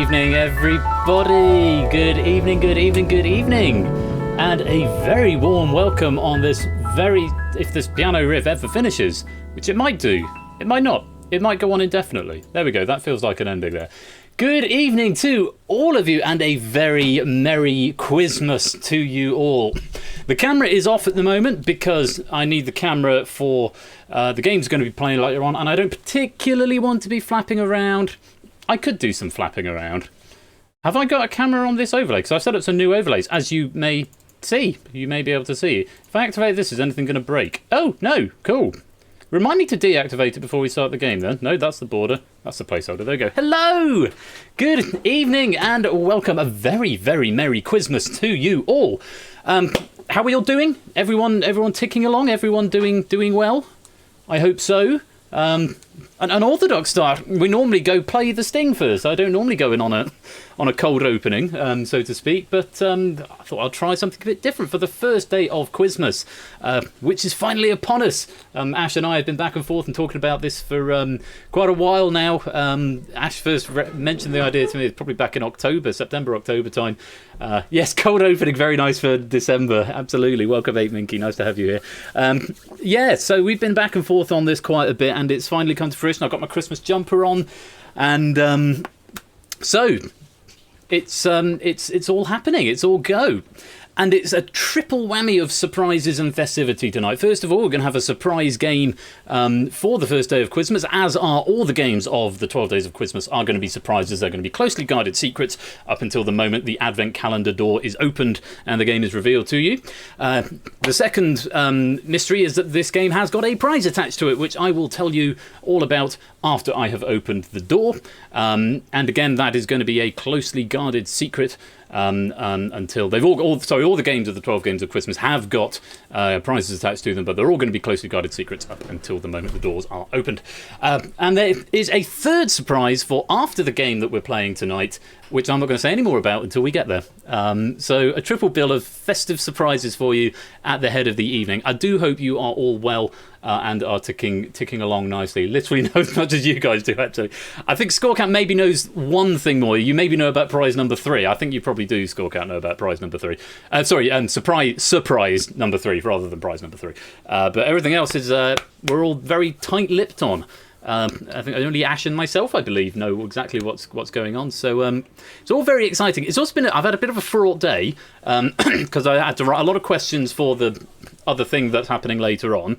evening, everybody. Good evening, good evening, good evening. And a very warm welcome on this if this piano riff ever finishes, which it might do, it might not, it might go on indefinitely. There we go, that feels like an ending there. Good evening to all of you and a very merry Quizmas to you all. The camera is off at the moment because I need the camera for the game's going to be playing later on, and I don't particularly want to be flapping around. I could do some flapping around. Have I got a camera on this overlay? Because I've set up some new overlays, as you may see. You may be able to see. If I activate this, is anything going to break? Oh, no. Cool. Remind me to deactivate it before we start the game, then. No, that's the border. That's the placeholder. There we go. Hello! Good evening and welcome. A very, very merry Quizmas to you all. How are we all doing? Everyone ticking along? Everyone doing well? I hope so. An unorthodox start. We normally go play the Sting first. I don't normally go in on a cold opening, so to speak, but I thought I'll try something a bit different for the first day of Quizmas, which is finally upon us. Ash and I have been back and forth and talking about this for quite a while now. Ash first mentioned the idea to me probably back in September, October time. Yes, cold opening, very nice for December, absolutely. Welcome, 8 Minky, nice to have you here. Yeah, so we've been back and forth on this quite a bit, and it's finally come to fruition. I've got my Christmas jumper on, and so it's all happening. It's all go. And it's a triple whammy of surprises and festivity tonight. First of all, we're going to have a surprise game for the first day of Quizmas, as are all the games of the 12 days of Quizmas are going to be surprises. They're going to be closely guarded secrets up until the moment the advent calendar door is opened and the game is revealed to you. The second mystery is that this game has got a prize attached to it, which I will tell you all about after I have opened the door. And again, that is going to be a closely guarded secret until they've all the games of the 12 games of Christmas have got prizes attached to them, but they're all going to be closely guarded secrets up until the moment the doors are opened. And there is a third surprise for after the game that we're playing tonight, which I'm not going to say any more about until we get there. So a triple bill of festive surprises for you at the head of the evening. I do hope you are all well and are ticking along nicely. Literally know as much as you guys do, actually. I think Scorecount maybe knows one thing more. You maybe know about prize number 3. I think you probably do, Scorecount, know about prize number 3. Surprise number 3 rather than prize number 3. But everything else is we're all very tight-lipped on. I think only Ash and myself, I believe, know exactly what's going on. So it's all very exciting. It's also I've had a bit of a fraught day because I had to write a lot of questions for the other thing that's happening later on.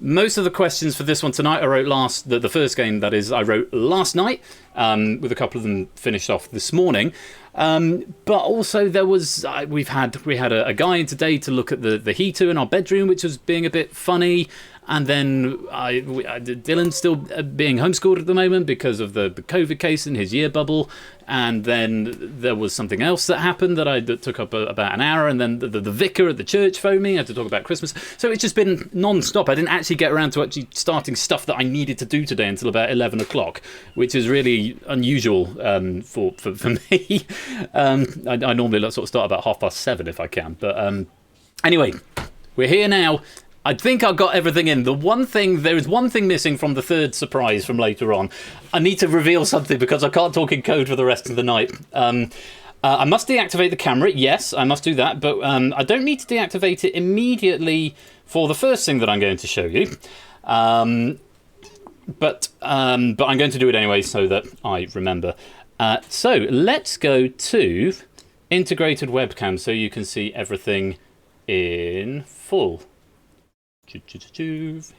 Most of the questions for this one tonight I wrote the first game, that is, I wrote last night, with a couple of them finished off this morning. But also there was we had a guy in today to look at the heater in our bedroom, which was being a bit funny. And then Dylan's still being homeschooled at the moment because of the COVID case in his year bubble. And then there was something else that happened that took up about an hour. And then the vicar at the church phoned me. I had to talk about Christmas. So it's just been non-stop. I didn't actually get around to actually starting stuff that I needed to do today until about 11 o'clock, which is really unusual for me. I normally sort of start about 7:30 if I can. But anyway, we're here now. I think I've got everything in. There is one thing missing from the third surprise from later on. I need to reveal something because I can't talk in code for the rest of the night. I must deactivate the camera. Yes, I must do that. But I don't need to deactivate it immediately for the first thing that I'm going to show you. But I'm going to do it anyway so that I remember. So let's go to integrated webcam so you can see everything in full.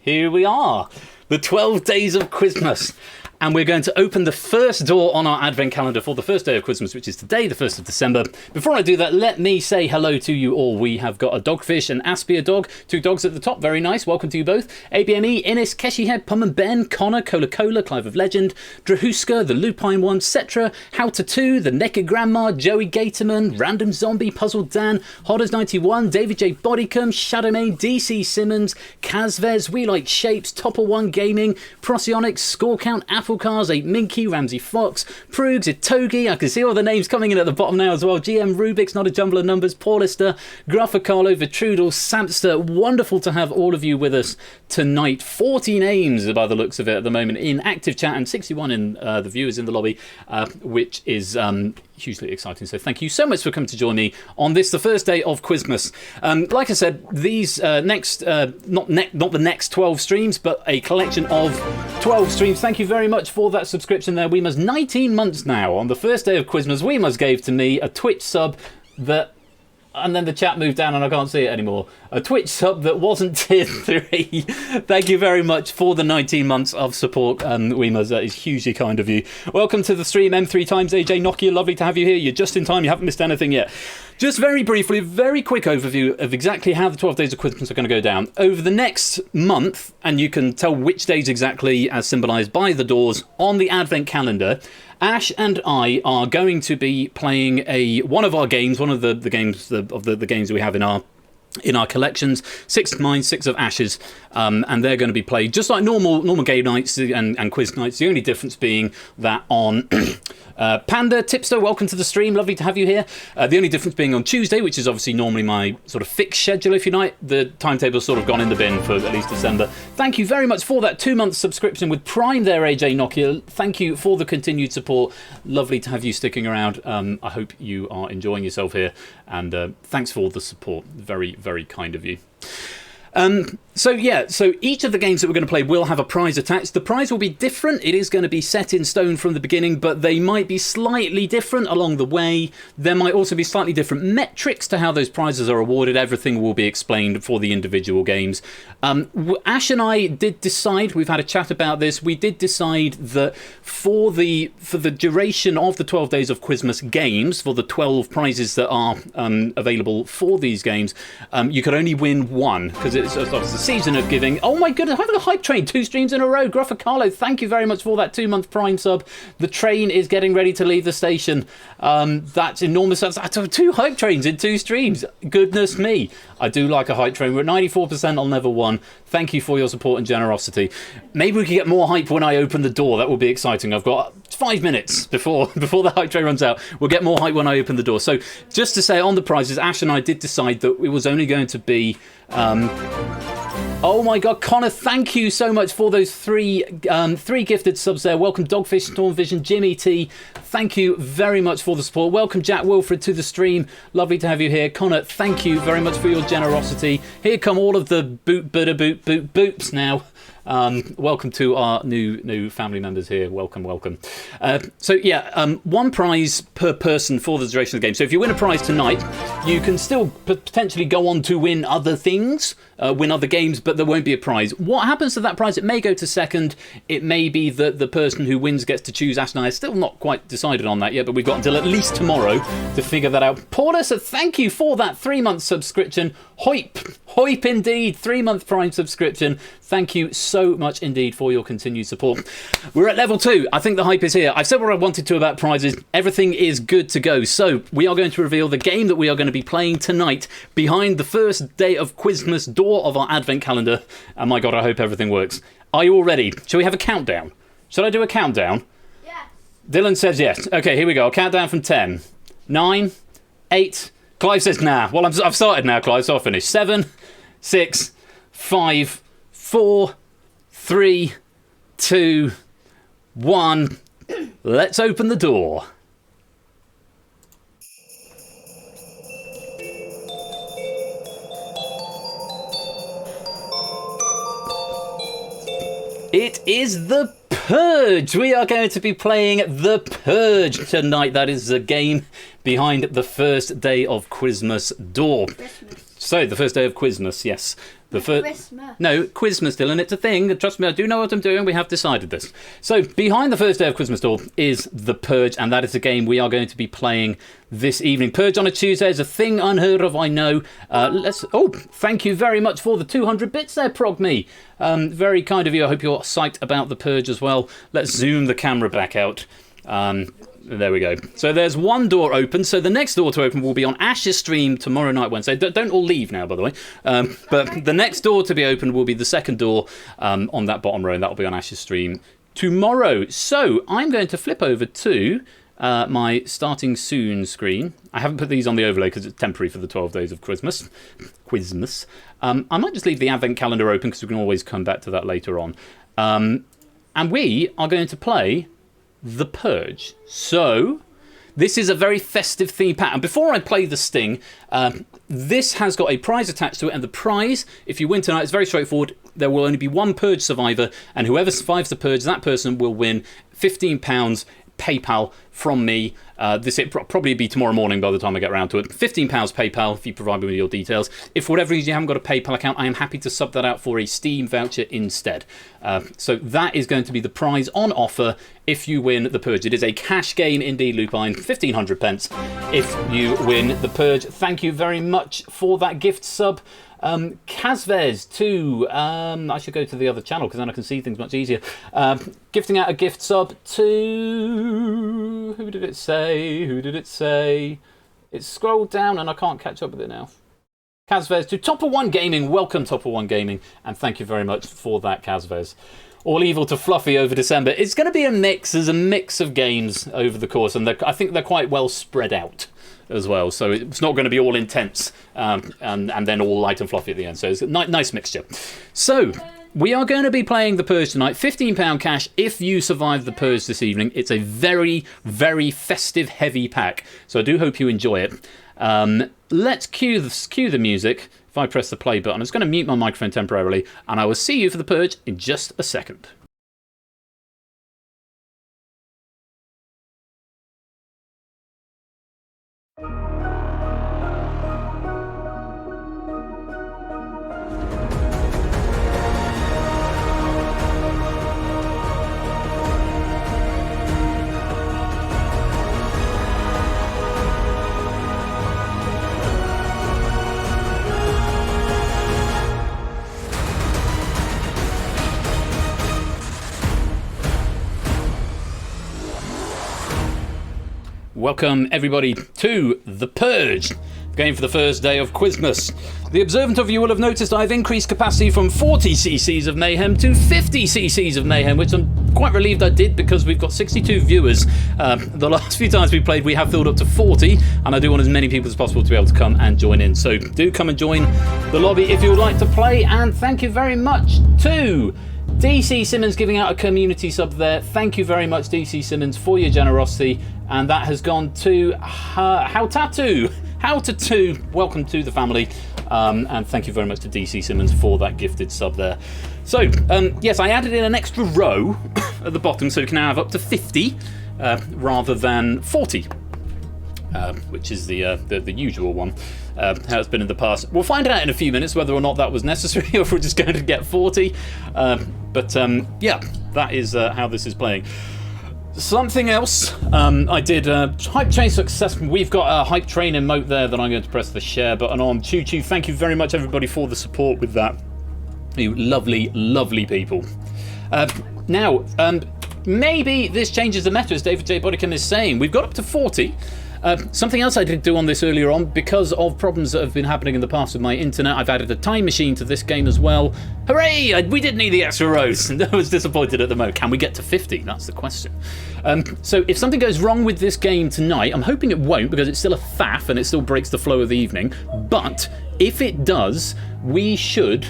Here we are, the 12 days of Quizmas. And we're going to open the first door on our advent calendar for the first day of Quizmas, which is today, the 1st of December. Before I do that, let me say hello to you all. We have got a dogfish, an Aspia dog, 2 dogs at the top, very nice. Welcome to you both. ABME, Innis, Keshihead, Pum and Ben, Connor, Cola, Clive of Legend, Drahuska, the Lupine One, Cetra, Howta2, the Naked Grandma, Joey Gatorman, Random Zombie, Puzzled Dan, Hodders91, David J. Bodycomb, Shadowmain, DC Simmons, Kazvez, We Like Shapes, Topper One Gaming, Procyon, Score Count, Apple Beautiful Cars, 8 Minky, Ramsey Fox, Prugs, Itogi. I can see all the names coming in at the bottom now as well. GM Rubik's, Not a Jumble of Numbers, Paulister, Gruffa Vitrudel, Samster. Wonderful to have all of you with us tonight. 40 names by the looks of it at the moment in active chat and 61 in the viewers in the lobby, which is hugely exciting. So thank you so much for coming to join me on this, the first day of Quizmas. Like I said, these not the next 12 streams, but a collection of 12 streams. Thank you very much for that subscription there. Weemas, 19 months now. On the first day of Quizmas, Weemas gave to me a Twitch sub that... And then the chat moved down and I can't see it anymore. A Twitch sub that wasn't tier 3. Thank you very much for the 19 months of support, Weemas. That is hugely kind of you. Welcome to the stream, M3 times AJ Nokia. Lovely to have you here. You're just in time. You haven't missed anything yet. Just very briefly, very quick overview of exactly how the 12 days of Quizmas are going to go down. Over the next month, and you can tell which days exactly as symbolised by the doors on the Advent calendar, Ash and I are going to be playing one of our games, one of the games of the games we have in our collections, 6 of mine, 6 of Ash's, and they're going to be played just like normal game nights and quiz nights. The only difference being that on Panda Tipster, welcome to the stream, lovely to have you here. The only difference being on Tuesday, which is obviously normally my sort of fixed schedule, if you like. The timetable's sort of gone in the bin for at least December. Thank you very much for that 2-month subscription with Prime there, AJ Nokia. Thank you for the continued support. Lovely to have you sticking around. I hope you are enjoying yourself here, and thanks for the support. Very, very kind of you. So each of the games that we're going to play will have a prize attached. The prize will be different. It is going to be set in stone from the beginning, but they might be slightly different along the way. There might also be slightly different metrics to how those prizes are awarded. Everything will be explained for the individual games. Ash and I did decide, we've had a chat about this, we did decide that for the duration of the 12 days of Quizmas games, for the 12 prizes that are available for these games, you could only win one, because it's the season of giving. Oh my goodness, having a hype train 2 streams in a row. Gruffa, thank you very much for that 2-month Prime sub. The train is getting ready to leave the station. That's enormous. That's 2 hype trains in 2 streams. Goodness me. I do like a hype train. We're at 94% on level 1. Thank you for your support and generosity. Maybe we can get more hype when I open the door. That will be exciting. I've got 5 minutes before the hype train runs out. We'll get more hype when I open the door. So just to say on the prizes, Ash and I did decide that it was only going to be... oh my god, Connor, thank you so much for those 3 gifted subs there. Welcome Dogfish, Stormvision, Jimmy T. Thank you very much for the support. Welcome Jack Wilfred to the stream. Lovely to have you here. Connor, thank you very much for your generosity. Here come all of the boops now. Welcome to our new family members here. Welcome. 1 prize per person for the duration of the game. So if you win a prize tonight, you can still potentially go on to win other things, win other games, but there won't be a prize. What happens to that prize? It may go to second. It may be that the person who wins gets to choose. Ash and I are still not quite decided on that yet, but we've got until at least tomorrow to figure that out. Paula, so thank you for that 3-month subscription. Hoip indeed. 3-month Prime subscription. Thank you so much indeed for your continued support. We're at level 2. I think the hype is here. I've said what I wanted to about prizes. Everything is good to go. So we are going to reveal the game that we are going to be playing tonight behind the first day of Quizmas door of our Advent calendar. And my god, I hope everything works. Are you all ready? Shall we have a countdown? Shall I do a countdown? Yes. Dylan says yes. Okay, here we go. I'll count down from 10. 9, 8. Clive says nah. Well, I've started now, Clive, so I'll finish. 7, 6, 5, 4, 3, 2, 1. Let's open the door. It is the Purge. We are going to be playing the Purge tonight. That is the game behind the first day of Quizmas door. Christmas. So, the first day of Quizmas, yes. Christmas. No, Quizmas, Dylan, it's a thing. Trust me, I do know what I'm doing. We have decided this. So, behind the first day of Quizmas door is the Purge, and that is a game we are going to be playing this evening. Purge on a Tuesday is a thing unheard of, I know. Thank you very much for the 200 bits there, Prog Me. Very kind of you. I hope you're psyched about the Purge as well. Let's zoom the camera back out. There we go. So there's 1 door open. So the next door to open will be on Ash's stream tomorrow night, Wednesday. Don't all leave now, by the way. But the next door to be opened will be the second door on that bottom row, and that will be on Ash's stream tomorrow. So I'm going to flip over to my starting soon screen. I haven't put these on the overlay because it's temporary for the 12 days of Quizmas. I might just leave the advent calendar open because we can always come back to that later on. And we are going to play The Purge. So this is a very festive theme pack. And before I play the sting, this has got a prize attached to it. And the prize, if you win tonight, is very straightforward. There will only be one Purge survivor. And whoever survives the Purge, that person will win £15 PayPal from me. This will probably be tomorrow morning by the time I get around to it. £15 PayPal if you provide me with your details. If for whatever reason you haven't got a PayPal account, I am happy to sub that out for a Steam voucher instead. So that is going to be the prize on offer if you win the Purge. It is a cash gain indeed, Lupine. 1,500 pence if you win the Purge. Thank you very much for that gift sub. Kazvez to, I should go to the other channel because then I can see things much easier. Gifting out a gift sub to, who did it say? Who did it say? It's scrolled down and I can't catch up with it now. Kazvez to Topper One Gaming. Welcome, Topper One Gaming, and thank you very much for that, Kazvez. All evil to Fluffy over December. It's going to be a mix. There's a mix of games over the course, and I think they're quite well spread out as well. So it's not going to be all intense and then all light and fluffy at the end. So it's a nice mixture. So we are going to be playing The Purge tonight. £15 cash if you survive The Purge this evening. It's a very, very festive, heavy pack. So I do hope you enjoy it. Let's cue the music. If I press the play button, it's going to mute my microphone temporarily, and I will see you for The Purge in just a second. Welcome everybody to The Purge, game for the first day of Quizmas. The observant of you will have noticed I've increased capacity from 40 cc's of mayhem to 50 cc's of mayhem, which I'm quite relieved I did because we've got 62 viewers. The last few times we played we have filled up to 40, and I do want as many people as possible to be able to come and join in. So do come and join the lobby if you would like to play, and thank you very much to DC Simmons giving out a community sub there. Thank you very much, DC Simmons, for your generosity. And that has gone to How Tattoo. Welcome to the family. And thank you very much to DC Simmons for that gifted sub there. So, yes, I added in an extra row at the bottom so we can now have up to 50 rather than 40. Which is the usual one, how it's been in the past. We'll find out in a few minutes whether or not that was necessary or if we're just going to get 40. But yeah, that is how this is playing. Something else, I did hype train success. We've got a hype train emote there that I'm going to press the share button on. Choo choo, thank you very much everybody for the support with that. You lovely, lovely people. Now, maybe this changes the meta, as David J. Bodicum is saying. We've got up to 40. Something else I did do on this earlier on, because of problems that have been happening in the past with my internet, I've added a time machine to this game as well. Hooray! We did need the extra rows, and I was disappointed at the moment. Can we get to 50? That's the question. So if something goes wrong with this game tonight, I'm hoping it won't, because it's still a faff and it still breaks the flow of the evening. But if it does, we should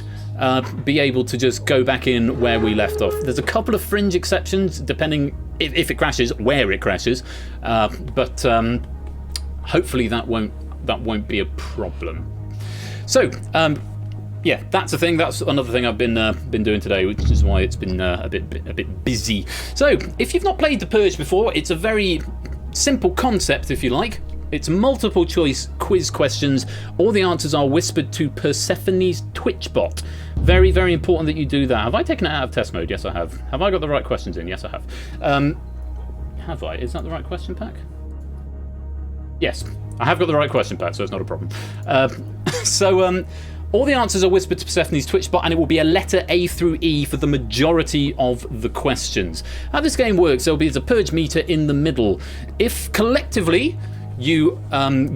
be able to just go back in where we left off. There's a couple of fringe exceptions, depending if it crashes, where it crashes. But hopefully that won't be a problem. So yeah, that's a thing. That's another thing I've been doing today, which is why it's been a bit busy. So if you've not played The Purge before, it's a very simple concept, if you like. It's multiple choice quiz questions. All the answers are whispered to Persephone's Twitch bot. Very, very important that you do that. Have I taken it out of test mode? Yes, I have. Have I got the right questions in? Yes, I have. Have I? Is that the right question pack? Yes, I have got the right question pack, so it's not a problem. All the answers are whispered to Persephone's Twitch bot, and it will be a letter A through E for the majority of the questions. How this game works, there'll be a Purge meter in the middle. If collectively you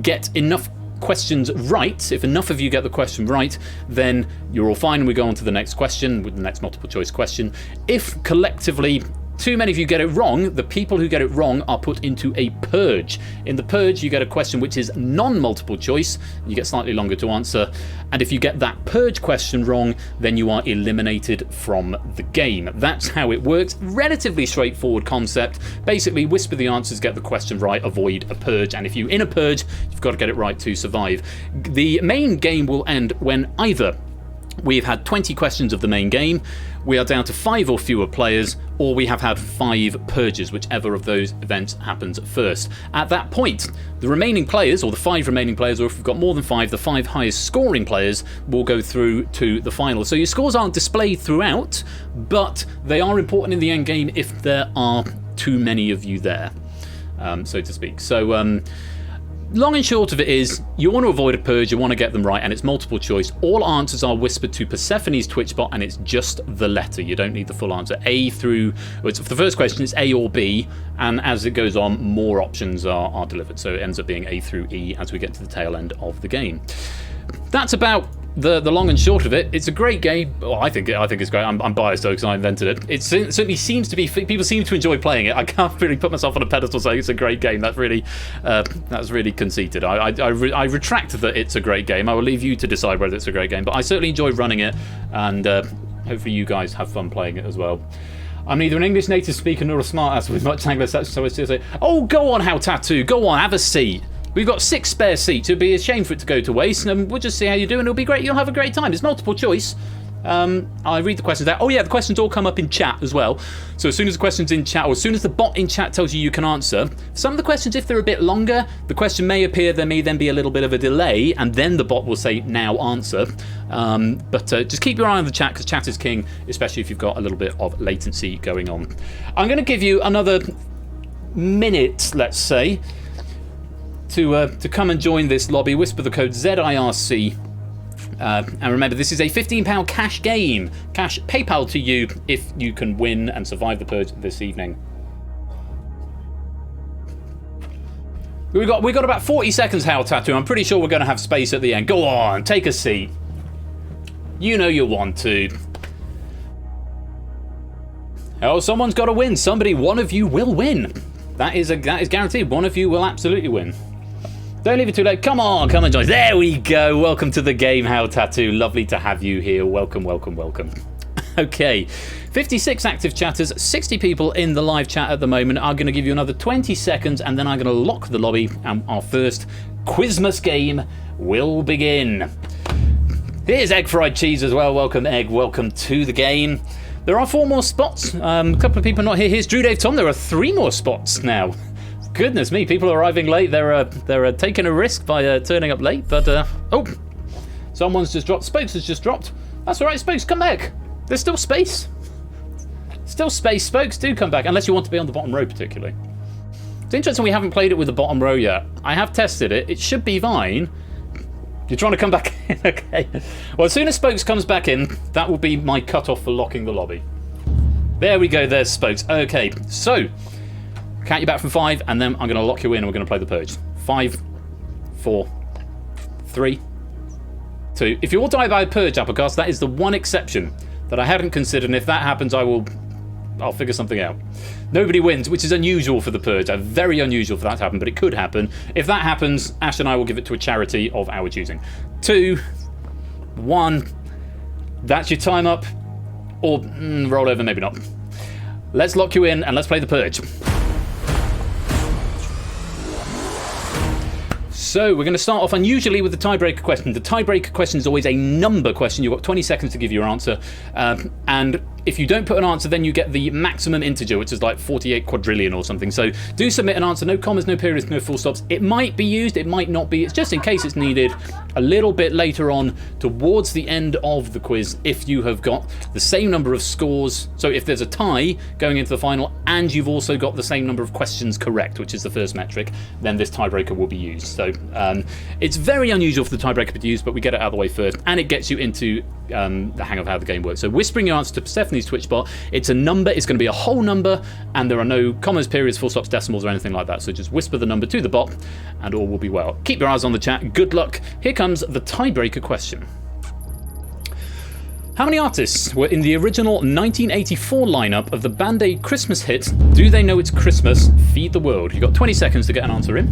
get enough questions right, if enough of you get the question right, then you're all fine and we go on to the next question with the next multiple choice question. If collectively too many of you get it wrong, the people who get it wrong are put into a purge. In the purge, you get a question which is non-multiple choice. You get slightly longer to answer. And if you get that purge question wrong, then you are eliminated from the game. That's how it works. Relatively straightforward concept. Basically, whisper the answers, get the question right, avoid a purge. And if you're in a purge, you've got to get it right to survive. The main game will end when either we've had 20 questions of the main game, we are down to 5 or fewer players, or we have had 5 purges, whichever of those events happens first. At that point, the remaining players, or the 5 remaining players, or if we've got more than 5, the 5 highest scoring players will go through to the final. So your scores aren't displayed throughout, but they are important in the end game if there are too many of you there, so to speak. So long and short of it is, you want to avoid a purge, you want to get them right, and it's multiple choice. All answers are whispered to Persephone's Twitch bot, and it's just the letter. You don't need the full answer. A through, for the first question, it's A or B, and as it goes on, more options are delivered. So it ends up being A through E as we get to the tail end of the game. That's about the long and short of it. It's a great game. Well, I think it's great. I'm biased though because I invented it. It certainly seems to be. People seem to enjoy playing it. I can't really put myself on a pedestal saying it's a great game. That's really conceited. I retract that it's a great game. I will leave you to decide whether it's a great game. But I certainly enjoy running it, and hopefully you guys have fun playing it as well. I'm neither an English native speaker nor a smartass with much Anglo-Saxon, so I still say, oh, go on, How Tattoo. Go on, have a seat. We've got 6 spare seats. It'd be a shame for it to go to waste, and we'll just see how you do, and it'll be great. You'll have a great time. It's multiple choice. I read the questions out. Oh yeah, the questions all come up in chat as well. So as soon as the question's in chat, or as soon as the bot in chat tells you you can answer, some of the questions, if they're a bit longer, the question may appear, there may then be a little bit of a delay, and then the bot will say, now answer. But just keep your eye on the chat, because chat is king, especially if you've got a little bit of latency going on. I'm going to give you another minute, let's say, to come and join this lobby. Whisper the code ZIRC. And remember, this is a £15 cash game. Cash PayPal to you if you can win and survive the purge this evening. We got about 40 seconds, How Tattoo. I'm pretty sure we're going to have space at the end. Go on, take a seat. You know you want to. Oh, someone's got to win. One of you will win. That is guaranteed. One of you will absolutely win. Don't leave it too late. Come on, come and join. There we go. Welcome to the game, How Tattoo. Lovely to have you here. Welcome, welcome, welcome. Okay, 56 active chatters, 60 people in the live chat at the moment. I'm going to give you another 20 seconds, and then I'm going to lock the lobby, and our first Quizmas game will begin. Here's Egg Fried Cheese as well. Welcome, Egg. Welcome to the game. There are 4 more spots. A couple of people not here. Here's Drew Dave Tom. There are 3 more spots now. Goodness me, people are arriving late. They're taking a risk by turning up late. But oh, someone's just dropped. Spokes has just dropped. That's all right, Spokes, come back. There's still space. Still space. Spokes, do come back, unless you want to be on the bottom row particularly. It's interesting we haven't played it with the bottom row yet. I have tested it. It should be fine. You're trying to come back in, okay. Well, as soon as Spokes comes back in, that will be my cutoff for locking the lobby. There we go. There's Spokes. Okay, so count you back from 5, and then I'm going to lock you in, and we're going to play the Purge. 5, 4, 3, 2. If you all die by a Purge, Applecast, that is the one exception that I hadn't considered, and if that happens, I'll figure something out. Nobody wins, which is unusual for the Purge. Very unusual for that to happen, but it could happen. If that happens, Ash and I will give it to a charity of our choosing. 2, 1. That's your time up. Or roll over, maybe not. Let's lock you in, and let's play the Purge. So we're going to start off unusually with the tiebreaker question. The tiebreaker question is always a number question. You've got 20 seconds to give your answer. And if you don't put an answer, then you get the maximum integer, which is like 48 quadrillion or something. So do submit an answer. No commas, no periods, no full stops. It might be used. It might not be. It's just in case it's needed a little bit later on towards the end of the quiz if you have got the same number of scores. So if there's a tie going into the final and you've also got the same number of questions correct, which is the first metric, then this tiebreaker will be used. So it's very unusual for the tiebreaker to be used, but we get it out of the way first, and it gets you into the hang of how the game works. So whispering your answer to Persephone's Twitch bot, it's a number, it's going to be a whole number, and there are no commas, periods, full stops, decimals, or anything like that. So just whisper the number to the bot, and all will be well. Keep your eyes on the chat. Good luck. Here comes the tiebreaker question. How many artists were in the original 1984 lineup of the Band Aid Christmas hit Do They Know It's Christmas? Feed the World? You've got 20 seconds to get an answer in.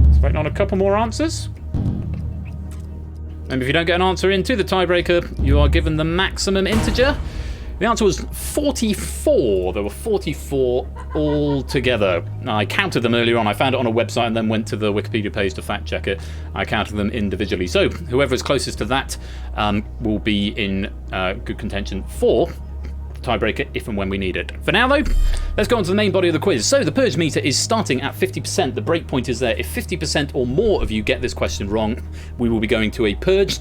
Just waiting on a couple more answers. And if you don't get an answer into the tiebreaker, you are given the maximum integer. The answer was 44. There were 44 altogether. I counted them earlier on. I found it on a website and then went to the Wikipedia page to fact check it. I counted them individually. So whoever is closest to that will be in good contention for tiebreaker if and when we need it. For now though, let's go on to the main body of the quiz. So the Purge meter is starting at 50%. The breakpoint is there. If 50% or more of you get this question wrong, we will be going to a Purge.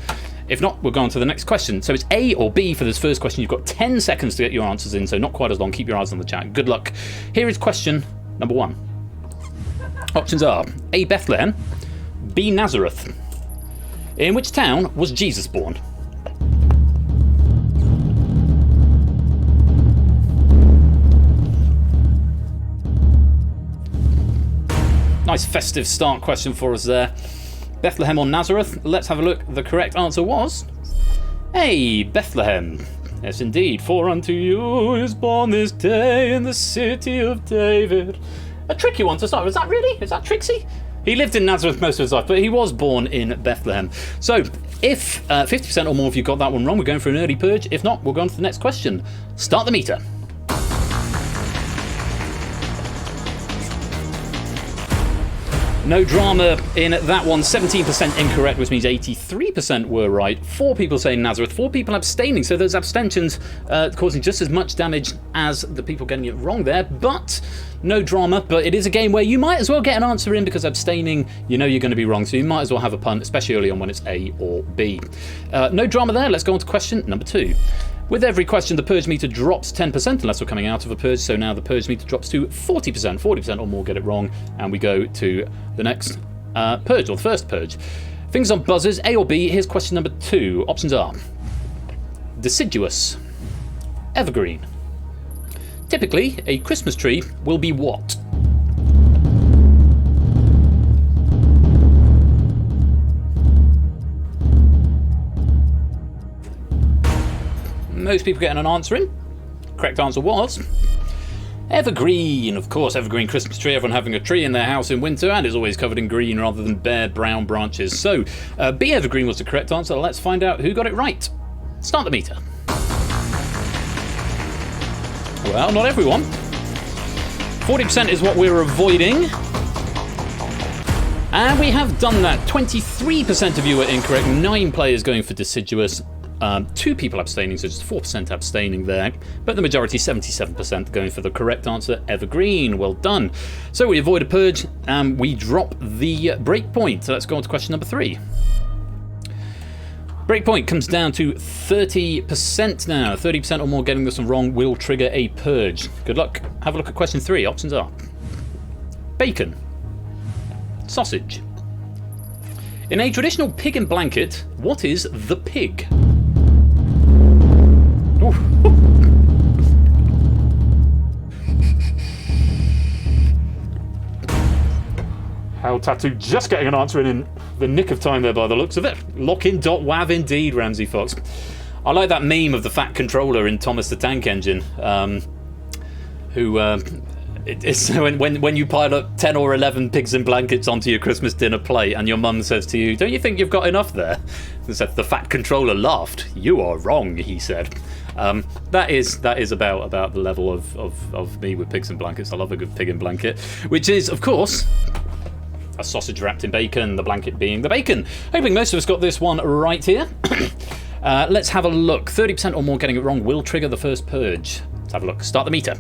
If not, we'll go on to the next question. So it's A or B for this first question. You've got 10 seconds to get your answers in, so not quite as long. Keep your eyes on the chat. Good luck. Here is question number 1. Options are A, Bethlehem, B, Nazareth. In which town was Jesus born? Nice festive start question for us there. Bethlehem or Nazareth? Let's have a look. The correct answer was A, Bethlehem. Yes, indeed. For unto you is born this day in the city of David. A tricky one to start with. Is that really? Is that tricksy? He lived in Nazareth most of his life, but he was born in Bethlehem. So, if 50% or more of you got that one wrong, we're going for an early Purge. If not, we'll go on to the next question. Start the meter. No drama in that one. 17% incorrect, which means 83% were right. 4 people saying Nazareth, 4 people abstaining. So those abstentions causing just as much damage as the people getting it wrong there. But no drama. But it is a game where you might as well get an answer in because abstaining, you know you're going to be wrong. So you might as well have a punt, especially early on when it's A or B. No drama there. Let's go on to question number 2. With every question, the Purge meter drops 10% unless we're coming out of a Purge. So now the Purge meter drops to 40%. 40% or more get it wrong. And we go to the next Purge, or the first Purge. Fingers on buzzers, A or B. Here's question number 2. Options are deciduous, evergreen. Typically, a Christmas tree will be what? Most people getting an answer in. Correct answer was evergreen. Of course, evergreen Christmas tree. Everyone having a tree in their house in winter and is always covered in green rather than bare brown branches. So B, evergreen was the correct answer. Let's find out who got it right. Start the meter. Well, not everyone. 40% is what we're avoiding. And we have done that. 23% of you were incorrect. 9 players going for deciduous. 2 people abstaining, so just 4% abstaining there. But the majority, 77%, going for the correct answer, evergreen. Well done. So we avoid a Purge and we drop the breakpoint. So let's go on to question number 3. Breakpoint comes down to 30% now. 30% or more getting this one wrong will trigger a Purge. Good luck. Have a look at question 3. Options are bacon, sausage. In a traditional pig in blanket, what is the pig? Hell Tattoo just getting an answer in the nick of time there by the looks of it. Lockin.wav indeed, Ramsey Fox. I like that meme of the fat controller in Thomas the Tank Engine, it's when you pile up 10 or 11 pigs in blankets onto your Christmas dinner plate and your mum says to you, don't you think you've got enough there? And so the fat controller laughed. You are wrong, he said. That is about the level of me with pigs in blankets. I love a good pig in blanket, which is, of course, a sausage wrapped in bacon, the blanket being the bacon. Hoping most of us got this one right here. Let's have a look. 30% or more getting it wrong will trigger the first Purge. Let's have a look. Start the meter.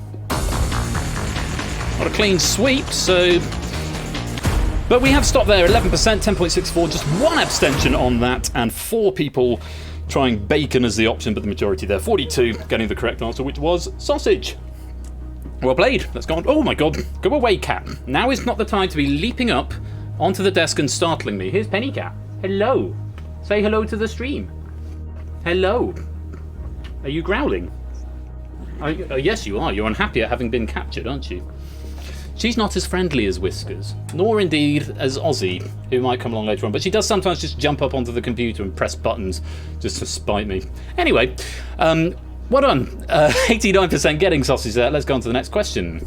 Not a clean sweep, so... But we have stopped there. 11%, 10.64, just 1 abstention on that, and 4 people trying bacon as the option, but the majority there. 42 getting the correct answer, which was sausage. Well played. Let's go on. Oh my god. Go away, cat. Now is not the time to be leaping up onto the desk and startling me. Here's Penny Cat. Hello. Say hello to the stream. Hello. Are you growling? Yes, you are. You're unhappy at having been captured, aren't you? She's not as friendly as Whiskers, nor indeed as Ozzy, who might come along later on, but she does sometimes just jump up onto the computer and press buttons just to spite me. Anyway, well done. 89% getting sausage there. Let's go on to the next question.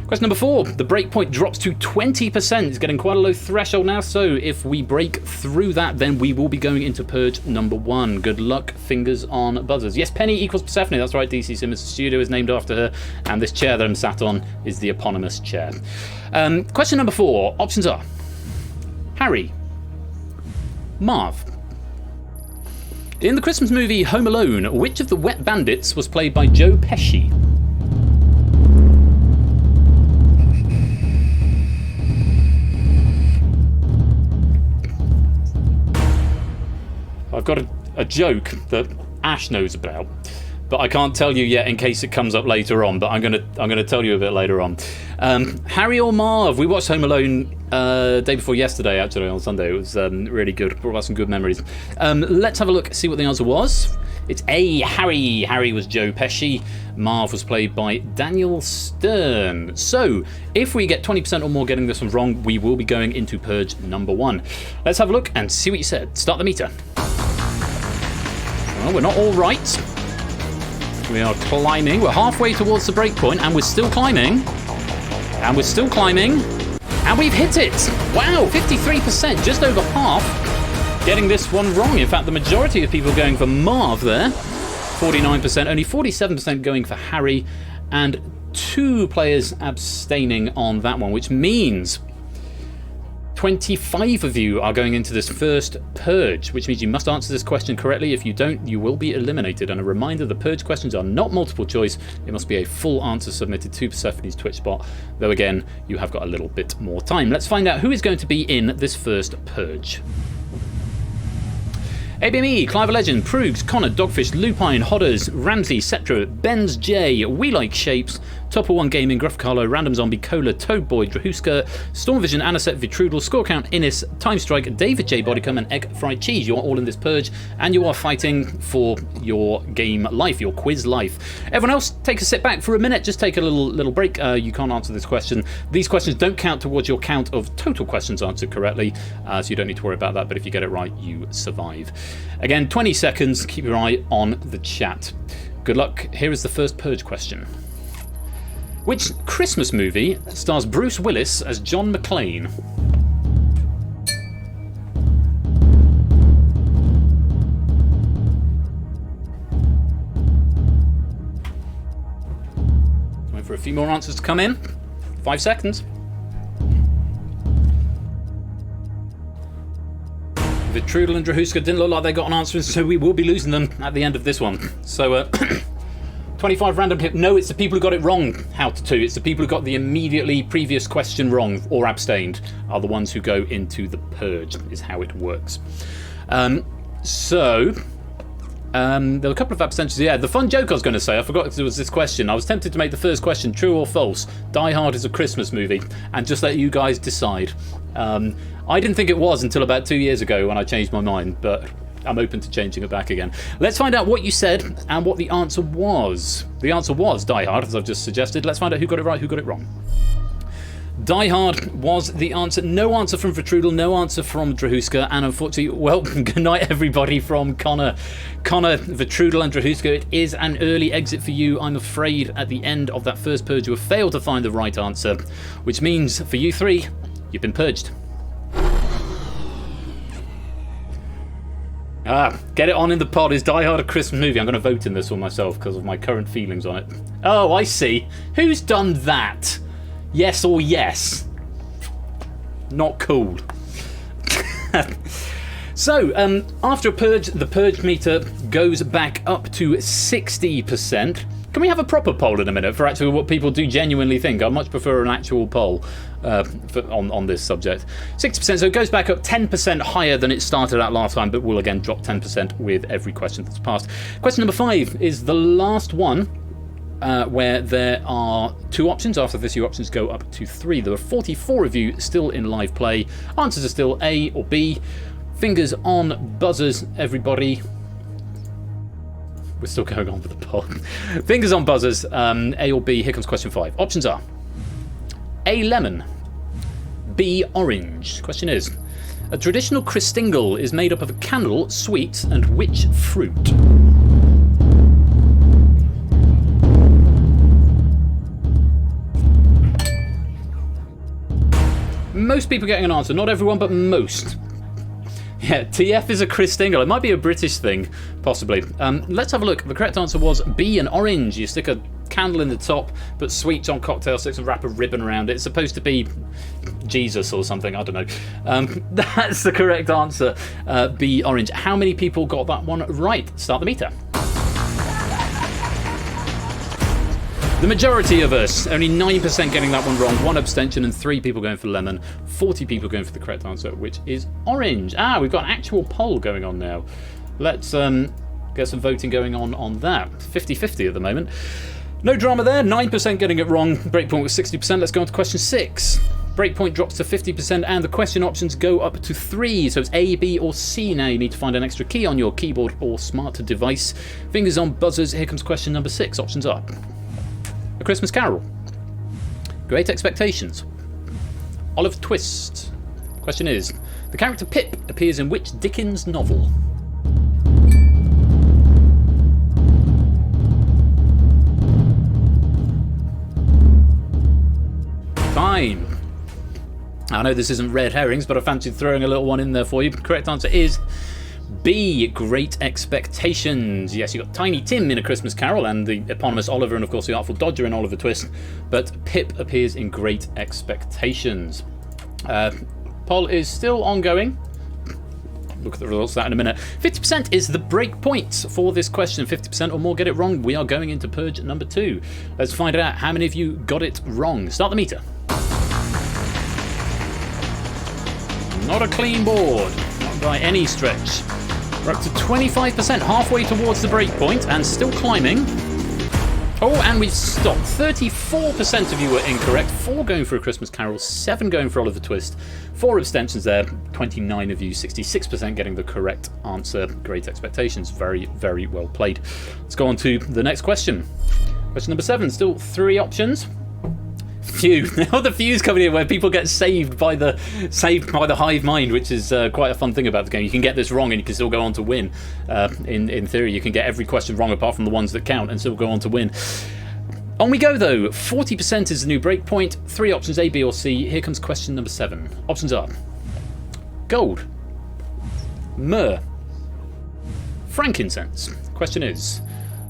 Question number 4. The breakpoint drops to 20%. It's getting quite a low threshold now, so if we break through that, then we will be going into Purge number 1. Good luck. Fingers on buzzers. Yes, Penny equals Persephone. That's right. DC Simmons' studio is named after her, and this chair that I'm sat on is the eponymous chair. Question number 4. Options are Harry, Marv. In the Christmas movie Home Alone, which of the Wet Bandits was played by Joe Pesci? I've got a joke that Ash knows about, but I can't tell you yet in case it comes up later on. But I'm gonna tell you a bit later on. Harry or Marv? We watched Home Alone day before yesterday, actually on Sunday. It was really good. Brought back some good memories. Let's have a look, see what the answer was. It's A, Harry. Harry was Joe Pesci. Marv was played by Daniel Stern. So, if we get 20% or more getting this one wrong, we will be going into Purge number 1. Let's have a look and see what you said. Start the meter. Well, we're not all right. We are climbing. We're halfway towards the breakpoint, and we're still climbing. And we're still climbing. And we've hit it. Wow, 53%, just over half. Getting this one wrong. In fact, the majority of people going for Marv there. 49%, only 47% going for Harry, and 2 players abstaining on that one, which means 25 of you are going into this first Purge, which means you must answer this question correctly. If you don't, you will be eliminated. And a reminder, the Purge questions are not multiple choice. It must be a full answer submitted to Persephone's Twitch bot, though again, you have got a little bit more time. Let's find out who is going to be in this first Purge. ABME, Clive Legend, Prugs, Connor, Dogfish, Lupine, Hodders, Ramsey, Cetra, Benz J, We Like Shapes, Topper One Gaming, Gruff Carlo, Random Zombie, Cola, Toad Boy, Drahuska, Stormvision, Aniset, Vitrudel, Score Count, Innis, Time Strike, David J Bodycom, and Egg Fried Cheese. You are all in this Purge, and you are fighting for your game life, your quiz life. Everyone else, take a sit back for a minute, just take a little break. You can't answer this question. These questions don't count towards your count of total questions answered correctly, so you don't need to worry about that, but if you get it right, you survive. Again, 20 seconds, keep your eye on the chat. Good luck. Here is the first Purge question. Which Christmas movie stars Bruce Willis as John McClane? Wait for a few more answers to come in. 5 seconds. Vitrudel and Drahuska didn't look like they got an answer, so we will be losing them at the end of this one. So, 25 random hit. No, it's the people who got it wrong, how to 2. It's the people who got the immediately previous question wrong or abstained are the ones who go into the Purge, is how it works. There were a couple of abstentions. Yeah, the fun joke I was going to say, I forgot there was this question. I was tempted to make the first question true or false. Die Hard is a Christmas movie, and just let you guys decide. I didn't think it was until about 2 years ago when I changed my mind, but I'm open to changing it back again. Let's find out what you said and what the answer was. The answer was Die Hard, as I've just suggested. Let's find out who got it right, who got it wrong. Die Hard was the answer. No answer from Vitrudel, no answer from Drahuska, and unfortunately, well, good night everybody from Connor. Connor, Vitrudel and Drahuska, it is an early exit for you. I'm afraid at the end of that first Purge you have failed to find the right answer, which means for you 3, you've been purged. Get it on in the pod. Is Die Hard a Christmas movie? I'm going to vote in this one myself because of my current feelings on it. Oh, I see. Who's done that? Yes or yes? Not cool. So, after a Purge, the Purge meter goes back up to 60%. Can we have a proper poll in a minute for actually what people do genuinely think? I much prefer an actual poll on this subject. 60%, so it goes back up 10% higher than it started at last time, but will again drop 10% with every question that's passed. Question number 5 is the last one, where there are 2 options. After this, your options go up to 3. There are 44 of you still in live play. Answers are still A or B. Fingers on buzzers, everybody. We're still going on with the poll. Fingers on buzzers, A or B. Here comes question 5. Options are A, lemon. B, orange. Question is, a traditional Christingle is made up of a candle, sweets, and which fruit? Most people getting an answer. Not everyone, but most. Yeah, TF is a Christingle. It might be a British thing, possibly. Let's have a look. The correct answer was B, an orange. You stick a candle in the top, put sweets on cocktail sticks and wrap a ribbon around it. It's supposed to be Jesus or something. I don't know. That's the correct answer. B, orange. How many people got that one right? Start the meter. The majority of us, only 9% getting that one wrong, 1 abstention and 3 people going for lemon, 40 people going for the correct answer, which is orange. We've got an actual poll going on now. Let's get some voting going on that. 50-50 at the moment. No drama there, 9% getting it wrong, breakpoint was 60%. Let's go on to question 6. Breakpoint drops to 50% and the question options go up to 3. So it's A, B or C now. You need to find an extra key on your keyboard or smart device. Fingers on buzzers. Here comes question number 6. Options up. A Christmas Carol. Great Expectations. Oliver Twist. Question is, the character Pip appears in which Dickens novel? Time. I know this isn't red herrings, but I fancied throwing a little one in there for you. Correct answer is B, Great Expectations. Yes, you got Tiny Tim in A Christmas Carol and the eponymous Oliver and of course the Artful Dodger in Oliver Twist, but Pip appears in Great Expectations. Poll is still ongoing. Look at the results of that in a minute. 50% is the break point for this question. 50% or more get it wrong. We are going into Purge number 2. Let's find out how many of you got it wrong. Start the meter. Not a clean board, not by any stretch. We're up to 25%, halfway towards the break point and still climbing. Oh, and we've stopped. 34% of you were incorrect. 4 going for A Christmas Carol, 7 going for Oliver Twist. 4 abstentions there. 29 of you, 66% getting the correct answer. Great Expectations. Very, very well played. Let's go on to the next question. Question number 7. Still 3 options. Few. Now the few's coming in where people get saved by the hive mind, which is quite a fun thing about the game. You can get this wrong and you can still go on to win. In theory, you can get every question wrong apart from the ones that count and still go on to win. On we go though. 40% is the new break point. 3 options, A, B or C. Here comes question number 7. Options are gold, myrrh, frankincense. Question is,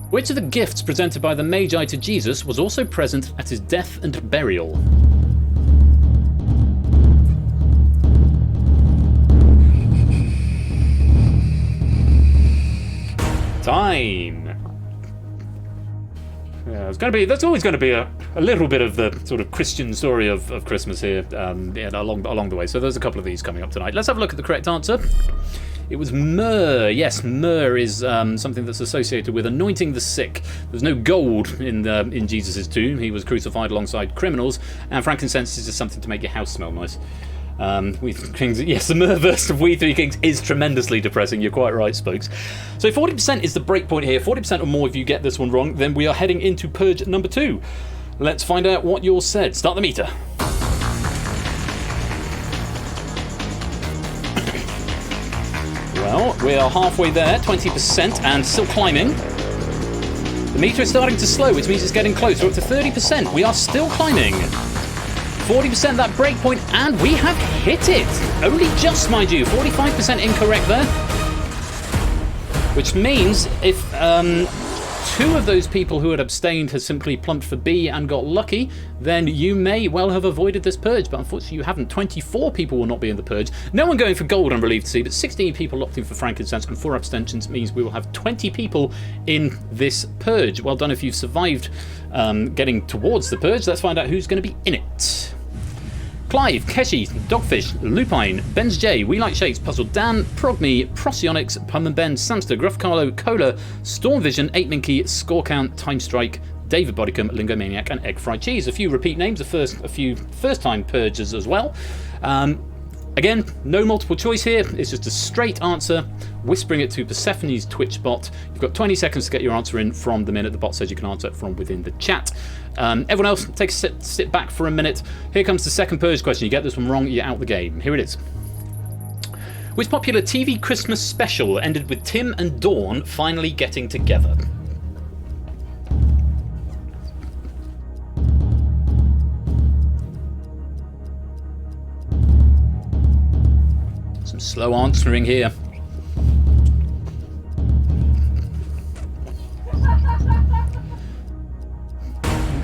which of the gifts presented by the Magi to Jesus was also present at his death and burial? Time. Yeah, that's always going to be a little bit of the sort of Christian story of Christmas here along the way. So there's a couple of these coming up tonight. Let's have a look at the correct answer. It was myrrh. Yes, myrrh is something that's associated with anointing the sick. There's no gold in Jesus' tomb. He was crucified alongside criminals. And frankincense is just something to make your house smell nice. We Kings, yes, the myrrh verse of We Three Kings is tremendously depressing. You're quite right, Spokes. So 40% is the break point here. 40% or more if you get this one wrong, then we are heading into Purge number 2. Let's find out what yours said. Start the meter. Well, we are halfway there, 20%, and still climbing. The meter is starting to slow, which means it's getting close. We're up to 30%. We are still climbing. 40% that break point, and we have hit it. Only just, mind you. 45% incorrect there. Which means if 2 of those people who had abstained has simply plumped for B and got lucky, then you may well have avoided this purge, but unfortunately you haven't. 24 people will not be in the purge. No one going for gold, I'm relieved to see, but 16 people locked in for frankincense and 4 abstentions means we will have 20 people in this purge. Well done if you've survived getting towards the purge. Let's find out who's going to be in it. Clive, Keshi, Dogfish, Lupine, Benz J, We Like Shakes, Puzzle Dan, Progme, Prosionix, Pum and Ben, Samster, Gruff Carlo, Cola, Stormvision, 8 Minky, Scorecount, Time Strike, David Bodicum, Lingomaniac, and Egg Fried Cheese. A few repeat names, a few first-time purgers as well. Again, no multiple choice here. It's just a straight answer. Whispering it to Persephone's Twitch bot. You've got 20 seconds to get your answer in from the minute the bot says you can answer it from within the chat. Everyone else, take a sit back for a minute. Here comes the second Purge question. You get this one wrong, you're out the game. Here it is. Which popular TV Christmas special ended with Tim and Dawn finally getting together? Some slow answering here.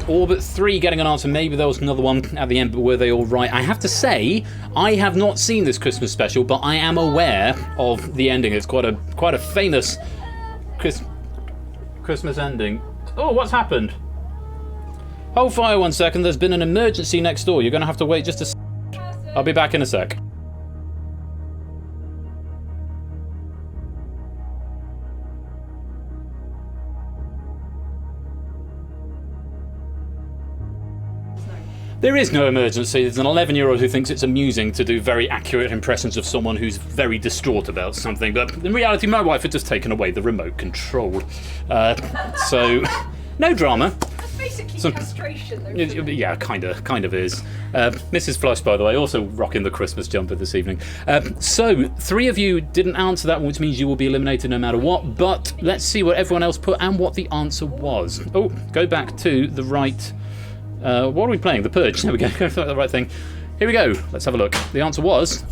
All but 3 getting an answer. Maybe there was another one at the end, but were they all right? I have to say, I have not seen this Christmas special, but I am aware of the ending. It's quite a famous Christmas ending. Oh, what's happened? Hold fire 1 second. There's been an emergency next door. You're going to have to wait just a sec. I'll be back in a sec. There is no emergency. There's an 11-year-old who thinks it's amusing to do very accurate impressions of someone who's very distraught about something, but in reality my wife had just taken away the remote control. So, no drama. That's basically castration, though. Yeah, kind of is. Mrs. Flush, by the way, also rocking the Christmas jumper this evening. So, 3 of you didn't answer that one, which means you will be eliminated no matter what, but let's see what everyone else put and what the answer was. Oh, go back to the right... what are we playing? The Purge. There we go. The right thing. Here we go. Let's have a look. The answer was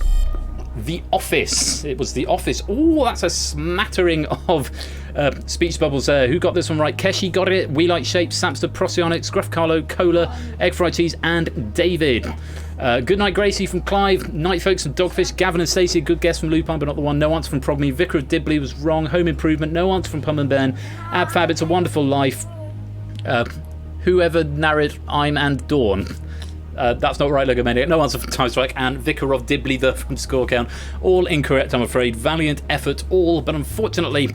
The Office. It was The Office. Oh, that's a smattering of speech bubbles there. Who got this one right? Keshi got it. We Like Shapes, Samster, Procyonics, Gruff Carlo, Cola, Egg Fried Cheese, and David. Good Night Gracie from Clive, Night Folks from Dogfish, Gavin and Stacey, a good guess from Lupin but not the one, no answer from Progme, Vicar of Dibley was wrong, Home Improvement, no answer from Pum and Ben, Abfab, It's a Wonderful Life, Whoever Narrate, I'm and Dawn. That's not right, Logomaniac. No answer from Time Strike. And Vicar of Dibley from Score Count. All incorrect, I'm afraid. Valiant effort, all. But unfortunately,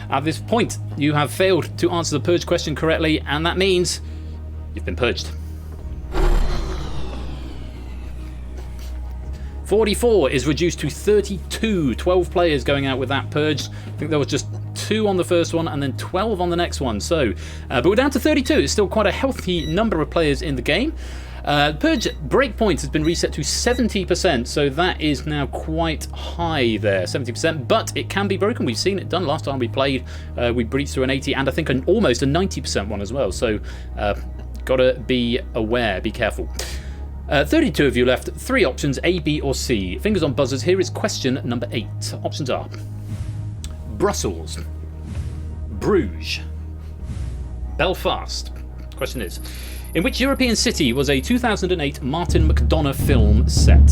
at this point, you have failed to answer the Purge question correctly. And that means you've been purged. 44 is reduced to 32. 12 players going out with that Purge. I think there was just 2 on the first one and then 12 on the next one. So, but we're down to 32. It's still quite a healthy number of players in the game. Purge breakpoint has been reset to 70%, so that is now quite high there, 70%, but it can be broken. We've seen it done last time we played. We breached through an 80 and I think almost a 90% one as well, so gotta be aware, be careful. 32 of you left, 3 options, A, B or C. Fingers on buzzers, here is question number 8. Options are Brussels, Bruges, Belfast. Question is, in which European city was a 2008 Martin McDonagh film set?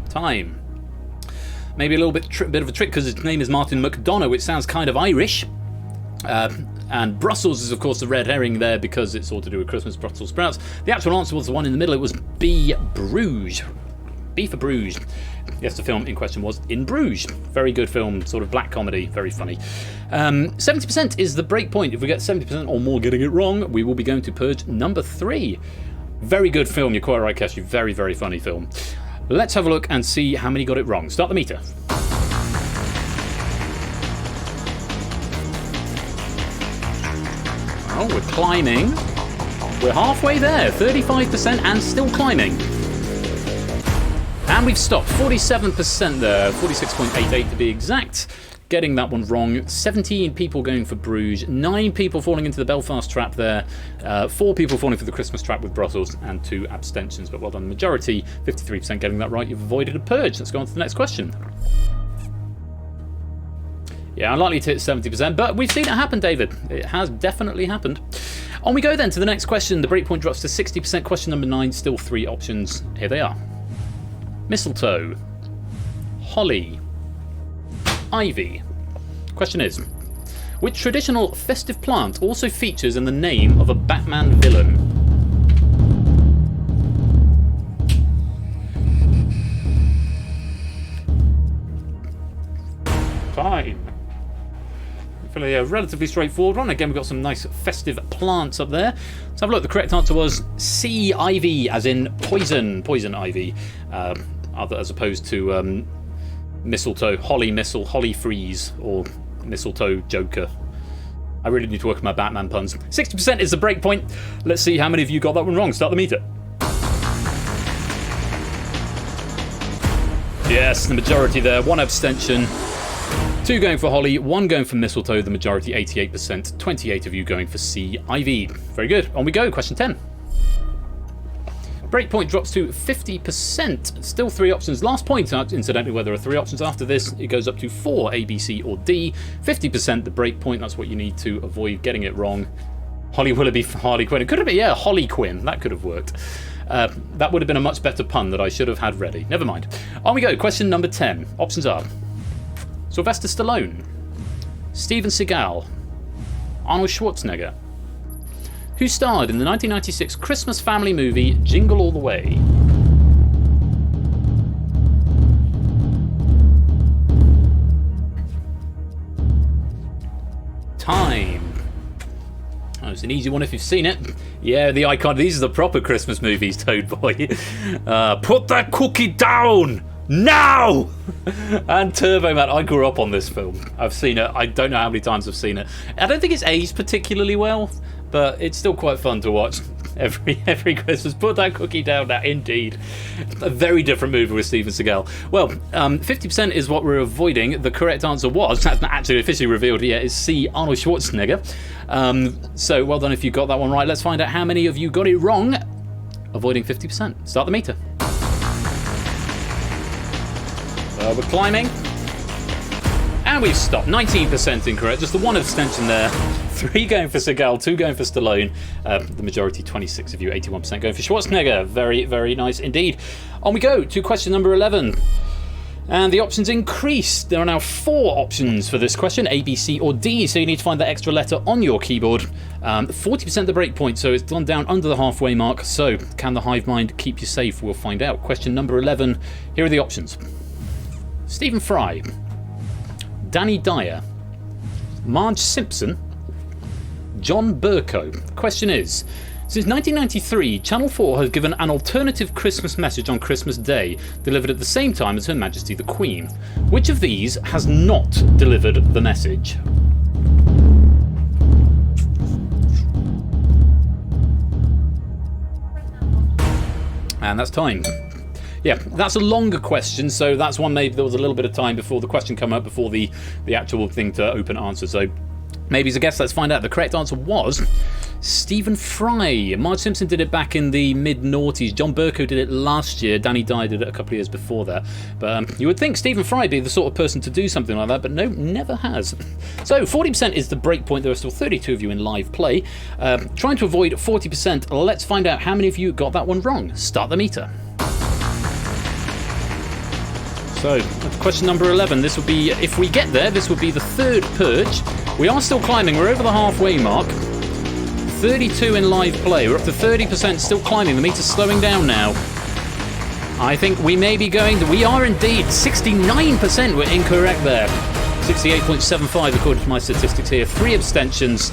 Time. Maybe a little bit of a trick because his name is Martin McDonagh, which sounds kind of Irish. And Brussels is, of course, the red herring there because it's all to do with Christmas, Brussels sprouts. The actual answer was the one in the middle. It was B, Bruges. B for Bruges. Yes, the film in question was In Bruges. Very good film, sort of black comedy, very funny. 70% is the break point. If we get 70% or more getting it wrong, we will be going to Purge number 3. Very good film, you're quite right, Keshi. Very, very funny film. Let's have a look and see how many got it wrong. Start the meter. Oh, we're climbing. We're halfway there, 35% and still climbing. And we've stopped, 47% there, 46.88 to be exact. Getting that one wrong. 17 people going for Bruges, 9 people falling into the Belfast trap there, 4 people falling for the Christmas trap with Brussels, and 2 abstentions. But well done, the majority, 53% getting that right. You've avoided a Purge. Let's go on to the next question. Yeah, unlikely to hit 70%, but we've seen it happen, David. It has definitely happened. On we go then to the next question. The breakpoint drops to 60%. Question number 9, still 3 options. Here they are. Mistletoe, holly, ivy. Question is, which traditional festive plant also features in the name of a Batman villain? Fine. Hopefully a relatively straightforward one. Again, we've got some nice festive plants up there. Let's have a look. The correct answer was sea ivy, as in poison ivy, as opposed to mistletoe, holly freeze, or mistletoe joker. I really need to work on my Batman puns. 60% is the break point. Let's see how many of you got that one wrong. Start the meter. Yes, the majority there. 1 abstention. 2 going for holly, 1 going for mistletoe. The majority, 88%. 28 of you going for sea ivy. Very good. On we go. Question 10. Breakpoint drops to 50%. Still 3 options. Last point, incidentally, where there are 3 options after this, it goes up to 4, A, B, C, or D. 50%, the breakpoint. That's what you need to avoid getting it wrong. Holly Willoughby for Harley Quinn. It could have been, yeah, Holly Quinn. That could have worked. That would have been a much better pun that I should have had ready. Never mind. On we go. Question number 10. Options are Sylvester Stallone, Steven Seagal, Arnold Schwarzenegger. Who starred in the 1996 Christmas family movie Jingle All the Way? Time. Oh, it's an easy one if you've seen it. Yeah, the icon. These are the proper Christmas movies, Toad Boy. Put that cookie down! Now! And Turbo Man. I grew up on this film. I've seen it. I don't know how many times I've seen it. I don't think it's aged particularly well, but it's still quite fun to watch every Christmas. Put that cookie down now, indeed. A very different movie with Steven Seagal. Well, 50% is what we're avoiding. The correct answer was, that's not actually officially revealed yet, is C, Arnold Schwarzenegger. So well done if you got that one right. Let's find out how many of you got it wrong. Avoiding 50%. Start the meter. We're climbing. And we've stopped. 19% incorrect. Just the 1 abstention there. 3 going for Seagal, 2 going for Stallone. The majority, 26 of you, 81% going for Schwarzenegger. Very, very nice indeed. On we go to question number 11. And the options increased. There are now 4 options for this question, A, B, C, or D. So you need to find that extra letter on your keyboard. 40% the break point, so it's gone down under the halfway mark. So can the hive mind keep you safe? We'll find out. Question number 11. Here are the options. Stephen Fry, Danny Dyer, Marge Simpson, John Burko. The question is, since 1993, Channel 4 has given an alternative Christmas message on Christmas Day, delivered at the same time as Her Majesty the Queen. Which of these has not delivered the message? And that's time. Yeah, that's a longer question, so that's one maybe there was a little bit of time before the question came up, before the actual thing to open answer. So maybe as a guess, let's find out. The correct answer was Stephen Fry. Marge Simpson did it back in the mid-noughties. John Burko did it last year. Danny Dyer did it a couple of years before that. But you would think Stephen Fry would be the sort of person to do something like that, but no, never has. So 40% is the break point. There are still 32 of you in live play. Trying to avoid 40%, let's find out how many of you got that one wrong. Start the meter. So, question number 11, this will be, if we get there, this will be the 3rd purge. We are still climbing, we're over the halfway mark. 32 in live play, we're up to 30%, still climbing, the meter's slowing down now. I think we may be going, we are indeed, 69%, we're incorrect there. 68.75 according to my statistics here, 3 abstentions.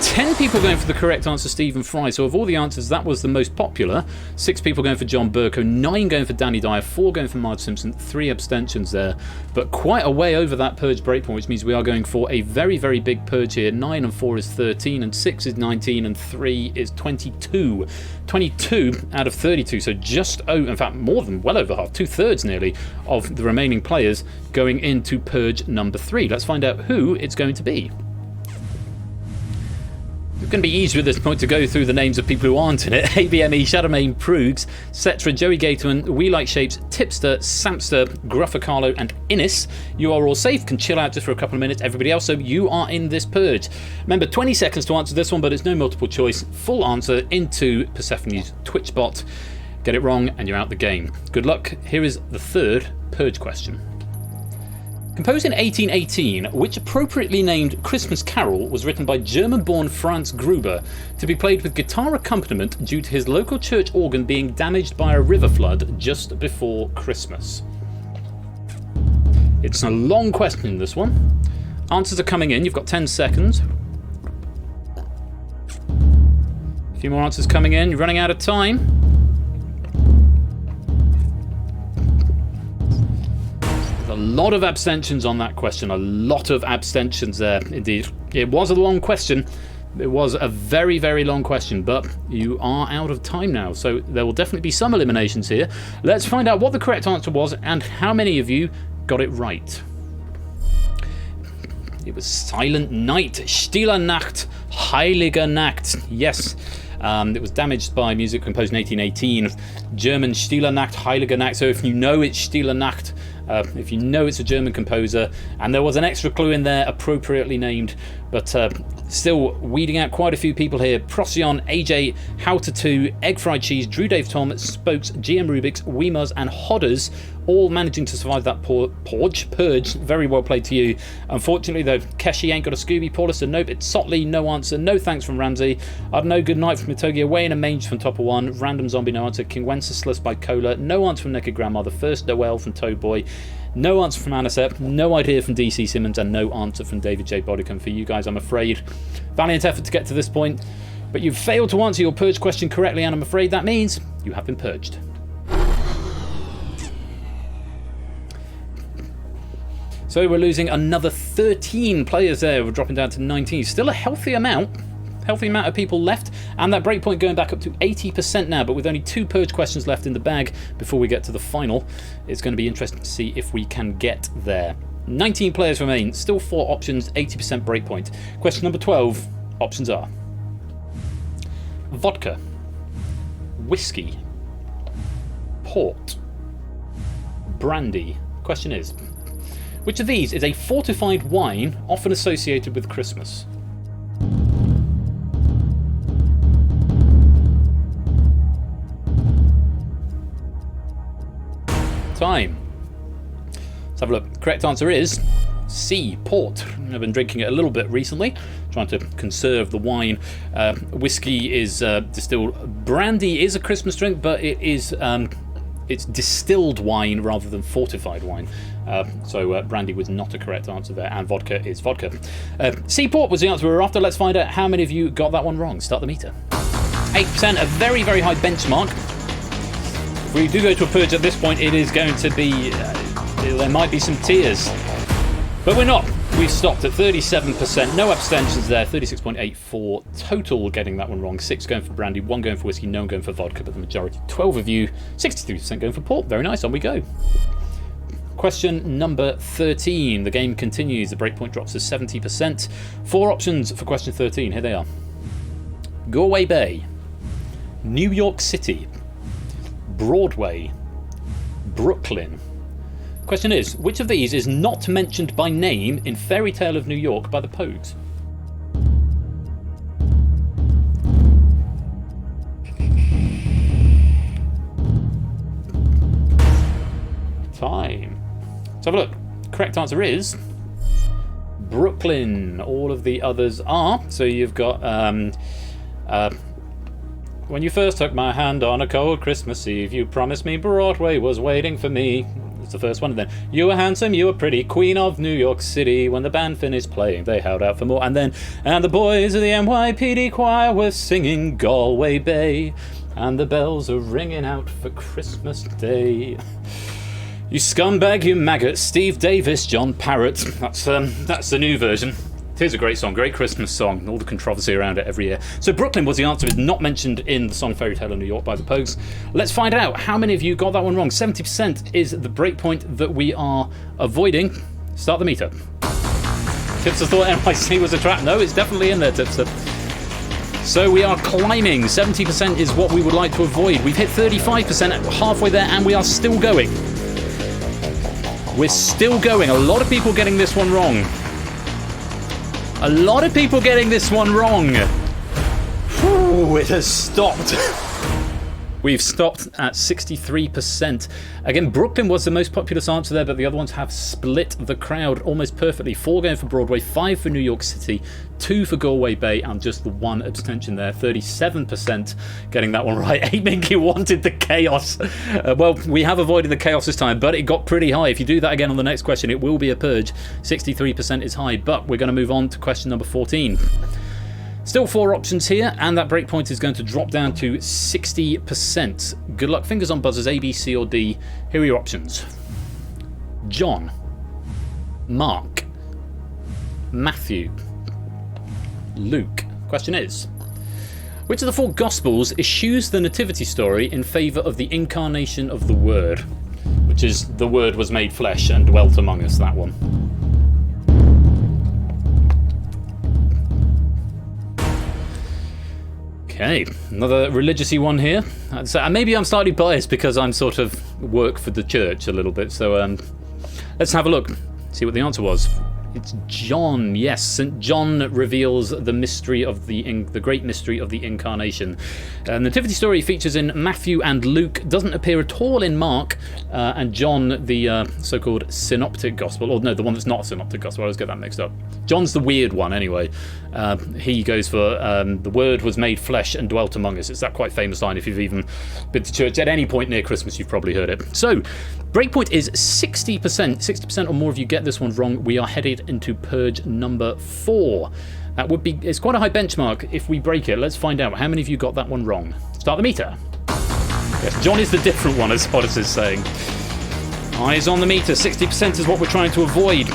10 people going for the correct answer, Stephen Fry. So of all the answers, that was the most popular. 6 people going for John Burko, 9 going for Danny Dyer, 4 going for Marge Simpson, 3 abstentions there. But quite a way over that purge breakpoint, which means we are going for a very, very big purge here. 9 and 4 is 13, and 6 is 19, and 3 is 22. 22 out of 32, so just, in fact, more than well over half, 2/3 nearly, of the remaining players going into purge number 3. Let's find out who it's going to be. It's going to be easier at this point to go through the names of people who aren't in it. ABME, Shadowmane, Prugs, Cetra, Joey Gatorman, We Like Shapes, Tipster, Samster, Gruffacarlo, and Innis. You are all safe, can chill out just for a couple of minutes. Everybody else, so you are in this purge. Remember, 20 seconds to answer this one, but it's no multiple choice. Full answer into Persephone's Twitch bot. Get it wrong, and you're out the game. Good luck. Here is the 3rd purge question. Composed in 1818, which appropriately named Christmas Carol was written by German-born Franz Gruber to be played with guitar accompaniment due to his local church organ being damaged by a river flood just before Christmas? It's a long question, this one. Answers are coming in. You've got 10 seconds. A few more answers coming in. You're running out of time. There's a lot of abstentions on that question. A lot of abstentions there, indeed. It was a long question. It was a very, very long question, but you are out of time now, so there will definitely be some eliminations here. Let's find out what the correct answer was and how many of you got it right. It was Silent Night, Stille Nacht, Heilige Nacht. Yes, it was damaged by music composed in 1818. German Stille Nacht, Heilige Nacht. So if you know it's Stille Nacht, if you know it's a German composer, and there was an extra clue in there, appropriately named, but still weeding out quite a few people here. Procyon, AJ, How2, Egg Fried Cheese, Drew Dave Tom, Spokes, GM Rubik's, Weemuz, and Hodders, all managing to survive that purge. Very well played to you. Unfortunately, though, Keshi ain't got a Scooby. Paulus, a nope. It's Sotley, no answer. No thanks from Ramsey. I'd no good night from Mitogi. Away in a mange from Topper One. Random Zombie, no answer. King Wenceslas by Cola. No answer from Naked Grandmother. First Noel from Toad Boy. No answer from Anisep, no idea from DC Simmons, and no answer from David J. Bodicum for you guys, I'm afraid. Valiant effort to get to this point, but you've failed to answer your purge question correctly, and I'm afraid that means you have been purged. So we're losing another 13 players there. We're dropping down to 19. Still a healthy amount of people left, and that breakpoint going back up to 80% now, but with only 2 purge questions left in the bag before we get to the final. It's going to be interesting to see if we can get there. 19 players remain, still 4 options, 80% breakpoint. Question number 12, options are vodka, whiskey, port, brandy. Question is, which of these is a fortified wine often associated with Christmas? Time. Let's have a look. Correct answer is C, port. I've been drinking it a little bit recently, trying to conserve the wine. Whiskey is distilled. Brandy is a Christmas drink, but it is it's distilled wine rather than fortified wine. So brandy was not a correct answer there, and vodka is vodka. C, port was the answer we were after. Let's find out how many of you got that one wrong. Start the meter. 8%, a very, very high benchmark. If we do go to a purge at this point, it is going to be, there might be some tears. But we're not. We've stopped at 37%. No abstentions there. 36.8 for total getting that one wrong. 6 going for brandy, 1 going for whiskey, no one going for vodka, but the majority, 12 of you, 63% going for port. Very nice. On we go. Question number 13. The game continues. The breakpoint drops to 70%. 4 options for question 13. Here they are. Galway Bay, New York City, Broadway, Brooklyn. Question is, which of these is not mentioned by name in Fairy Tale of New York by the Pogues? Time. Let's have a look. Correct answer is Brooklyn. All of the others are. So you've got when you first took my hand on a cold Christmas Eve, you promised me Broadway was waiting for me. That's the first one. And then, you were handsome, you were pretty, queen of New York City. When the band finished playing, they held out for more. And then, and the boys of the NYPD choir were singing Galway Bay. And the bells are ringing out for Christmas Day. You scumbag, you maggot, Steve Davis, John Parrott. That's the new version. It is a great song, great Christmas song, all the controversy around it every year. So Brooklyn was the answer, is not mentioned in the song Fairy Tale of New York by the Pogues. Let's find out how many of you got that one wrong. 70% is the breakpoint that we are avoiding. Start the meter. Tipster thought NYC was a trap. No, it's definitely in there, Tipster. So we are climbing. 70% is what we would like to avoid. We've hit 35%, halfway there, and we are still going. We're still going. A lot of people getting this one wrong. A lot of people getting this one wrong. Whew, it has stopped. We've stopped at 63%. Again, Brooklyn was the most populous answer there, but the other ones have split the crowd almost perfectly. 4 going for Broadway, 5 for New York City, 2 for Galway Bay, and just the 1 abstention there. 37% getting that one right. Aiming, you wanted the chaos. Well, we have avoided the chaos this time, but it got pretty high. If you do that again on the next question, it will be a purge. 63% is high, but we're going to move on to question number 14. Still 4 options here, and that breakpoint is going to drop down to 60%. Good luck, fingers on buzzers, A, B, C or D. Here are your options. John, Mark, Matthew, Luke. Question is, which of the 4 Gospels eschews the nativity story in favour of the incarnation of the Word? Which is, the Word was made flesh and dwelt among us, that one. Okay, another religious-y one here. So maybe I'm slightly biased because I'm sort of work for the church a little bit. So let's have a look, see what the answer was. It's John. Yes, St. John reveals the mystery of the great mystery of the incarnation. The nativity story features in Matthew and Luke, doesn't appear at all in Mark, and John, the so-called synoptic gospel, or no, the one that's not a synoptic gospel. I always get that mixed up. John's the weird one, anyway. He goes for the Word was made flesh and dwelt among us. It's that quite famous line. If you've even been to church at any point near Christmas, you've probably heard it. So, breakpoint is 60%. 60% or more of you get this one wrong. We are headed into purge number 4. That would be, it's quite a high benchmark if we break it. Let's find out how many of you got that one wrong. Start the meter. Yes, John is the different one, as Hoddis is saying. Eyes on the meter. 60% is what we're trying to avoid.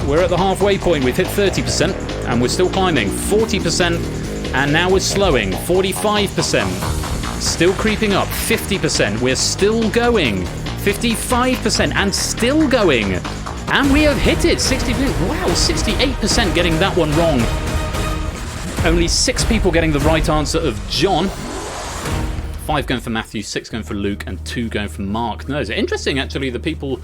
We're at the halfway point. We've hit 30% and we're still climbing. 40% and now we're slowing. 45%. Still creeping up. 50%. We're still going. 55% and still going. And we have hit it. 68% getting that one wrong. Only 6 people getting the right answer of John. 5 going for Matthew, 6 going for Luke, and 2 going for Mark. No, it's interesting, actually. The people,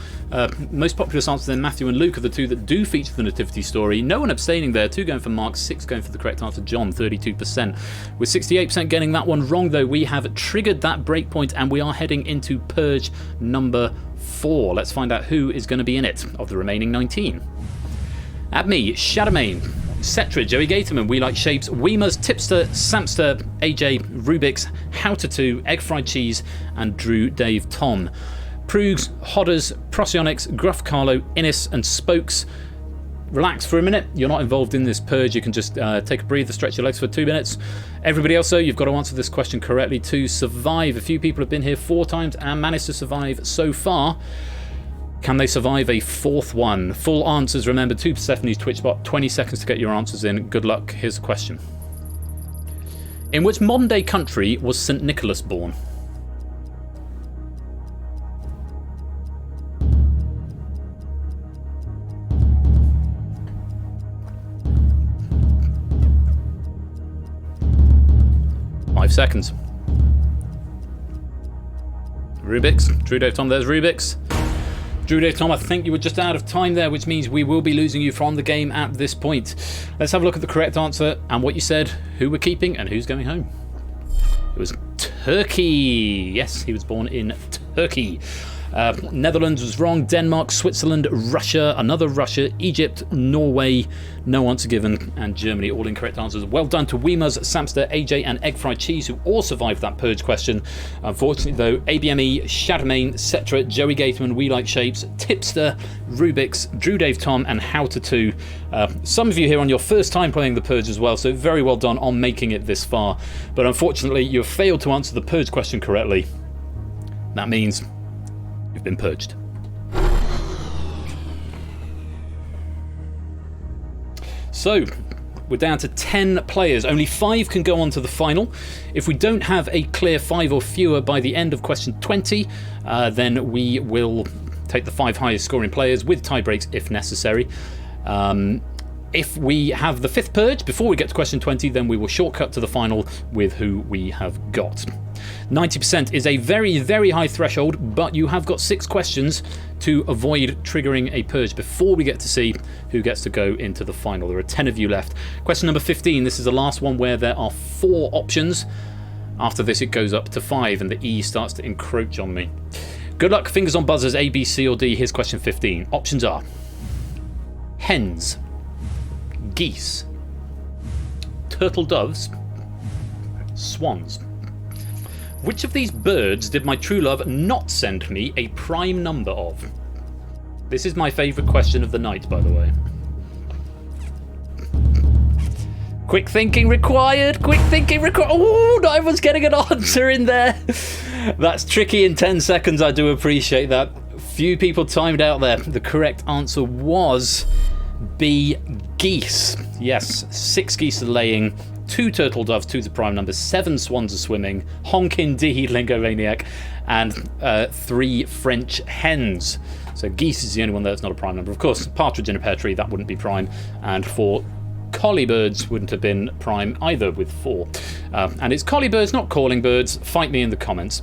most populous answers then, Matthew and Luke, are the 2 that do feature the nativity story. No one abstaining there. 2 going for Mark, 6 going for the correct answer, John, 32%. With 68% getting that one wrong, though, we have triggered that breakpoint, and we are heading into purge number 4. Let's find out who is going to be in it of the remaining 19. At me, Shadowmane, Cetra, Joey Gatorman, We Like Shapes, Weemers, Tipster, Samster, AJ, Rubik's, Howtatu, Egg Fried Cheese, and Drew Dave Tom. Prugs, Hodders, Prosionics, Gruff Carlo, Innis, and Spokes. Relax for a minute. You're not involved in this purge. You can just take a breather, stretch your legs for 2 minutes. Everybody else, though, you've got to answer this question correctly to survive. A few people have been here 4 times and managed to survive so far. Can they survive a 4th one? Full answers, remember, to Persephone's Twitch bot. 20 seconds to get your answers in. Good luck. Here's the question. In which modern-day country was St. Nicholas born? Seconds. Rubik's. Drew Dave Tom, there's Rubik's. Drew Dave Tom, I think you were just out of time there, which means we will be losing you from the game at this point. Let's have a look at the correct answer and what you said, who we're keeping and who's going home. It was Turkey. Yes, he was born in Turkey. Netherlands was wrong. Denmark, Switzerland, Russia, another Russia, Egypt, Norway, no answer given, and Germany, all incorrect answers. Well done to Weemers, Samster, AJ, and Egg Fried Cheese, who all survived that purge question. Unfortunately, though, ABME, Shadowmane, Cetra, Joey Gatorman, We Like Shapes, Tipster, Rubik's, Drew Dave Tom, and Howtatu. Some of you here on your first time playing the purge as well, so very well done on making it this far. But unfortunately, you have failed to answer the purge question correctly. That means you've been purged. So, we're down to 10 players. Only 5 can go on to the final. If we don't have a clear 5 or fewer by the end of question 20, then we will take the 5 highest scoring players with tie breaks if necessary. If we have the 5th purge before we get to question 20, then we will shortcut to the final with who we have got. 90% is a very, very high threshold, but you have got 6 questions to avoid triggering a purge before we get to see who gets to go into the final. There are 10 of you left. Question number 15, this is the last one where there are 4 options. After this, it goes up to 5, and the E starts to encroach on me. Good luck. Fingers on buzzers. A, B, C, or D. Here's question 15. Options are hens, geese, turtle doves, swans. Which of these birds did my true love not send me a prime number of? This is my favourite question of the night, by the way. Quick thinking required. Quick thinking required. Oh, not everyone's getting an answer in there. That's tricky in 10 seconds. I do appreciate that. Few people timed out there. The correct answer was B, geese. Yes, 6 geese are laying, 2 turtle doves, 2 the prime number, 7 swans are swimming, honk indeed, Lingomaniac, and 3 French hens. So geese is the only one that's not a prime number. Of course, partridge in a pear tree, that wouldn't be prime, and 4 collie birds wouldn't have been prime either with 4. And it's collie birds, not calling birds. Fight me in the comments.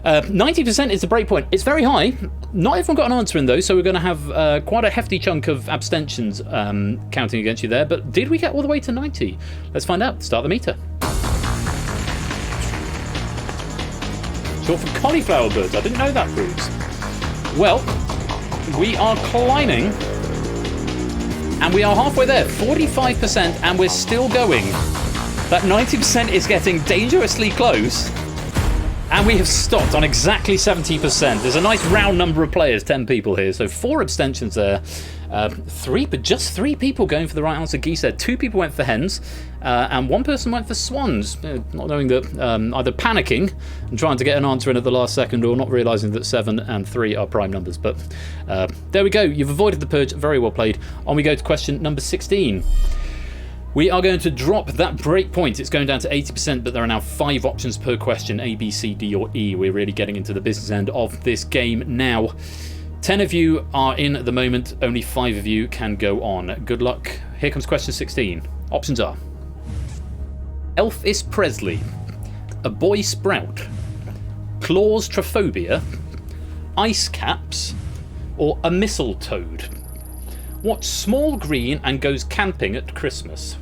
90% is the breakpoint. It's very high. Not everyone got an answer in though, so we're going to have quite a hefty chunk of abstentions counting against you there. But did we get all the way to 90? Let's find out. Start the meter. Short for cauliflower birds. I didn't know that, Bruce. Well, we are climbing. And we are halfway there, 45%, and we're still going. That 90% is getting dangerously close. And we have stopped on exactly 70%. There's a nice round number of players, 10 people here. So 4 abstentions there. Just 3 people going for the right answer. Geese said 2 people went for hens. And 1 person went for swans. Not knowing that, either panicking and trying to get an answer in at the last second, or not realising that 7 and 3 are prime numbers. But there we go. You've avoided the purge. Very well played. On we go to question number 16. We are going to drop that break point. It's going down to 80%, but there are now 5 options per question, A, B, C, D, or E. We're really getting into the business end of this game now. 10 of you are in at the moment. Only 5 of you can go on. Good luck. Here comes question 16. Options are Elvis Presley, a boy sprout, claustrophobia, ice caps, or a mistletoe. What's small green and goes camping at Christmas?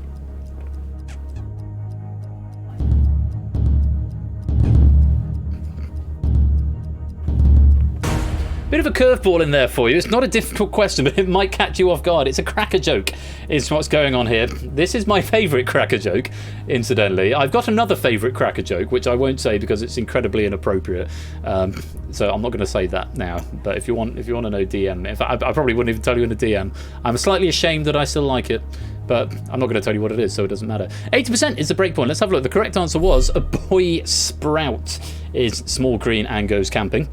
Bit of a curveball in there for you. It's not a difficult question, but it might catch you off guard. It's a cracker joke is what's going on here. This is my favourite cracker joke, incidentally. I've got another favourite cracker joke, which I won't say because it's incredibly inappropriate. So I'm not going to say that now. But if you want to know, DM me. In fact, I probably wouldn't even tell you in a DM. I'm slightly ashamed that I still like it, but I'm not going to tell you what it is, so it doesn't matter. 80% is the breakpoint. Let's have a look. The correct answer was a boy sprout is small green and goes camping.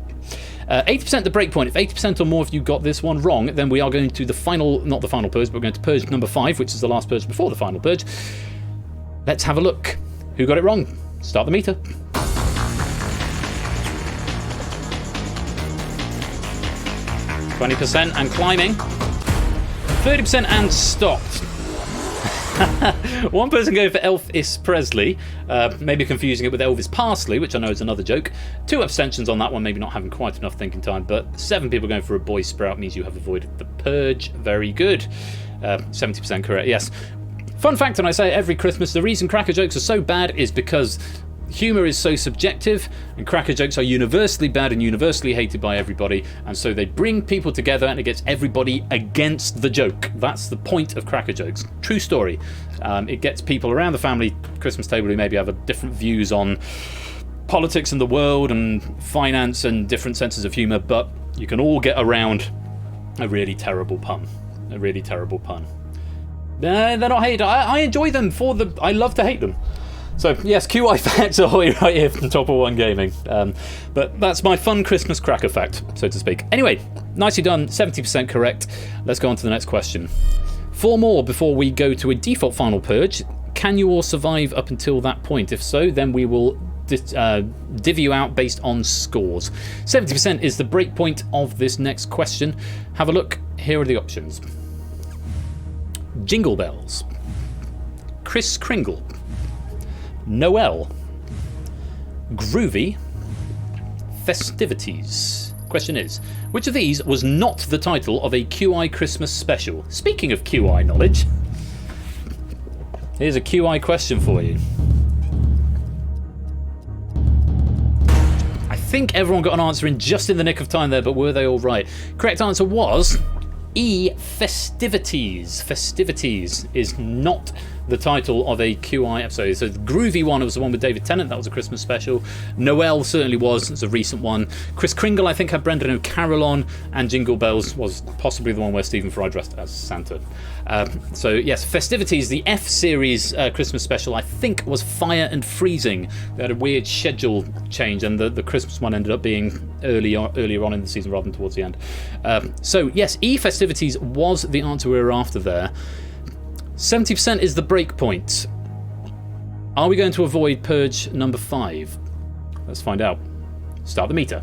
80% the breakpoint. If 80% or more of you got this one wrong, then we are going to the final, not the final purge, but we're going to purge number 5, which is the last purge before the final purge. Let's have a look. Who got it wrong? Start the meter. 20% and climbing. 30% and stopped. 1 person going for Elvis Presley, maybe confusing it with Elvis Parsley, which I know is another joke. 2 abstentions on that one, maybe not having quite enough thinking time, but 7 people going for a boy sprout means you have avoided the purge. Very good. 70% correct, yes. Fun fact, and I say it every Christmas, the reason cracker jokes are so bad is because humour is so subjective, and cracker jokes are universally bad and universally hated by everybody, and so they bring people together and it gets everybody against the joke. That's the point of cracker jokes. True story. It gets people around the family Christmas table who maybe have different views on politics and the world and finance and different senses of humour, but you can all get around a really terrible pun. A really terrible pun. They're not hated. I enjoy them for the... I love to hate them. So, yes, QI facts ahoy right here from Top of One Gaming. But that's my fun Christmas cracker fact, so to speak. Anyway, nicely done, 70% correct. Let's go on to the next question. 4 more before we go to a default final purge. Can you all survive up until that point? If so, then we will div you out based on scores. 70% is the break point of this next question. Have a look. Here are the options. Jingle bells. Kris Kringle. Noel. Groovy. Festivities. Question is, which of these was not the title of a QI Christmas special? Speaking of QI knowledge, here's a QI question for you. think everyone got an answer in just in the nick of time there, but were they all right? Correct answer was E, festivities. Festivities is not the title of a QI episode. So the groovy one was the one with David Tennant. That was a Christmas special. Noel certainly was. It's a recent one. Chris Kringle, I think, had Brendan O'Carroll on. And Jingle Bells was possibly the one where Stephen Fry dressed as Santa. So yes, festivities. The F series Christmas special, I think, was Fire and Freezing. They had a weird schedule change, and the Christmas one ended up being earlier on in the season rather than towards the end. So yes, E, festivities was the answer we were after there. 70% is the break point. Are we going to avoid Purge number 5? Let's find out. Start the meter.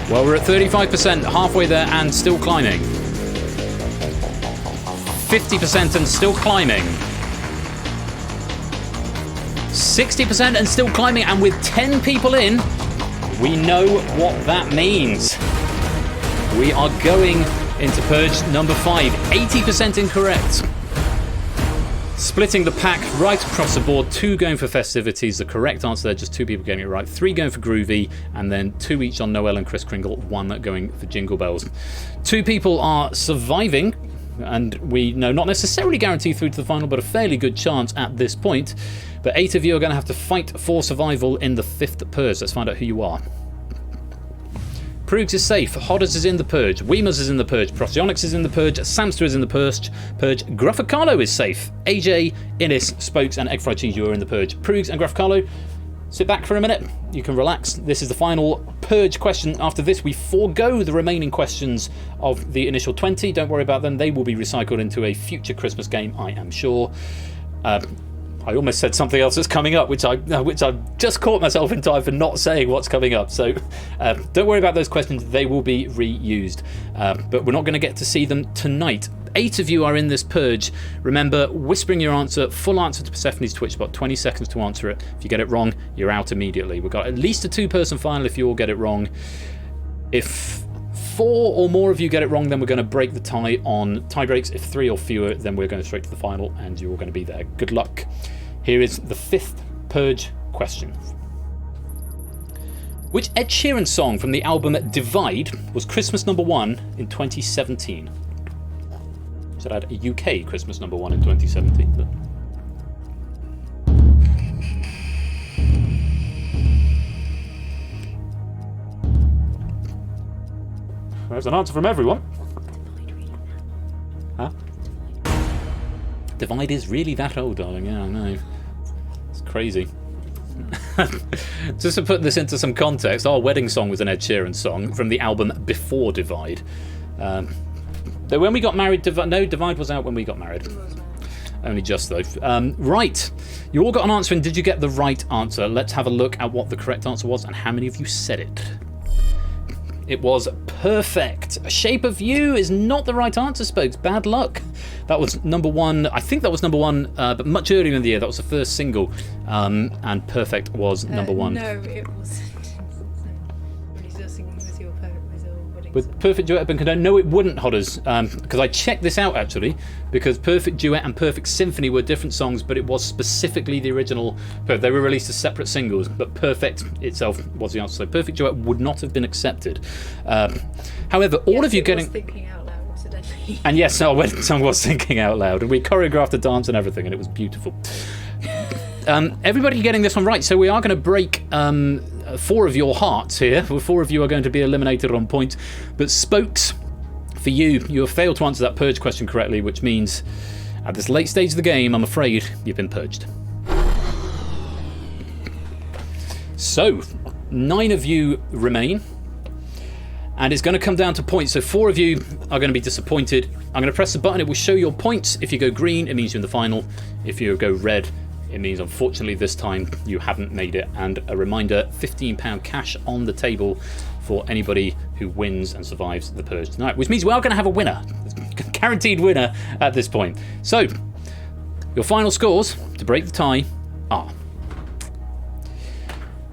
Well, we're at 35%, halfway there and still climbing. 50% and still climbing. 60% and still climbing, and with 10 people in, we know what that means. We are going into Purge number 5. 80% incorrect. Splitting the pack right across the board. 2 going for festivities. The correct answer there, just 2 people getting it right. 3 going for groovy, and then 2 each on Noel and Chris Kringle. 1 going for Jingle Bells. 2 people are surviving, and we know not necessarily guaranteed through to the final, but a fairly good chance at this point. But 8 of you are going to have to fight for survival in the 5th Purge. Let's find out who you are. Prugs is safe. Hodders is in the Purge. Weemers is in the Purge. Prostyonics is in the Purge. Samster is in the Purge. Gruffacarlo is safe. AJ, Innis, Spokes, and Egg Fried Cheese, you are in the Purge. Prugs and Gruffacarlo, sit back for a minute. You can relax. This is the final Purge question. After this, we forego the remaining questions of the initial 20. Don't worry about them. They will be recycled into a future Christmas game, I am sure. I almost said something else that's coming up, which I've just caught myself in time for not saying what's coming up. So don't worry about those questions. They will be reused. But we're not going to get to see them tonight. 8 of you are in this Purge. Remember, whispering your answer, full answer to Persephone's Twitch bot, 20 seconds to answer it. If you get it wrong, you're out immediately. We've got at least a 2-person final if you all get it wrong. If 4 or more of you get it wrong, then we're going to break the tie on tie breaks. If 3 or fewer, then we're going straight to the final, and you're all going to be there. Good luck. Here is the 5th Purge question. Which Ed Sheeran song from the album Divide was Christmas number 1 in 2017? So I had a UK Christmas number 1 in 2017. But... there's an answer from everyone. Huh? Divide is really that old, darling. Yeah, I know. It's crazy. Just to put this into some context, our wedding song was an Ed Sheeran song from the album Before Divide. Though when we got married, Divide was out when we got married. Only just though. Right. You all got an answer, and did you get the right answer? Let's have a look at what the correct answer was and how many of you said it. It was perfect. Shape of You is not the right answer, Spokes. Bad luck. That was number 1. I think that was number 1, but much earlier in the year. That was the first single. And Perfect was number 1. No, it wasn't. Somebody's still singing with your wedding With Perfect Duet and Condone? No, it wouldn't, Hodders. Because I checked this out, actually. Because Perfect Duet and Perfect Symphony were different songs, but it was specifically the original. They were released as separate singles, but Perfect itself was the answer. So Perfect Duet would not have been accepted. However, all of you getting... Thinking Out Loud, incidentally. And yes, our wedding song was Thinking Out Loud. And we choreographed a dance and everything, and it was beautiful. Everybody getting this one right. So we are going to break 4 of your hearts here. 4 of you are going to be eliminated on point. But Spokes, for you have failed to answer that Purge question correctly, which means at this late stage of the game, I'm afraid you've been purged. So 9 of you remain. And it's going to come down to points. So 4 of you are going to be disappointed. I'm going to press the button. It will show your points. If you go green, it means you're in the final. If you go red, it means, unfortunately, this time you haven't made it. And a reminder, £15 cash on the table for anybody who wins and survives the Purge tonight, which means we are going to have a winner. Guaranteed winner at this point. So, your final scores to break the tie are...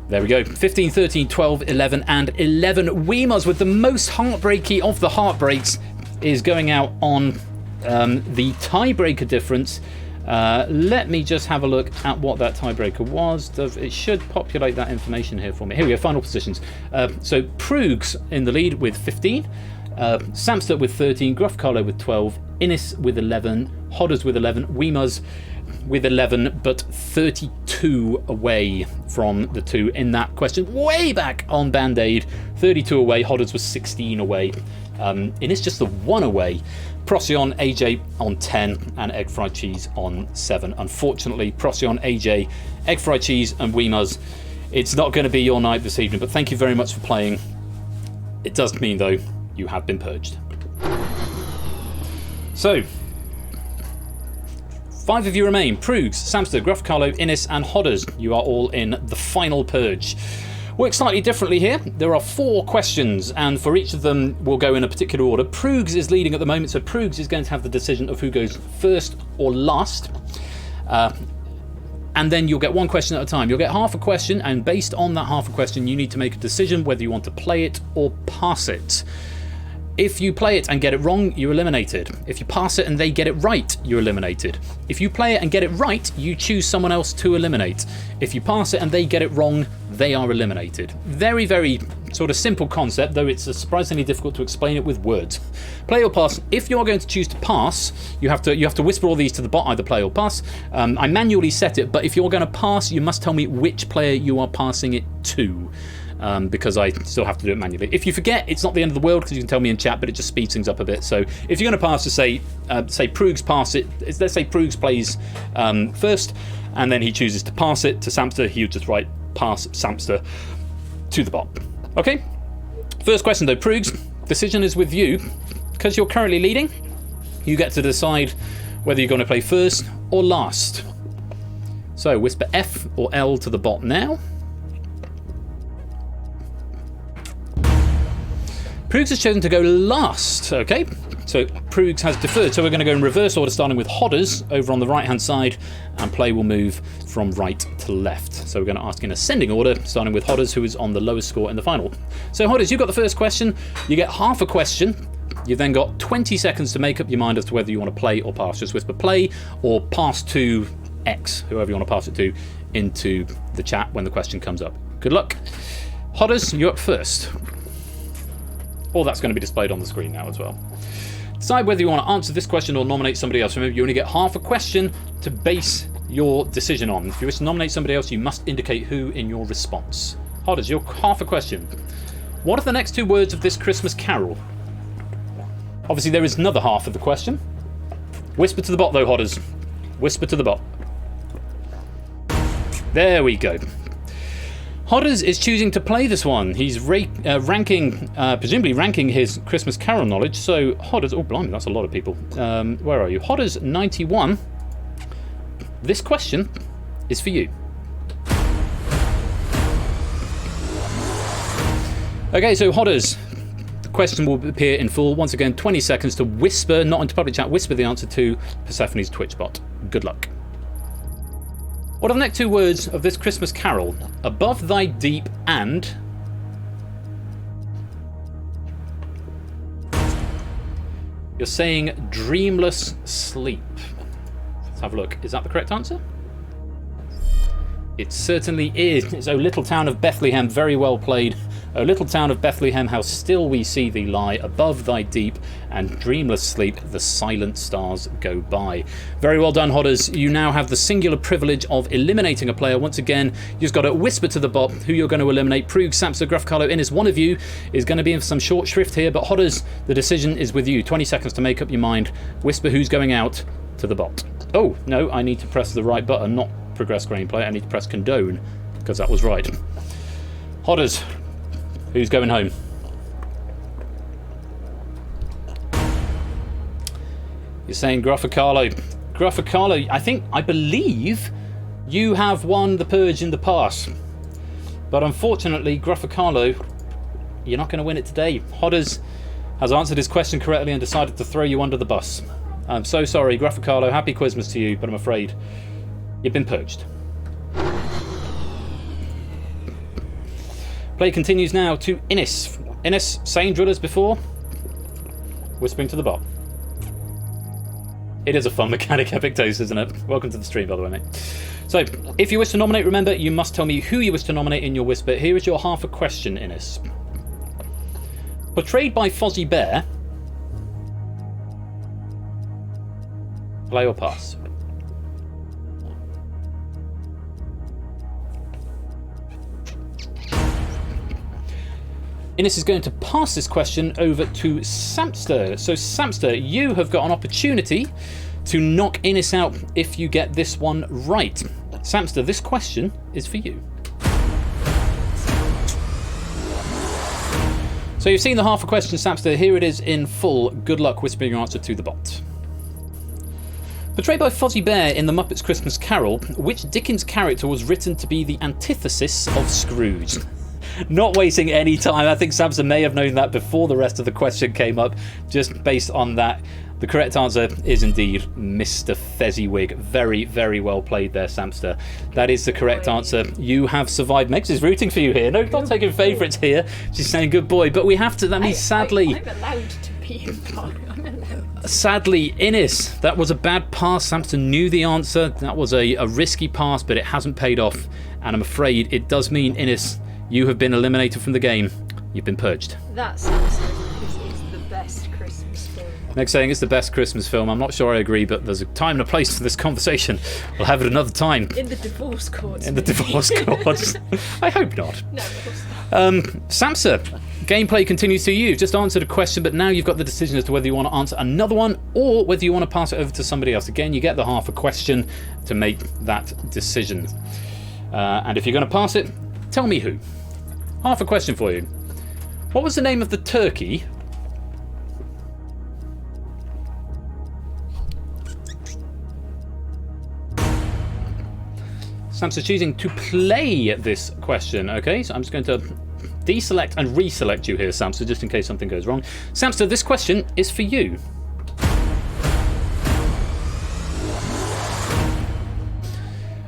there we go. 15, 13, 12, 11, and 11. Weemers with the most heartbreaky of the heartbreaks is going out on the tiebreaker difference. Let me just have a look at what that tiebreaker was. It should populate that information here for me. Here we go, final positions. So Purge's in the lead with 15, Samster with 13, Gruff Carlo with 12, Innis with 11, Hodders with 11, Quizmas with 11, but 32 away from the two in that question. Way back on Band-Aid, 32 away. Hodders was 16 away. Innis just the 1 away. Procyon, AJ on 10, and Egg Fried Cheese on 7. Unfortunately, Procyon, AJ, Egg Fried Cheese, and Quizmas, it's not going to be your night this evening, but thank you very much for playing. It does mean, though, you have been purged. So, 5 of you remain. Prugs, Samster, Gruff Carlo, Innis, and Hodders. You are all in the final purge. Work slightly differently here. There are 4 questions, and for each of them we'll go in a particular order. Prugs is leading at the moment, so Prugs is going to have the decision of who goes first or last. And then you'll get 1 question at a time. You'll get half a question, and based on that half a question you need to make a decision whether you want to play it or pass it. If you play it and get it wrong, you're eliminated. If you pass it and they get it right, you're eliminated. If you play it and get it right, you choose someone else to eliminate. If you pass it and they get it wrong, they are eliminated. Very, very sort of simple concept, though it's surprisingly difficult to explain it with words. Play or pass. If you're going to choose to pass, you have to whisper all these to the bot, either play or pass. I manually set it, but if you're going to pass, you must tell me which player you are passing it to. Because I still have to do it manually. If you forget, it's not the end of the world because you can tell me in chat, but it just speeds things up a bit. So if you're going to pass, to say Prugs pass it. Let's say Prugs plays first, and then he chooses to pass it to Samster. He would just write pass Samster to the bot. Okay. First question though, Prugs. Decision is with you because you're currently leading. You get to decide whether you're going to play first or last. So whisper F or L to the bot now. Prugs has chosen to go last, okay? So Prugs has deferred, so we're going to go in reverse order, starting with Hodders over on the right-hand side, and play will move from right to left. So we're going to ask in ascending order, starting with Hodders, who is on the lowest score in the final. So Hodders, you've got the first question. You get half a question. You've then got 20 seconds to make up your mind as to whether you want to play or pass. Just whisper play or pass to X, whoever you want to pass it to, into the chat when the question comes up. Good luck. Hodders, you're up first. All that's going to be displayed on the screen now as well. Decide whether you want to answer this question or nominate somebody else. Remember, you only get half a question to base your decision on. If you wish to nominate somebody else, you must indicate who in your response. Hodders, you're half a question. What are the next 2 words of this Christmas carol? Obviously, there is another half of the question. Whisper to the bot, though, Hodders. Whisper to the bot. There we go. Hodders is choosing to play this one. He's presumably ranking his Christmas Carol knowledge. So Hodders, oh blimey, that's a lot of people. Where are you? Hodders 91. This question is for you. Okay, so Hodders, the question will appear in full. Once again, 20 seconds to whisper, not into public chat, whisper the answer to Persephone's Twitch bot. Good luck. What are the next 2 words of this Christmas carol? Above thy deep and... You're saying dreamless sleep. Let's have a look. Is that the correct answer? It certainly is. It's O little town of Bethlehem. Very well played. O little town of Bethlehem, how still we see thee lie, above thy deep and dreamless sleep, the silent stars go by. Very well done, Hodders. You now have the singular privilege of eliminating a player. Once again, you just got to whisper to the bot who you're going to eliminate. Prug, Samster, Gruff, Carlo, Innis. One of you is going to be in some short shrift here, but Hodders, the decision is with you. 20 seconds to make up your mind. Whisper who's going out to the bot. Oh, no, I need to press the right button, not progress gameplay. I need to press condone, because that was right. Hodders, who's going home? You're saying Gruffacarlo. Gruffacarlo, I believe you have won the Purge in the past. But unfortunately, Gruffacarlo, you're not going to win it today. Hodders has answered his question correctly and decided to throw you under the bus. I'm so sorry, Gruffacarlo. Happy Quizmas to you, but I'm afraid you've been purged. Play continues now to Innis. Innis, same drill as before. Whispering to the bot. It is a fun mechanic, Epic Toast, isn't it? Welcome to the stream, by the way, mate. So, if you wish to nominate, remember, you must tell me who you wish to nominate in your whisper. Here is your half a question, Innes. Portrayed by Fozzie Bear. Play or pass? Innes is going to pass this question over to Samster. So, Samster, you have got an opportunity to knock Innes out if you get this one right. Samster, this question is for you. So you've seen the half a question, Samster. Here it is in full. Good luck whispering your answer to the bot. Portrayed by Fozzie Bear in The Muppets Christmas Carol, which Dickens character was written to be the antithesis of Scrooge? Not wasting any time. I think Samster may have known that before the rest of the question came up, just based on that. The correct answer is indeed Mr. Fezziwig. Very, very well played there, Samster. That is the correct answer. You have survived. Megs is rooting for you here. No, not taking favourites here. She's saying good boy. But we have to, that means sadly... I'm allowed to be involved. I'm allowed. Sadly, Innes, that was a bad pass. Samster knew the answer. That was a risky pass, but it hasn't paid off. And I'm afraid it does mean, Innes, you have been eliminated from the game. You've been purged. That sounds like it's the best Christmas film. Meg's saying it's the best Christmas film. I'm not sure I agree, but there's a time and a place for this conversation. We'll have it another time. In the divorce courts. In the divorce courts. I hope not. No, of course not. Samster, gameplay continues to you. You've just answered a question, but now you've got the decision as to whether you want to answer another one or whether you want to pass it over to somebody else. Again, you get the half a question to make that decision. And if you're going to pass it, tell me who. Half a question for you. What was the name of the turkey Samster's choosing to play this question? Okay, so I'm just going to deselect and reselect you here, Samster, just in case something goes wrong. Samster, this question is for you.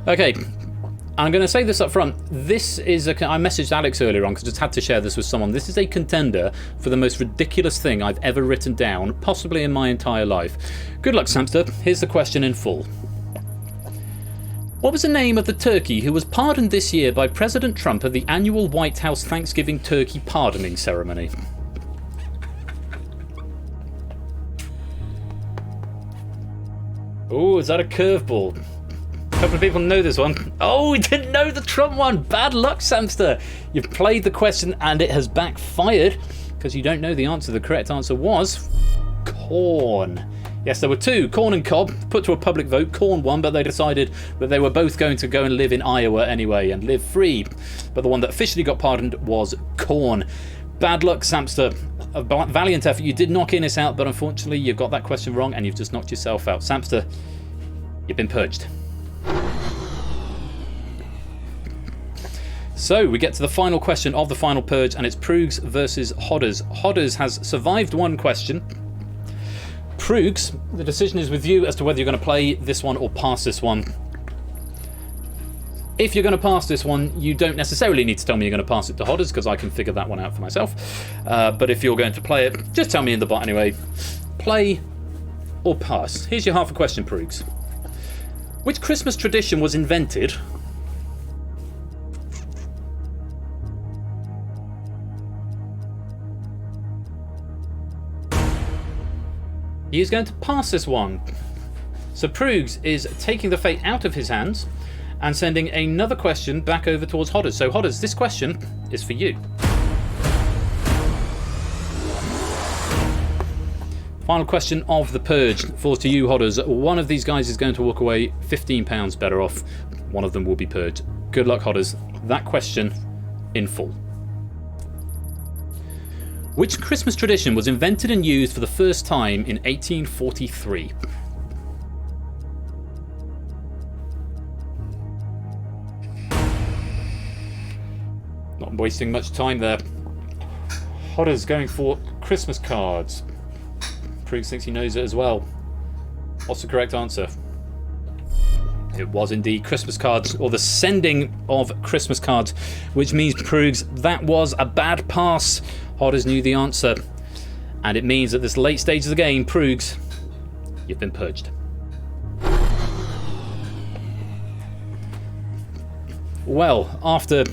Okay, I'm going to say this up front. This is I messaged Alex earlier on because I just had to share this with someone. This is a contender for the most ridiculous thing I've ever written down, possibly in my entire life. Good luck, Samster. Here's the question in full. What was the name of the turkey who was pardoned this year by President Trump at the annual White House Thanksgiving turkey pardoning ceremony? Oh, is that a curveball? A couple of people know this one. Oh, we didn't know the Trump one. Bad luck, Samster. You've played the question and it has backfired because you don't know the answer. The correct answer was corn. Yes, there were two, corn and cob, put to a public vote. Corn won, but they decided that they were both going to go and live in Iowa anyway and live free. But the one that officially got pardoned was corn. Bad luck, Samster. A valiant effort. You did knock Innes out, but unfortunately you got that question wrong and you've just knocked yourself out. Samster, you've been purged. So we get to the final question of the final purge, and it's Prugs versus Hodders. Hodders has survived one question. Prugs, the decision is with you as to whether you're going to play this one or pass this one. If you're going to pass this one, you don't necessarily need to tell me you're going to pass it to Hodders because I can figure that one out for myself. But if you're going to play it, just tell me in the bot anyway. Play or pass. Here's your half a question, Prugs. Which Christmas tradition was invented He is going to pass this one. So Prugs is taking the fate out of his hands and sending another question back over towards Hodders. So Hodders, this question is for you. Final question of the purge falls to you, Hodders. One of these guys is going to walk away £15 better off. One of them will be purged. Good luck, Hodders. That question in full. Which Christmas tradition was invented and used for the first time in 1843? Not wasting much time there. Hodders going for Christmas cards. Prugs thinks he knows it as well. What's the correct answer? It was indeed Christmas cards, or the sending of Christmas cards, which means, Prugs, that was a bad pass. Hodders knew the answer, and it means at this late stage of the game, Prugs, you've been purged. Well, after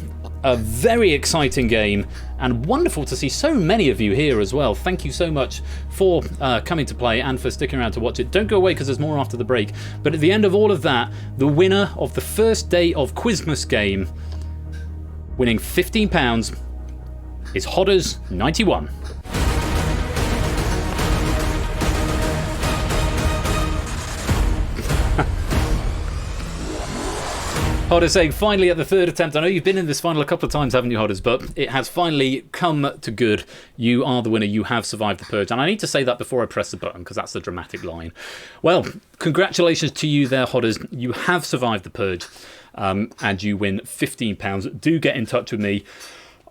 a very exciting game, and wonderful to see so many of you here as well. Thank you so much for coming to play and for sticking around to watch it. Don't go away because there's more after the break. But at the end of all of that, the winner of the first day of Quizmas game, winning £15, is Hodders91. Hodders saying, finally at the third attempt. I know you've been in this final a couple of times, haven't you, Hodders? But it has finally come to good. You are the winner. You have survived the purge. And I need to say that before I press the button, because that's the dramatic line. Well, congratulations to you there, Hodders. You have survived the purge, and you win £15. Do get in touch with me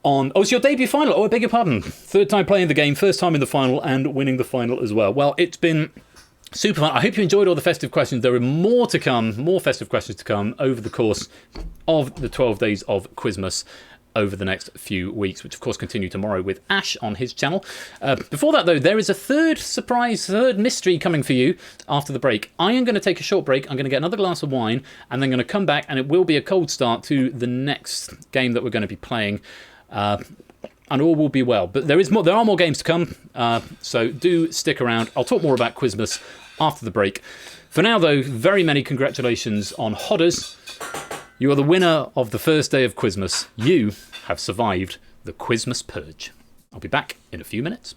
on... Oh, it's your debut final. Oh, I beg your pardon. Third time playing the game, first time in the final, and winning the final as well. Well, it's been... super fun. I hope you enjoyed all the festive questions. There are more to come, more festive questions to come over the course of the 12 days of Quizmas over the next few weeks, which of course continue tomorrow with Ash on his channel. Before that though, there is a third mystery coming for you after the break. I am going to take a short break. I'm going to get another glass of wine and then going to come back, and it will be a cold start to the next game that we're going to be playing. And all will be well. But there are more games to come, so do stick around. I'll talk more about Quizmas after the break. For now, though, very many congratulations on Hodders. You are the winner of the first day of Quizmas. You have survived the Quizmas Purge. I'll be back in a few minutes.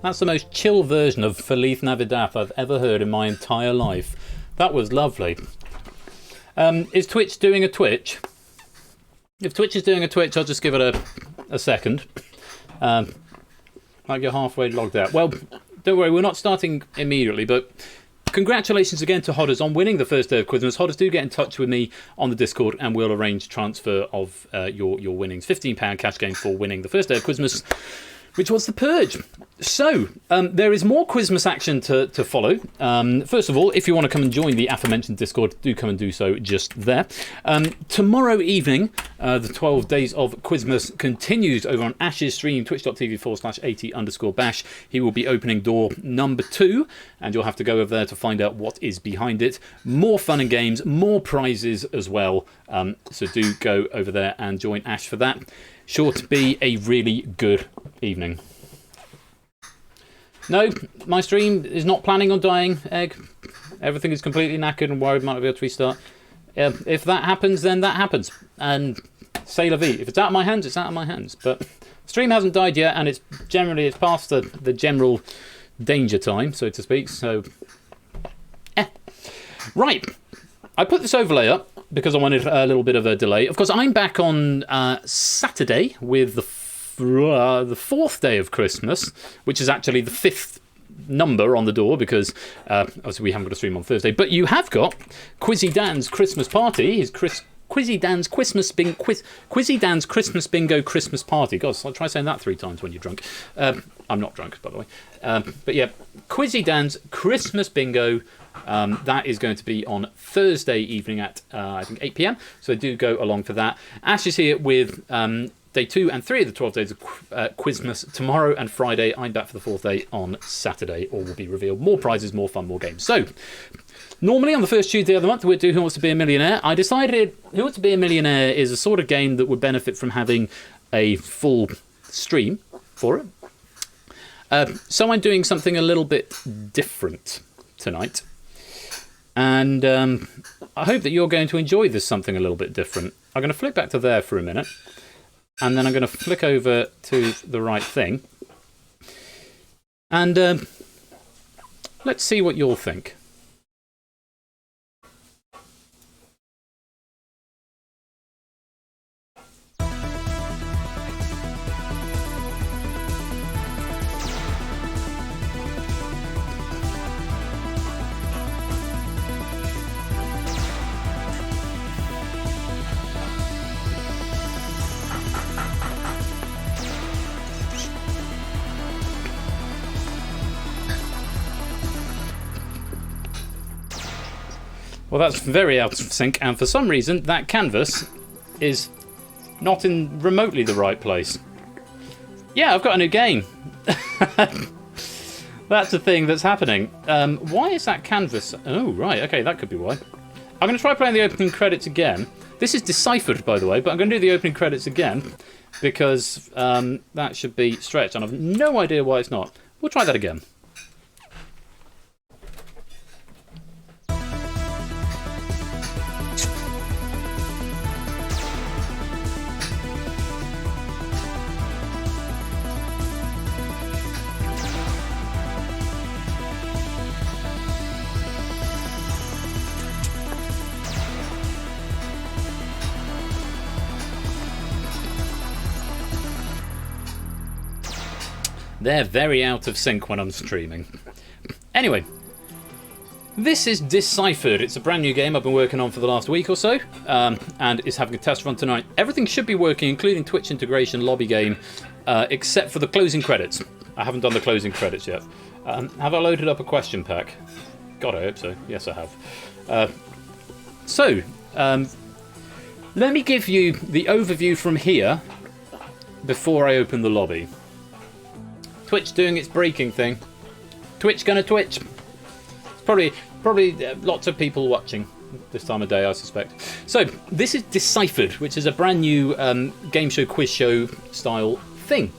That's the most chill version of Feliz Navidad I've ever heard in my entire life. That was lovely. Is Twitch doing a Twitch? If Twitch is doing a Twitch, I'll just give it a second. Like you're halfway logged out. Well, don't worry, we're not starting immediately, but congratulations again to Hodders on winning the first day of Quizmas. Hodders, do get in touch with me on the Discord and we'll arrange transfer of your winnings. £15 cash game for winning the first day of Quizmas, which was the Purge. So, there is more Quizmas action to follow. First of all, if you want to come and join the aforementioned Discord, do come and do so just there. Tomorrow evening, the 12 days of Quizmas continues over on Ash's stream, twitch.tv/80_bash. He will be opening door number 2, and you'll have to go over there to find out what is behind it. More fun and games, more prizes as well. So do go over there and join Ash for that. Sure to be a really good evening. No, my stream is not planning on dying, Egg. Everything is completely knackered and worried might not be able to restart. If that happens, then that happens. And c'est la vie. If it's out of my hands, it's out of my hands. But stream hasn't died yet, and it's past the general danger time, so to speak. So, right. I put this overlay up because I wanted a little bit of a delay. Of course, I'm back on Saturday with the 4th day of Christmas, which is actually the 5th number on the door because obviously we haven't got a stream on Thursday. But you have got Quizzy Dan's Christmas party, his Quizzy Dan's Christmas Bingo Christmas party. God, I'll try saying that 3 times when you're drunk. I'm not drunk, by the way. But yeah, Quizzy Dan's Christmas Bingo. That is going to be on Thursday evening at, I think, 8 PM. So do go along for that. Ash is here with day 2 and 3 of the 12 days of Quizmas tomorrow and Friday. I'm back for the 4th day on Saturday. All will be revealed. More prizes, more fun, more games. So, normally on the first Tuesday of the month, we'd do Who Wants to Be a Millionaire. I decided Who Wants to Be a Millionaire is a sort of game that would benefit from having a full stream for it. So I'm doing something a little bit different tonight. And I hope that you're going to enjoy this something a little bit different. I'm going to flick back to there for a minute. And then I'm going to flick over to the right thing. And let's see what you'll think. Well, that's very out of sync, and for some reason, that canvas is not in remotely the right place. Yeah, I've got a new game. That's a thing that's happening. Why is that canvas? Oh, right, okay, that could be why. I'm going to try playing the opening credits again. This is Deciphered, by the way, but I'm going to do the opening credits again because that should be stretched, and I've no idea why it's not. We'll try that again. They're very out of sync when I'm streaming. Anyway, this is Deciphered. It's a brand new game I've been working on for the last week or so, and it's having a test run tonight. Everything should be working, including Twitch integration, lobby game, except for the closing credits. I haven't done the closing credits yet. Have I loaded up a question pack? God, I hope so. Yes, I have. Let me give you the overview from here before I open the lobby. Twitch doing its breaking thing. Twitch gonna Twitch. It's probably lots of people watching this time of day, I suspect. So this is Deciphered, which is a brand new game show, quiz show style thing.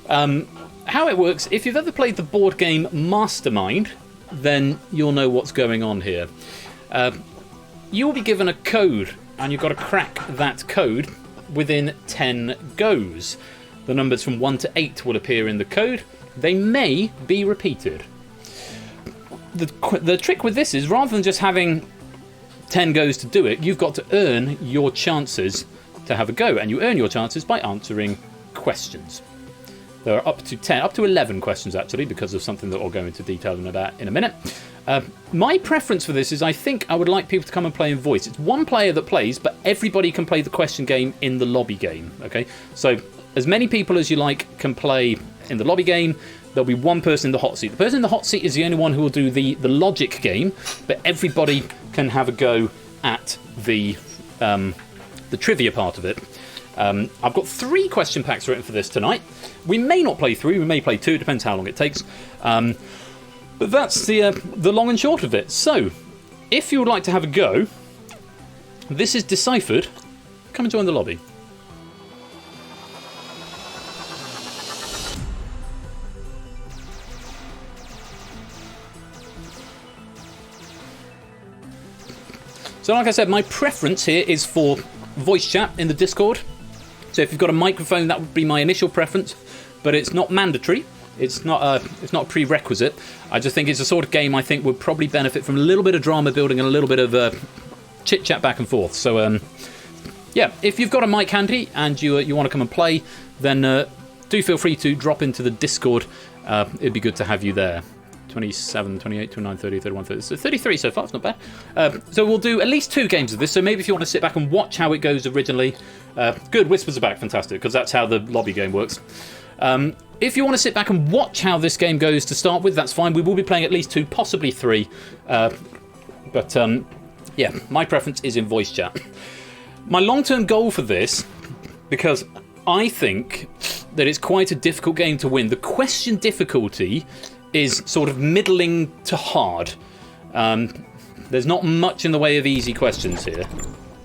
How it works, if you've ever played the board game Mastermind, then you'll know what's going on here. You will be given a code, and you've got to crack that code within 10 goes. The numbers from 1 to 8 will appear in the code. They may be repeated. The trick with this is, rather than just having 10 goes to do it, you've got to earn your chances to have a go, and you earn your chances by answering questions. There are up to 11 questions actually, because of something that I'll go into detail in a minute. My preference for this is, I think I would like people to come and play in voice. It's one player that plays, but everybody can play the question game in the lobby game. Okay, so as many people as you like can play in the lobby game. There'll be one person in the hot seat. The person in the hot seat is the only one who will do the logic game, but everybody can have a go at the trivia part of it. I've got 3 question packs written for this tonight. We may not play 3, we may play 2, it depends how long it takes. But that's the long and short of it. So, if you would like to have a go, this is Deciphered. Come and join the lobby. So like I said, my preference here is for voice chat in the Discord. So if you've got a microphone, that would be my initial preference, but it's not mandatory. It's not a prerequisite. I just think it's a sort of game I think would probably benefit from a little bit of drama building and a little bit of chit-chat back and forth. So yeah, if you've got a mic handy and you want to come and play, then do feel free to drop into the Discord. It'd be good to have you there. 27, 28, 29, 30, 31, 30. So 33 so far, it's not bad. So we'll do at least 2 games of this. So maybe if you want to sit back and watch how it goes originally. Good, Whispers are back, fantastic, because that's how the lobby game works. If you want to sit back and watch how this game goes to start with, that's fine. We will be playing at least 2, possibly 3. But yeah, my preference is in voice chat. My long-term goal for this, because I think that it's quite a difficult game to win. The question difficulty is sort of middling to hard. There's not much in the way of easy questions here.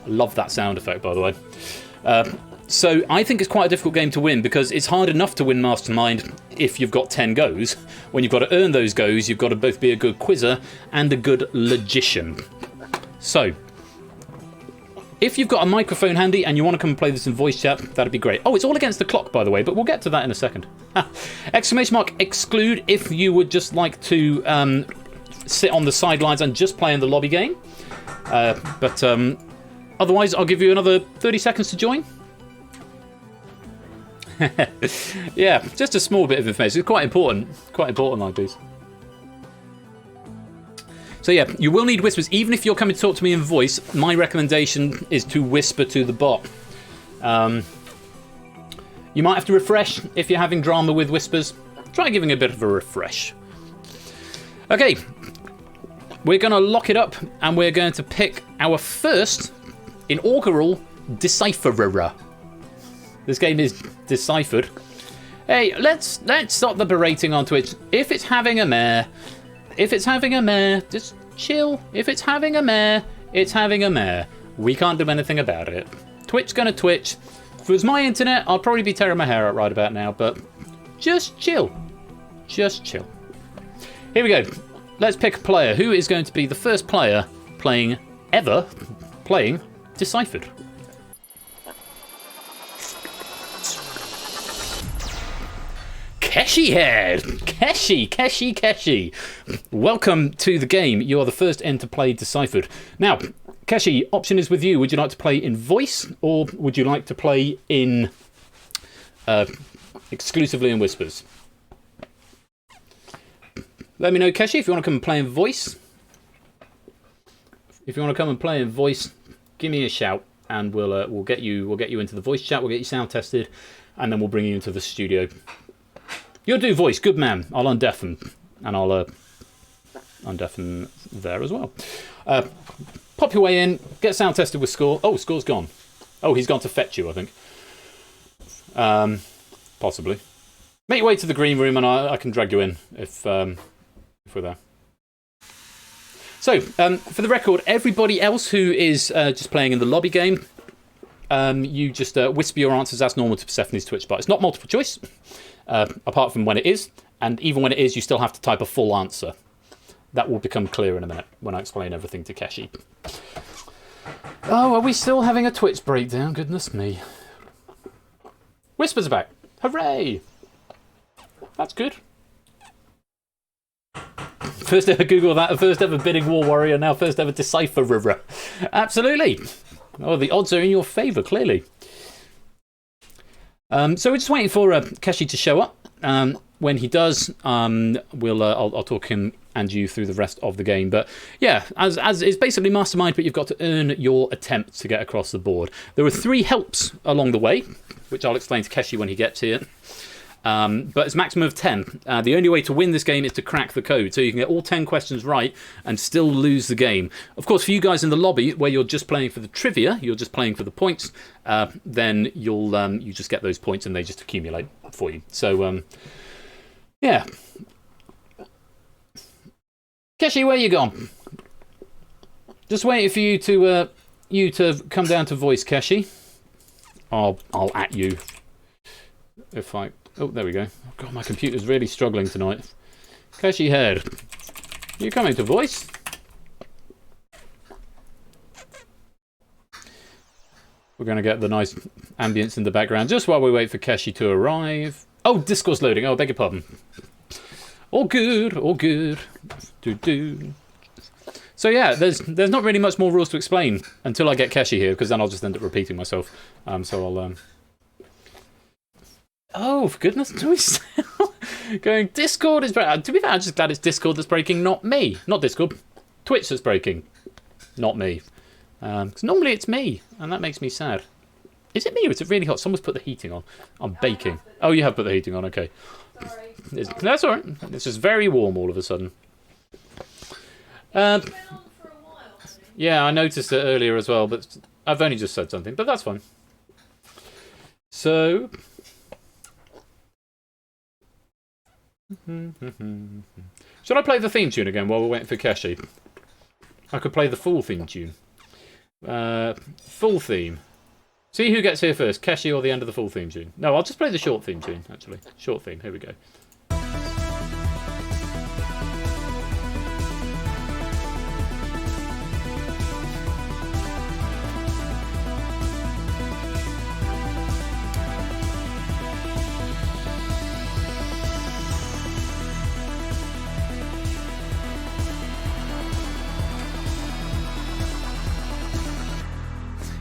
I love that sound effect, by the way. So I think it's quite a difficult game to win, because it's hard enough to win Mastermind if you've got 10 goes. When you've got to earn those goes, you've got to both be a good quizzer and a good logician. So, if you've got a microphone handy and you want to come and play this in voice chat, that'd be great. Oh, it's all against the clock, by the way, but we'll get to that in a second. Exclamation mark exclude if you would just like to sit on the sidelines and just play in the lobby game. But otherwise, I'll give you another 30 seconds to join. Yeah, just a small bit of information. It's quite important like these. So yeah, you will need whispers. Even if you're coming to talk to me in voice, my recommendation is to whisper to the bot. You might have to refresh if you're having drama with whispers. Try giving a bit of a refresh. Okay, we're going to lock it up and we're going to pick our first inaugural Decipherer. This game is Deciphered. Hey, let's stop the berating on Twitch. If it's having a mare, just chill. If it's having a mare, it's having a mare. We can't do anything about it. Twitch gonna Twitch. If it was my internet, I'd probably be tearing my hair out right about now, but just chill. Just chill. Here we go. Let's pick a player. Who is going to be the first player playing Deciphered? Keshi Head! Keshi! Welcome to the game. You are the first in to play Deciphered. Now, Keshi, option is with you. Would you like to play in voice, or would you like to play in exclusively in whispers? Let me know, Keshi, if you want to come and play in voice. If you want to come and play in voice, give me a shout, and we'll get you into the voice chat. We'll get you sound tested, and then we'll bring you into the studio. You'll do voice, good man. I'll undeafen, and I'll undeafen there as well. Pop your way in, get sound tested with Score. Oh, Score's gone. Oh, he's gone to fetch you, I think. Possibly. Make your way to the green room, and I can drag you in if we're there. So, for the record, everybody else who is just playing in the lobby game, you just whisper your answers as normal to Persephone's Twitch bar. It's not multiple choice. Apart from when it is, and even when it is, you still have to type a full answer. That will become clear in a minute when I explain everything to Keshi. Oh, are we still having a Twitch breakdown? Goodness me. Whispers are back. Hooray! That's good. First ever Google that. First ever bidding war warrior. Now first ever Deciphered. Absolutely. Oh, the odds are in your favour, clearly. So we're just waiting for Keshi to show up. When he does, I'll talk him and you through the rest of the game. But yeah, as it's basically Mastermind, but you've got to earn your attempt to get across the board. There are 3 helps along the way, which I'll explain to Keshi when he gets here. But it's maximum of 10. The only way to win this game is to crack the code. So you can get all 10 questions right and still lose the game. Of course, for you guys in the lobby, where you're just playing for the trivia, you're just playing for the points, then you just get those points and they just accumulate for you. So, yeah. Keshi, where you gone? Just waiting for you to come down to voice, Keshi. I'll at you. If I... Oh, there we go. Oh, God, my computer's really struggling tonight. Keshi Head, you coming to voice? We're going to get the nice ambience in the background just while we wait for Keshi to arrive. Oh, Discord's loading. Oh, beg your pardon. All good, all good. Do. So yeah, there's not really much more rules to explain until I get Keshi here, because then I'll just end up repeating myself. So I'll... Oh, for goodness, do we still going? Discord is breaking. To be fair, I'm just glad it's Discord that's breaking, not me. Not Discord. Twitch that's breaking, not me. Because normally it's me, and that makes me sad. Is it me or is it really hot? Someone's put the heating on. I'm baking. Oh, you have put the heating on, okay. Sorry. That's alright. It's just very warm all of a sudden. Yeah, I noticed it earlier as well, but I've only just said something, but that's fine. So... Should I play the theme tune again while we're waiting for Keshi? I could play the full theme tune. Full theme. See who gets here first, Keshi or the end of the full theme tune? No, I'll just play the short theme tune, actually. Short theme, here we go.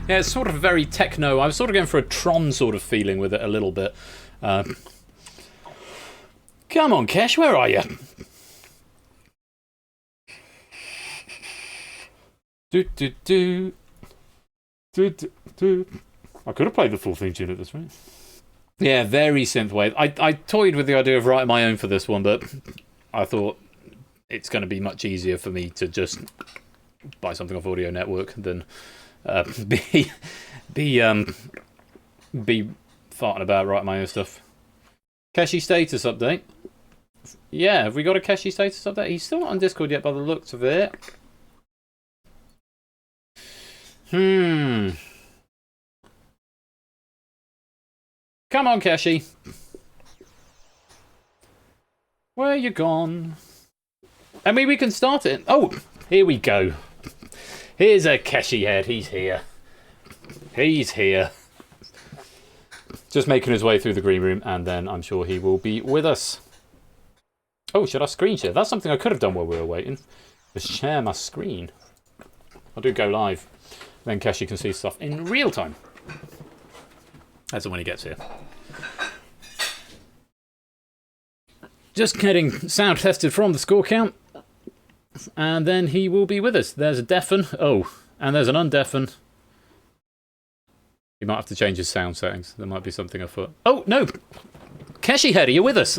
Yeah, it's sort of very techno. I was sort of going for a Tron sort of feeling with it a little bit. Come on, Kesh, where are you? Do. I could have played the full theme tune at this rate. Yeah, very synthwave. I toyed with the idea of writing my own for this one, but I thought it's going to be much easier for me to just buy something off Audio Network than... be farting about writing my own stuff. Keshi status update. Yeah, have we got a Keshi status update? He's still not on Discord yet by the looks of it. Come on, Keshi. Where you gone? I mean, we can start it. Oh, here we go. Here's a Keshi Head. He's here. He's here. Just making his way through the green room, and then I'm sure he will be with us. Oh, should I screen share? That's something I could have done while we were waiting. Just share my screen. I'll do go live. Then Keshi can see stuff in real time. That's when he gets here. Just getting sound tested from the score count. And then he will be with us. There's a deafen. Oh, and there's an undeafen. He might have to change his sound settings. There might be something afoot. Oh, no. Keshi Head, are you with us?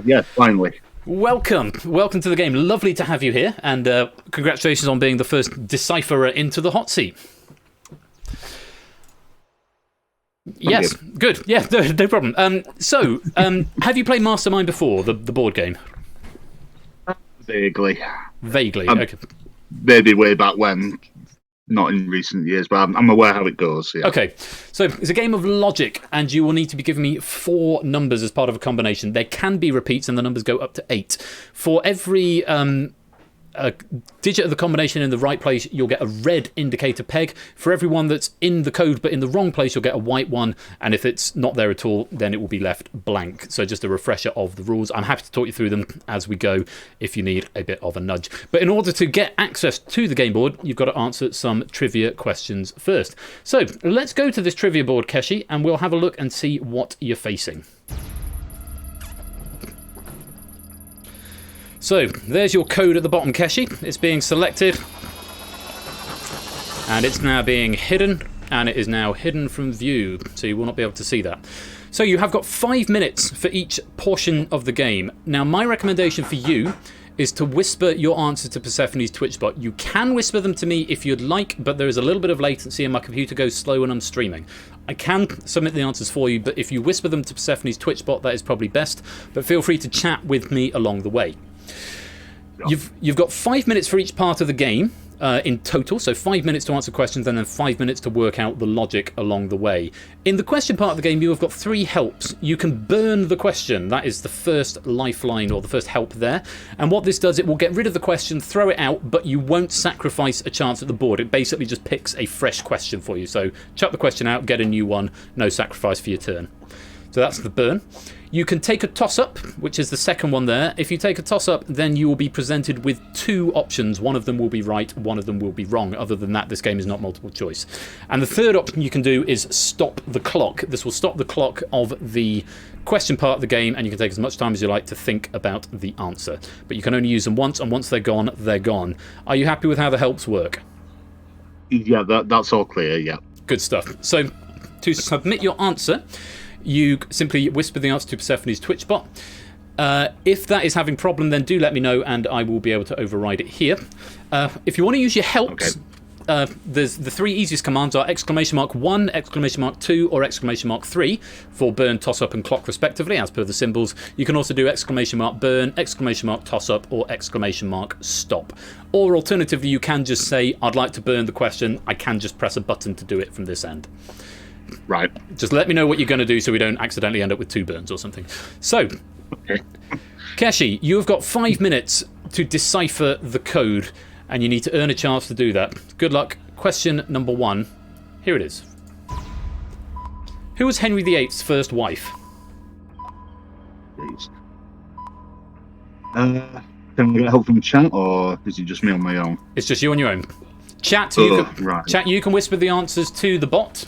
Yeah, finally. Welcome. Welcome to the game. Lovely to have you here. And congratulations on being the first decipherer into the hot seat. Yes, good. Yeah, no problem. So, have you played Mastermind before, the board game? Vaguely. Vaguely, okay. Maybe way back when, not in recent years, but I'm aware how it goes. Yeah. Okay, so it's a game of logic, and you will need to be giving me 4 numbers as part of a combination. There can be repeats, and the numbers go up to 8. For every a digit of the combination in the right place, you'll get a red indicator peg. For everyone that's in the code but in the wrong place, you'll get a white one. And if it's not there at all, then it will be left blank. So just a refresher of the rules. I'm happy to talk you through them as we go if you need a bit of a nudge. But in order to get access to the game board, you've got to answer some trivia questions first. So let's go to this trivia board, Keshi, and we'll have a look and see what you're facing. So, there's your code at the bottom, Keshi. It's being selected. And it's now being hidden. And it is now hidden from view. So you will not be able to see that. So you have got 5 minutes for each portion of the game. Now, my recommendation for you is to whisper your answer to Persephone's Twitch bot. You can whisper them to me if you'd like, but there is a little bit of latency and my computer goes slow when I'm streaming. I can submit the answers for you, but if you whisper them to Persephone's Twitch bot, that is probably best. But feel free to chat with me along the way. You've got 5 minutes for each part of the game in total, so 5 minutes to answer questions and then 5 minutes to work out the logic along the way. In the question part of the game, you have got 3 helps. You can burn the question. That is the first lifeline or the first help there. And what this does, it will get rid of the question, throw it out, but you won't sacrifice a chance at the board. It basically just picks a fresh question for you. So chuck the question out, get a new one, no sacrifice for your turn. So that's the burn. You can take a toss-up, which is the second one there. If you take a toss-up, then you will be presented with 2 options. One of them will be right, one of them will be wrong. Other than that, this game is not multiple choice. And the third option you can do is stop the clock. This will stop the clock of the question part of the game, and you can take as much time as you like to think about the answer. But you can only use them once, and once they're gone, they're gone. Are you happy with how the helps work? Yeah, that's all clear, yeah. Good stuff. So, to submit your answer, you simply whisper the answer to Persephone's Twitch bot. If that is having a problem, then do let me know and I will be able to override it here. If you want to use your helps, there's the 3 easiest commands are !1, !2, or !3 for burn, toss up, and clock respectively, as per the symbols. You can also do !burn, !toss up, or !stop. Or alternatively, you can just say, I'd like to burn the question. I can just press a button to do it from this end. Right. Just let me know what you're going to do so we don't accidentally end up with 2 burns or something. So, okay. Keshi, you have got 5 minutes to decipher the code, and you need to earn a chance to do that. Good luck. Question number 1. Here it is. Who was Henry VIII's first wife? Please. Can we get help from chat, or is it just me on my own? It's just you on your own. Chat, right. Chat, you can whisper the answers to the bot.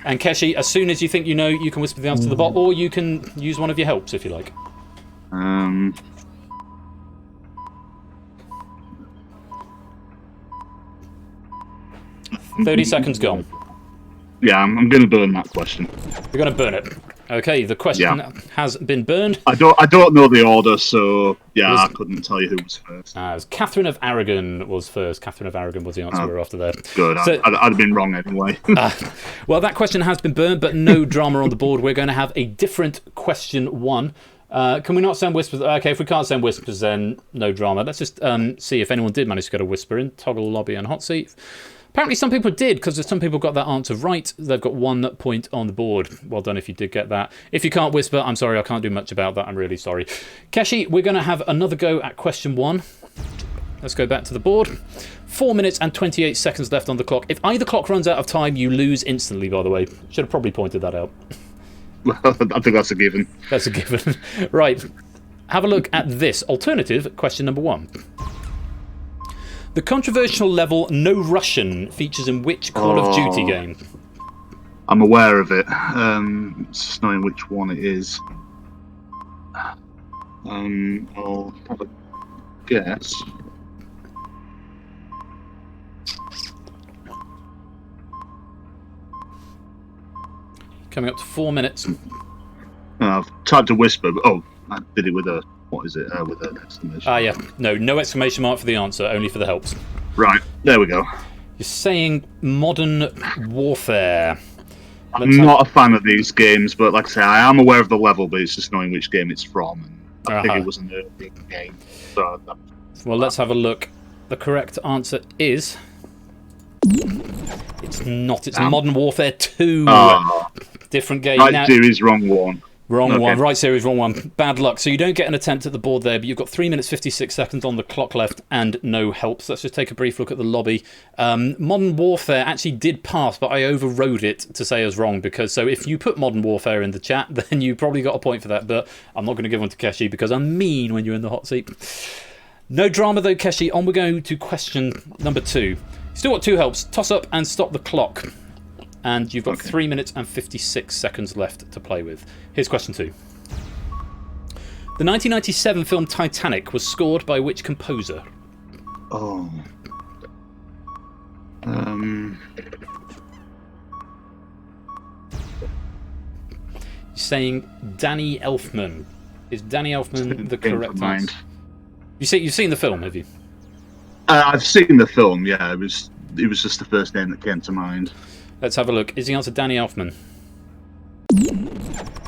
And Keshi, as soon as you think you know, you can whisper the answer to the bot, or you can use one of your helps if you like. 30 seconds gone. Yeah, I'm going to burn that question. You're going to burn it. Okay, the question has been burned. I don't know the order, so yeah, I couldn't tell you who was first. It was Catherine of Aragon was first. Catherine of Aragon was the answer we were after there. Good, so, I'd have been wrong anyway. Well, that question has been burned, but no drama on the board. We're going to have a different question 1. Can we not send whispers? Okay, if we can't send whispers, then no drama. Let's just see if anyone did manage to get a whisper in. Toggle lobby and hot seat. Apparently some people did, because some people got that answer right. They've got 1 point on the board. Well done if you did get that. If you can't whisper, I'm sorry, I can't do much about that. I'm really sorry. Keshi, we're going to have another go at question 1. Let's go back to the board. 4 minutes and 28 seconds left on the clock. If either clock runs out of time, you lose instantly, by the way. Should have probably pointed that out. Well, I think that's a given. That's a given. Right. Have a look at this. Alternative, question number 1. The controversial level No Russian features in which Call of Duty game? I'm aware of it. Just knowing which one it is. I'll have a guess. Coming up to 4 minutes. I've tried to whisper, but I did it with a, what is it, with an exclamation. Yeah. No exclamation mark for the answer, only for the helps. Right, there we go. You're saying Modern Warfare. I'm not a fan of these games, but like I say, I am aware of the level, but it's just knowing which game it's from. And I think it was an early game. So well, let's have a look. The correct answer is... It's not. It's Modern Warfare 2. Different game. Right series, wrong one. Wrong one. Right series, wrong one. Bad luck. So you don't get an attempt at the board there, but you've got 3 minutes 56 seconds on the clock left and no help. So let's just take a brief look at the lobby. Modern Warfare actually did pass, but I overrode it to say I was wrong. So if you put Modern Warfare in the chat, then you probably got a point for that. But I'm not going to give one to Keshi because I'm mean when you're in the hot seat. No drama though, Keshi. On we go to question number 2. Still got 2 helps. Toss up and stop the clock. And you've got 3 minutes and 56 seconds left to play with. Here's question 2. The 1997 film Titanic was scored by which composer? Oh. You're saying Danny Elfman. Is Danny Elfman the correct answer? You've seen the film, have you? I've seen the film, yeah. It was just the first name that came to mind. Let's have a look. Is the answer Danny Elfman?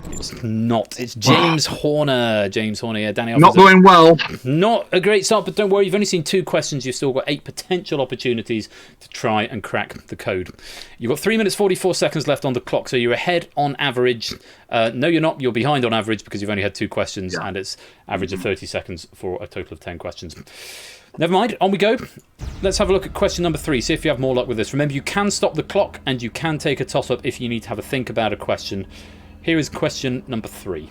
It's not. It's James Horner. James Horner, yeah. Danny Elfman. Not going well. Not a great start, but don't worry. You've only seen 2 questions. You've still got 8 potential opportunities to try and crack the code. You've got 3 minutes 44 seconds left on the clock, so you're ahead on average. No, you're not. You're behind on average because you've only had 2 questions, and it's average of 30 seconds for a total of 10 questions. Never mind, on we go. Let's have a look at question number 3, see if you have more luck with this. Remember, you can stop the clock and you can take a toss-up if you need to have a think about a question. Here is question number 3.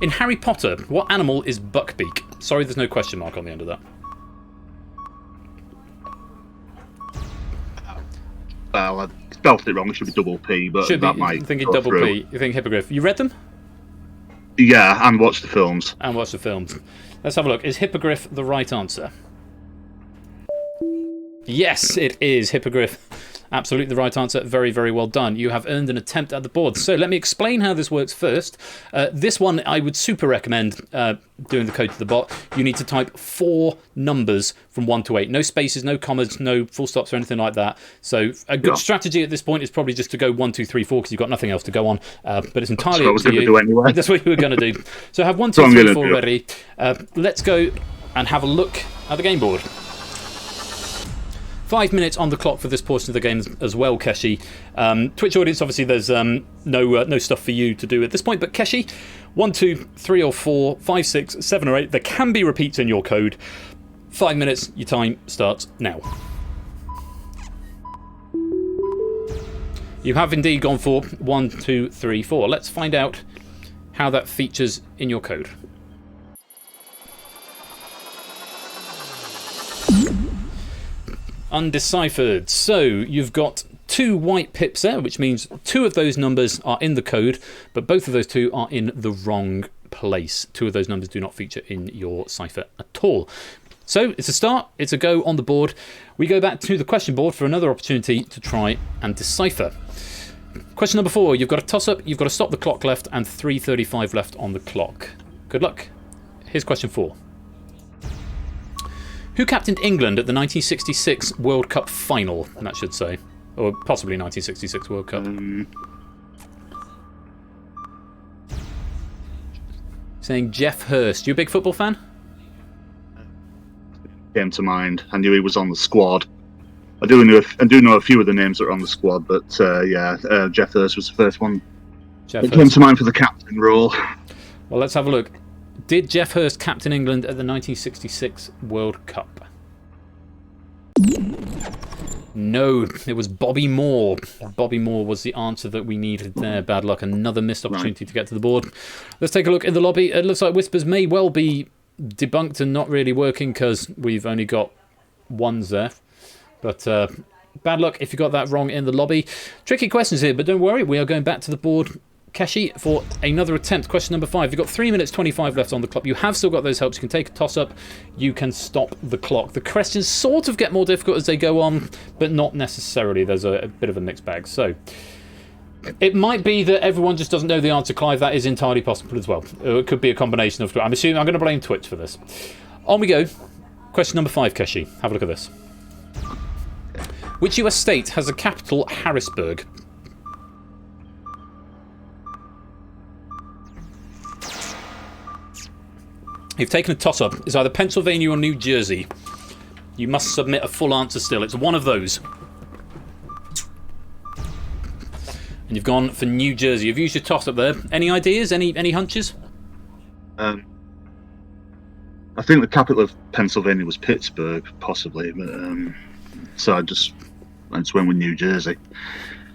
In Harry Potter, what animal is Buckbeak? Sorry, there's no question mark on the end of that. Well, I spelled it wrong. It should be double P, but that might. I'm thinking double P. You think Hippogriff. You read them? Yeah, and watched the films. Let's have a look. Is Hippogriff the right answer? Yes, it is. Hippogriff. Absolutely the right answer. Very, very well done. You have earned an attempt at the board. So let me explain how this works first. This one I would super recommend doing the code to the bot. You need to type 4 numbers from 1 to 8. No spaces, no commas, no full stops or anything like that. So a good strategy at this point is probably just to go 1, 2, 3, 4 because you've got nothing else to go on. But it's entirely up to you. Do anyway. That's what you were going to do. So have 1, 2, 3, 4 ready. Let's go and have a look at the game board. 5 minutes on the clock for this portion of the game as well, Keshi. Twitch audience, obviously, there's no stuff for you to do at this point. But Keshi, 1, 2, 3 or 4, 5, 6, 7 or 8. There can be repeats in your code. 5 minutes. Your time starts now. You have indeed gone for 1, 2, 3, 4. Let's find out how that features in your code. Undeciphered. So you've got 2 white pips there, which means 2 of those numbers are in the code, but both of those 2 are in the wrong place. 2 of those numbers do not feature in your cipher at all. So it's a start, it's a go on the board. We go back to the question board for another opportunity to try and decipher. Question number 4, you've got a toss up, you've got to stop the clock left, and 3:35 left on the clock. Good luck. Here's question 4. Who captained England at the 1966 World Cup final, that should say? Or possibly 1966 World Cup. Saying Jeff Hurst. You a big football fan? Came to mind. I knew he was on the squad. I do know a few of the names that are on the squad, but Jeff Hurst was the first one that came to mind for the captain role. Well, let's have a look. Did Jeff Hurst captain England at the 1966 World Cup? No, it was Bobby Moore. Bobby Moore was the answer that we needed there. Bad luck. Another missed opportunity to get to the board. Let's take a look in the lobby. It looks like Whispers may well be debunked and not really working because we've only got 1s there. But bad luck if you got that wrong in the lobby. Tricky questions here, but don't worry. We are going back to the board, Keshi, for another attempt. Question number 5. You've got 3 minutes 25 left on the clock. You have still got those helps. You can take a toss-up. You can stop the clock. The questions sort of get more difficult as they go on, but not necessarily. There's a bit of a mixed bag. So it might be that everyone just doesn't know the answer, Clive. That is entirely possible as well. It could be a combination of... I'm assuming I'm going to blame Twitch for this. On we go. Question number 5, Keshi. Have a look at this. Which US state has the capital Harrisburg? You've taken a toss-up. It's either Pennsylvania or New Jersey. You must submit a full answer still. It's one of those. And you've gone for New Jersey. You've used your toss-up there. Any ideas? Any hunches? I think the capital of Pennsylvania was Pittsburgh, possibly, but so I just went with New Jersey.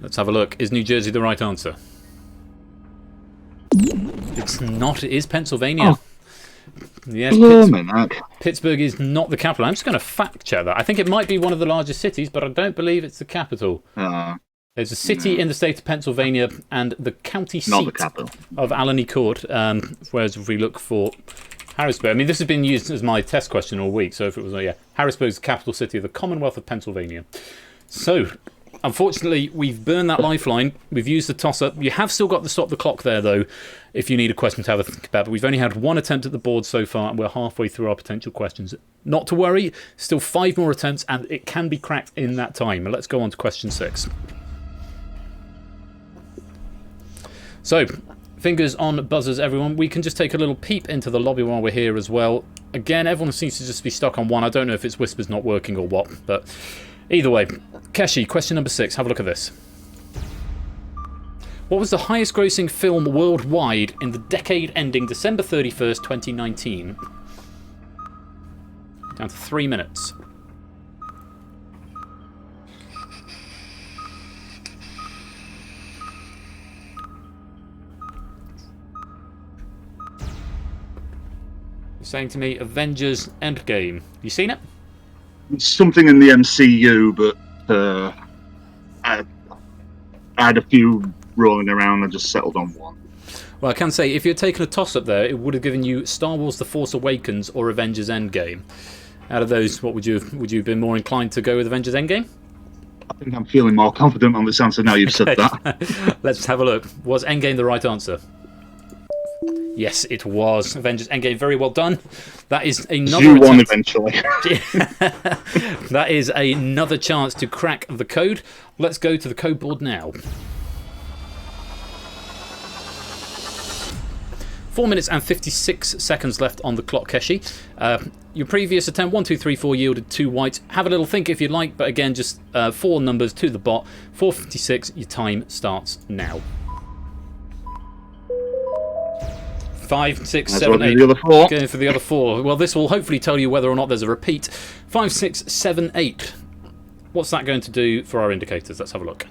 Let's have a look. Is New Jersey the right answer? It's not. It is Pennsylvania. Oh. Yes, Pittsburgh is not the capital. I'm just going to fact check that. I think it might be one of the largest cities, but I don't believe it's the capital. There's a city in the state of Pennsylvania and the county seat of Allegheny Court. Whereas if we look for Harrisburg, I mean, this has been used as my test question all week. So if it was, Harrisburg is the capital city of the Commonwealth of Pennsylvania. So, unfortunately, we've burned that lifeline. We've used the toss-up. You have still got to stop the clock there, though, if you need a question to have a think about. But we've only had one attempt at the board so far, and we're halfway through our potential questions. Not to worry, still 5 more attempts, and it can be cracked in that time. Let's go on to question 6. So, fingers on buzzers, everyone. We can just take a little peep into the lobby while we're here as well. Again, everyone seems to just be stuck on one. I don't know if it's Whispers not working or what, but either way. Keshi, question number 6. Have a look at this. What was the highest grossing film worldwide in the decade ending December 31st, 2019? Down to 3 minutes. You're saying to me Avengers Endgame. You seen it? It's something in the MCU, but I had a few rolling around. I just settled on one. Well, I can say, if you had taken a toss-up there, it would have given you Star Wars The Force Awakens or Avengers Endgame. Out of those, what would you have been more inclined to go with Avengers Endgame? I think I'm feeling more confident on this answer now you've said that. Let's have a look. Was Endgame the right answer? Yes, it was. Avengers Endgame, very well done. That is another You won eventually. That is another chance to crack the code. Let's go to the code board now. 4 minutes and 56 seconds left on the clock, Keshi. Your previous attempt, 1, 2, 3, 4, yielded 2 whites. Have a little think if you'd like, but again, just 4 numbers to the bot. 4:56, your time starts now. 5, 6, 7, 8. Going for the other 4. Well, this will hopefully tell you whether or not there's a repeat. 5, 6, 7, 8. What's that going to do for our indicators? Let's have a look.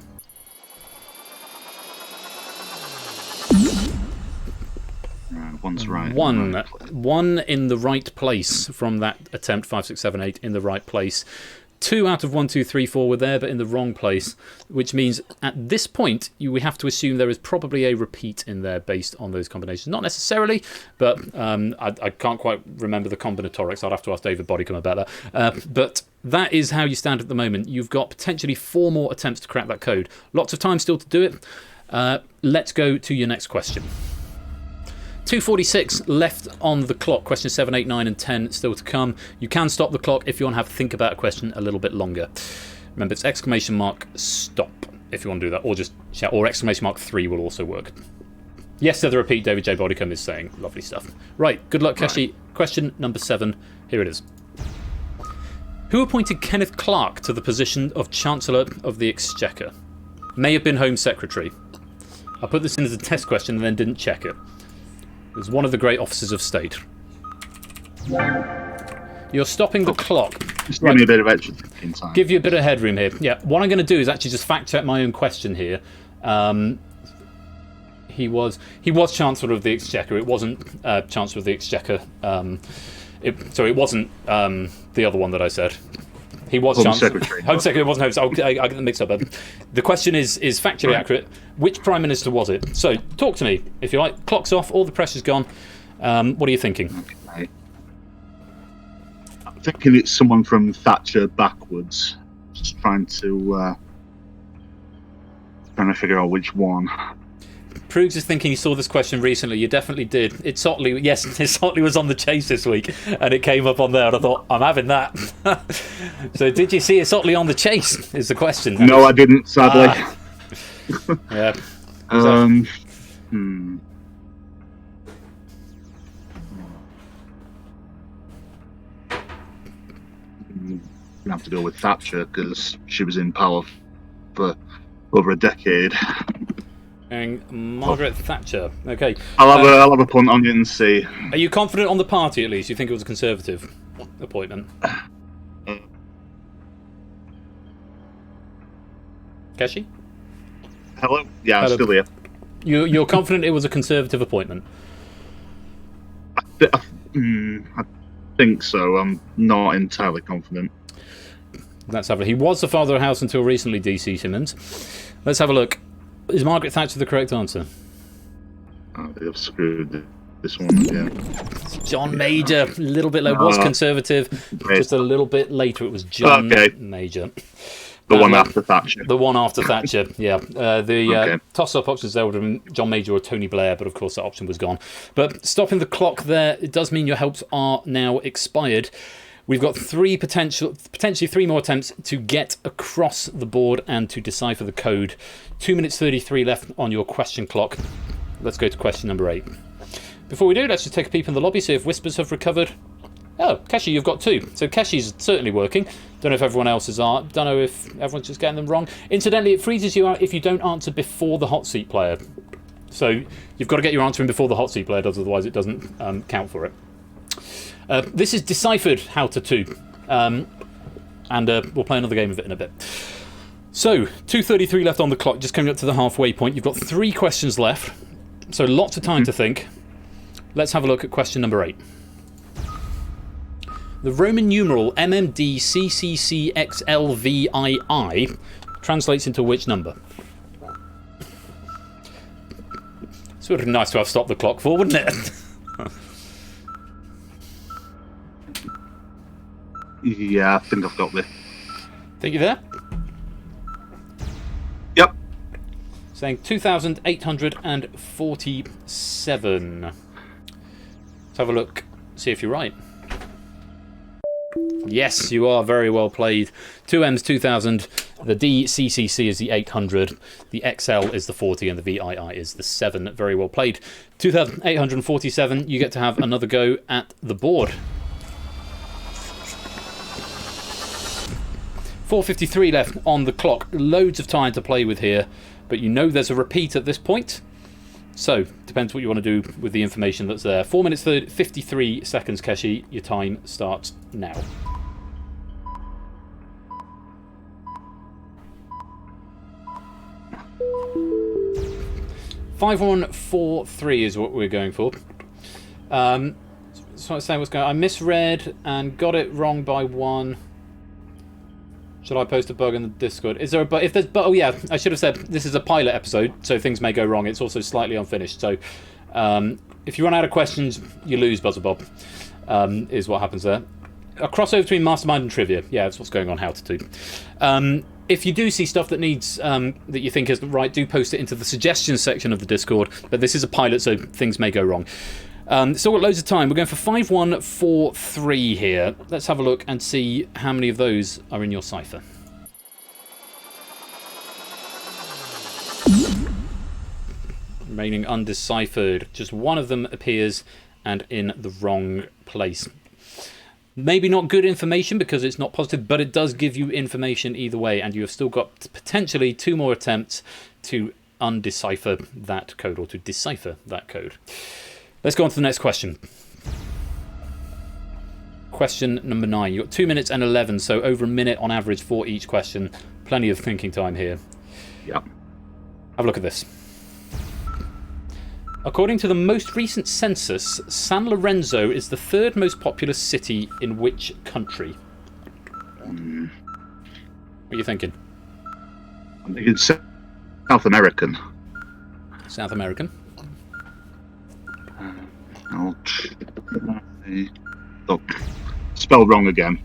One's right. One in the right place from that attempt. 5, 6, 7, 8 in the right place. 2 out of 1, 2, 3, 4 were there, but in the wrong place, which means at this point we have to assume there is probably a repeat in there based on those combinations. Not necessarily, but I can't quite remember the combinatorics. I'd have to ask David Bodicum about that. But that is how you stand at the moment. You've got potentially 4 more attempts to crack that code. Lots of time still to do it. Let's go to your next question. 2:46 left on the clock. Question 7, 8, 9 and 10 still to come. You can stop the clock if you want to have a think about a question a little bit longer. Remember, it's exclamation mark stop if you want to do that, or just shout, or exclamation mark 3 will also work. Yes to the repeat, David J. Bodicum is saying. Lovely stuff. Right, good luck, Keshi. Question number 7. Here it is. Who appointed Kenneth Clarke to the position of Chancellor of the Exchequer? May have been Home Secretary. I put this in as a test question and then didn't check it. It was one of the great officers of state. You're stopping the clock. Just give me a bit of extra time. Give you a bit of headroom here. Yeah, what I'm going to do is actually just fact check my own question here. He was Chancellor of the Exchequer. It wasn't Chancellor of the Exchequer. So it wasn't the other one that I said. He was Home Secretary. Home Secretary. It wasn't Home Secretary. I get them mixed up. The question is factually accurate. Which Prime Minister was it? So talk to me, if you like. Clock's off. All the pressure's gone. What are you thinking? Okay. I'm thinking it's someone from Thatcher backwards. Just trying to figure out which one. Prugs is thinking he saw this question recently. You definitely did. It's Sotley. Yes, Sotley was on The Chase this week, and it came up on there, and I thought, I'm having that. So did you see Sotley on The Chase, is the question. No, I didn't, sadly. Yeah. I'm going to have to go with Thatcher, because she was in power for over a decade. And Margaret Thatcher. Okay. I'll have a punt on it and see. Are you confident on the party at least? You think it was a Conservative appointment? Keshi? Hello? Yeah, I'm Hello. still here. You're confident it was a Conservative appointment? I think so. I'm not entirely confident. Let's have a look. He was the father of the house until recently, DC Simmons. Let's have a look. Is Margaret Thatcher the correct answer? They've screwed this one again. John Major, a little bit low. Was Conservative. Just a little bit later, it was John Major. The one after Thatcher. The one after Thatcher, yeah. The toss-up options there would have been John Major or Tony Blair, but of course that option was gone. But stopping the clock there, it does mean your helps are now expired. We've got potentially three more attempts to get across the board and to decipher the code. 2 minutes 33 left on your question clock. Let's go to question number 8. Before we do, let's just take a peep in the lobby, see if whispers have recovered. Oh, Keshi, you've got 2. So Keshi's certainly working. Don't know if everyone else's are. Don't know if everyone's just getting them wrong. Incidentally, it freezes you out if you don't answer before the hot seat player. So you've got to get your answer in before the hot seat player does, otherwise it doesn't count for it. This is Deciphered How to 2. And we'll play another game of it in a bit. So, 2:33 left on the clock, just coming up to the halfway point. You've got 3 questions left. So lots of time to think. Let's have a look at question number 8. The Roman numeral MMDCCCXLVII translates into which number? It's would have been nice to have stopped the clock for, wouldn't it? Yeah, I think I've got this. Think you're there? Yep. Saying 2,847. Let's have a look, see if you're right. Yes, you are. Very well played. 2M's 2000, the DCCC is the 800, the XL is the 40, and the VII is the 7. Very well played. 2,847, you get to have another go at the board. 4:53 left on the clock. Loads of time to play with here, but you know there's a repeat at this point. So, depends what you want to do with the information that's there. 4 minutes 53 seconds, Keshi. Your time starts now. $5143 is what we're going for. So I'm saying what's going on. I misread and got it wrong by 1. Should I post a bug in the Discord? Is there a bug? If there's oh yeah, I should have said this is a pilot episode, so things may go wrong. It's also slightly unfinished. So if you run out of questions, you lose, Buzzer Bob. Is what happens there. A crossover between Mastermind and Trivia. Yeah, that's what's going on. How to do. If you do see stuff that needs that you think isn't right, do post it into the suggestions section of the Discord. But this is a pilot, so things may go wrong. Still got loads of time. We're going for 5143 here. Let's have a look and see how many of those are in your cipher. Remaining undeciphered. Just one of them appears and in the wrong place. Maybe not good information because it's not positive, but it does give you information either way, and you have still got potentially 2 more attempts to undecipher that code, or to decipher that code. Let's go on to the next question. Question number 9. You've got 2 minutes and 11, so over a minute on average for each question. Plenty of thinking time here. Yep. Have a look at this. According to the most recent census, San Lorenzo is the 3rd most populous city in which country? What are you thinking? I'm thinking South American. South American. Spelled wrong again.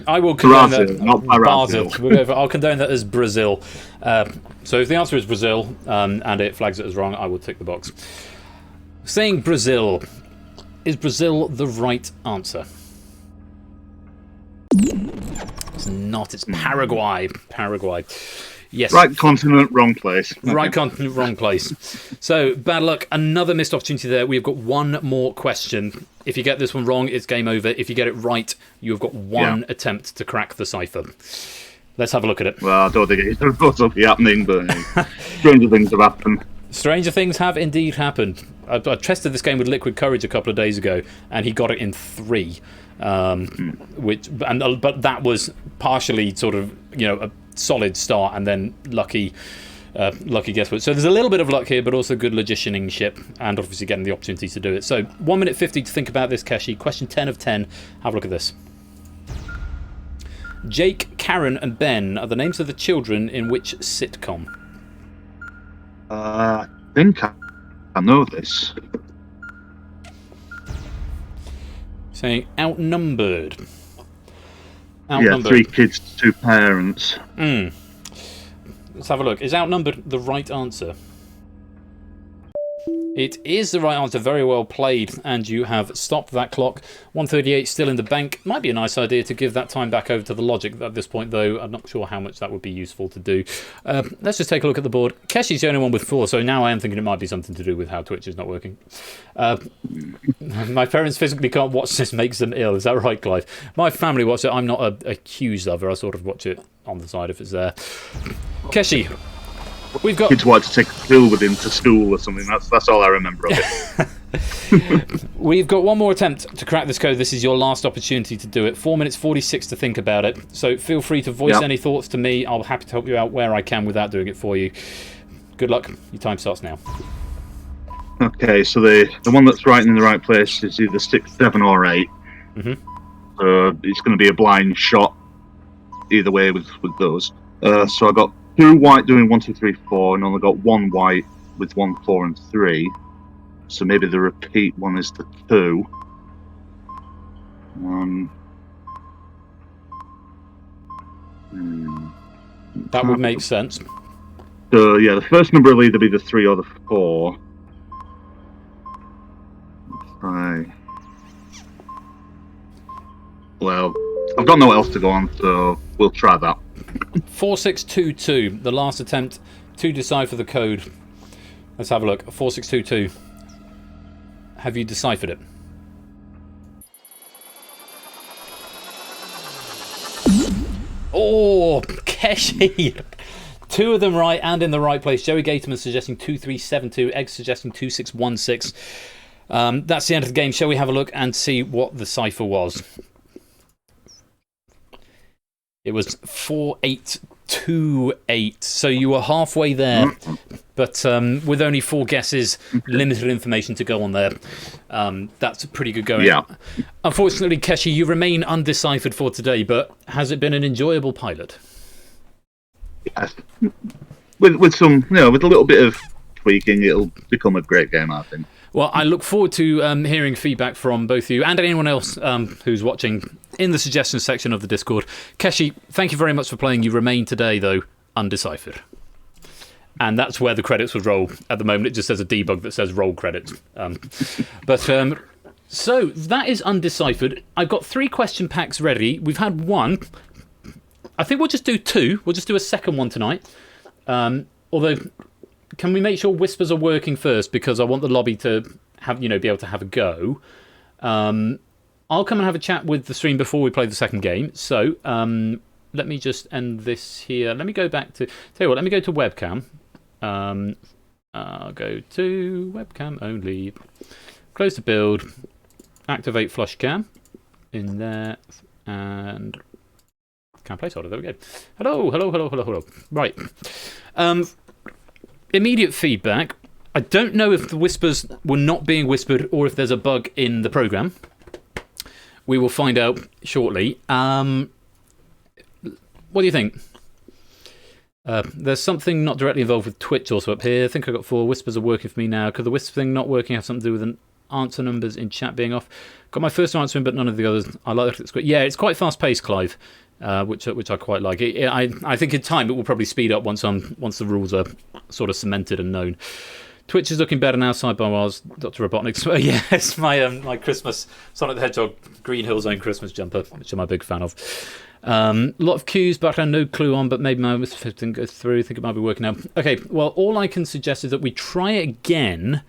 I will condone that. Not Brazil. I'll condone that as Brazil. So if the answer is Brazil and it flags it as wrong, I will tick the box. Saying Brazil. Is Brazil the right answer? It's not. It's Paraguay. Paraguay. Yes. Right continent, wrong place. Right continent, wrong place. So, bad luck. Another missed opportunity there. We've got one more question. If you get this one wrong, it's game over. If you get it right, you've got one attempt to crack the cipher. Let's have a look at it. Well, I don't think it's supposed to be happening, but stranger things have happened. Stranger things have indeed happened. I tested this game with Liquid Courage a couple of days ago, and he got it in 3. But that was partially sort of, a solid start, and then lucky guesswork. So there's a little bit of luck here, but also good logicianing ship, and obviously getting the opportunity to do it. So 1 minute 50 to think about this, Keshi. Question 10 of 10. Have a look at this. Jake, Karen, and Ben are the names of the children in which sitcom? I think I know this. Saying outnumbered. Yeah, 3 kids, 2 parents. Let's have a look. Is outnumbered the right answer? It is the right answer. Very well played. And you have stopped that clock. 1:38 still in the bank. Might be a nice idea to give that time back over to the logic at this point, though. I'm not sure how much that would be useful to do. Let's just take a look at the board. Keshi's the only one with 4, so now I am thinking it might be something to do with how Twitch is not working. My parents physically can't watch this, makes them ill. Is that right, Clive? My family watch it. I'm not a huge lover. I sort of watch it on the side if it's there. Keshi. We've got kids wanted to take a pill with him to school or something. That's all I remember of it. We've got one more attempt to crack this code. This is your last opportunity to do it. 4 minutes 46 to think about it. So feel free to voice any thoughts to me. I'll be happy to help you out where I can without doing it for you. Good luck. Your time starts now. Okay, so the one that's right in the right place is either 6, 7, or 8. So it's going to be a blind shot either way with those. So I got 2 white doing 1, 2, 3, 4, and only got 1 white with 1, 4, and 3. So maybe the repeat one is the 2. That would make sense. So yeah, the first number will either be the 3 or the 4. Right. Well, I've got nowhere else to go on, so we'll try that. 4622, the last attempt to decipher the code. Let's have a look. 4622. Have you deciphered it? Oh, Keshi! 2 of them right and in the right place. Joey Gatorman suggesting 2372, Egg suggesting 2616. That's the end of the game. Shall we have a look and see what the cipher was? It was 4828. So you were halfway there, but with only 4 guesses, limited information to go on there. That's pretty good going. Yeah. Unfortunately, Keshi, you remain undeciphered for today, but has it been an enjoyable pilot? Yes. With some, with a little bit of tweaking, it'll become a great game, I think. Well, I look forward to hearing feedback from both you and anyone else who's watching in the suggestions section of the Discord. Keshi, thank you very much for playing. You remain today, though, undeciphered. And that's where the credits would roll. At the moment, it just says a debug that says roll credits. So that is undeciphered. I've got 3 question packs ready. We've had 1. I think we'll just do 2. We'll just do a second one tonight. Although, can we make sure whispers are working first? Because I want the lobby to have, be able to have a go. I'll come and have a chat with the stream before we play the second game. So let me just end this here. Let me go back to... Tell you what, let me go to webcam. I'll go to webcam only. Close the build. Activate flush cam. In there. And... Can't placeholder. There we go. Hello. Right. Immediate feedback. I don't know if the whispers were not being whispered or if there's a bug in the program. We will find out shortly. What do you think? There's something not directly involved with Twitch also up here. I think I got 4. Whispers are working for me now. Could the whisper thing not working have something to do with an answer numbers in chat being off? Got my first answer in, but none of the others. I like it. Yeah, it's quite fast paced, Clive, which I quite like. I think in time it will probably speed up once the rules are sort of cemented and known. Twitch is looking better now, sidebar was Dr. Robotnik's. Yes, my Christmas Sonic the Hedgehog Green Hill Zone Christmas jumper, which I'm a big fan of. A lot of cues, but I have no clue on, but maybe my whisper didn't go through. I think it might be working now. Okay, well, all I can suggest is that we try it again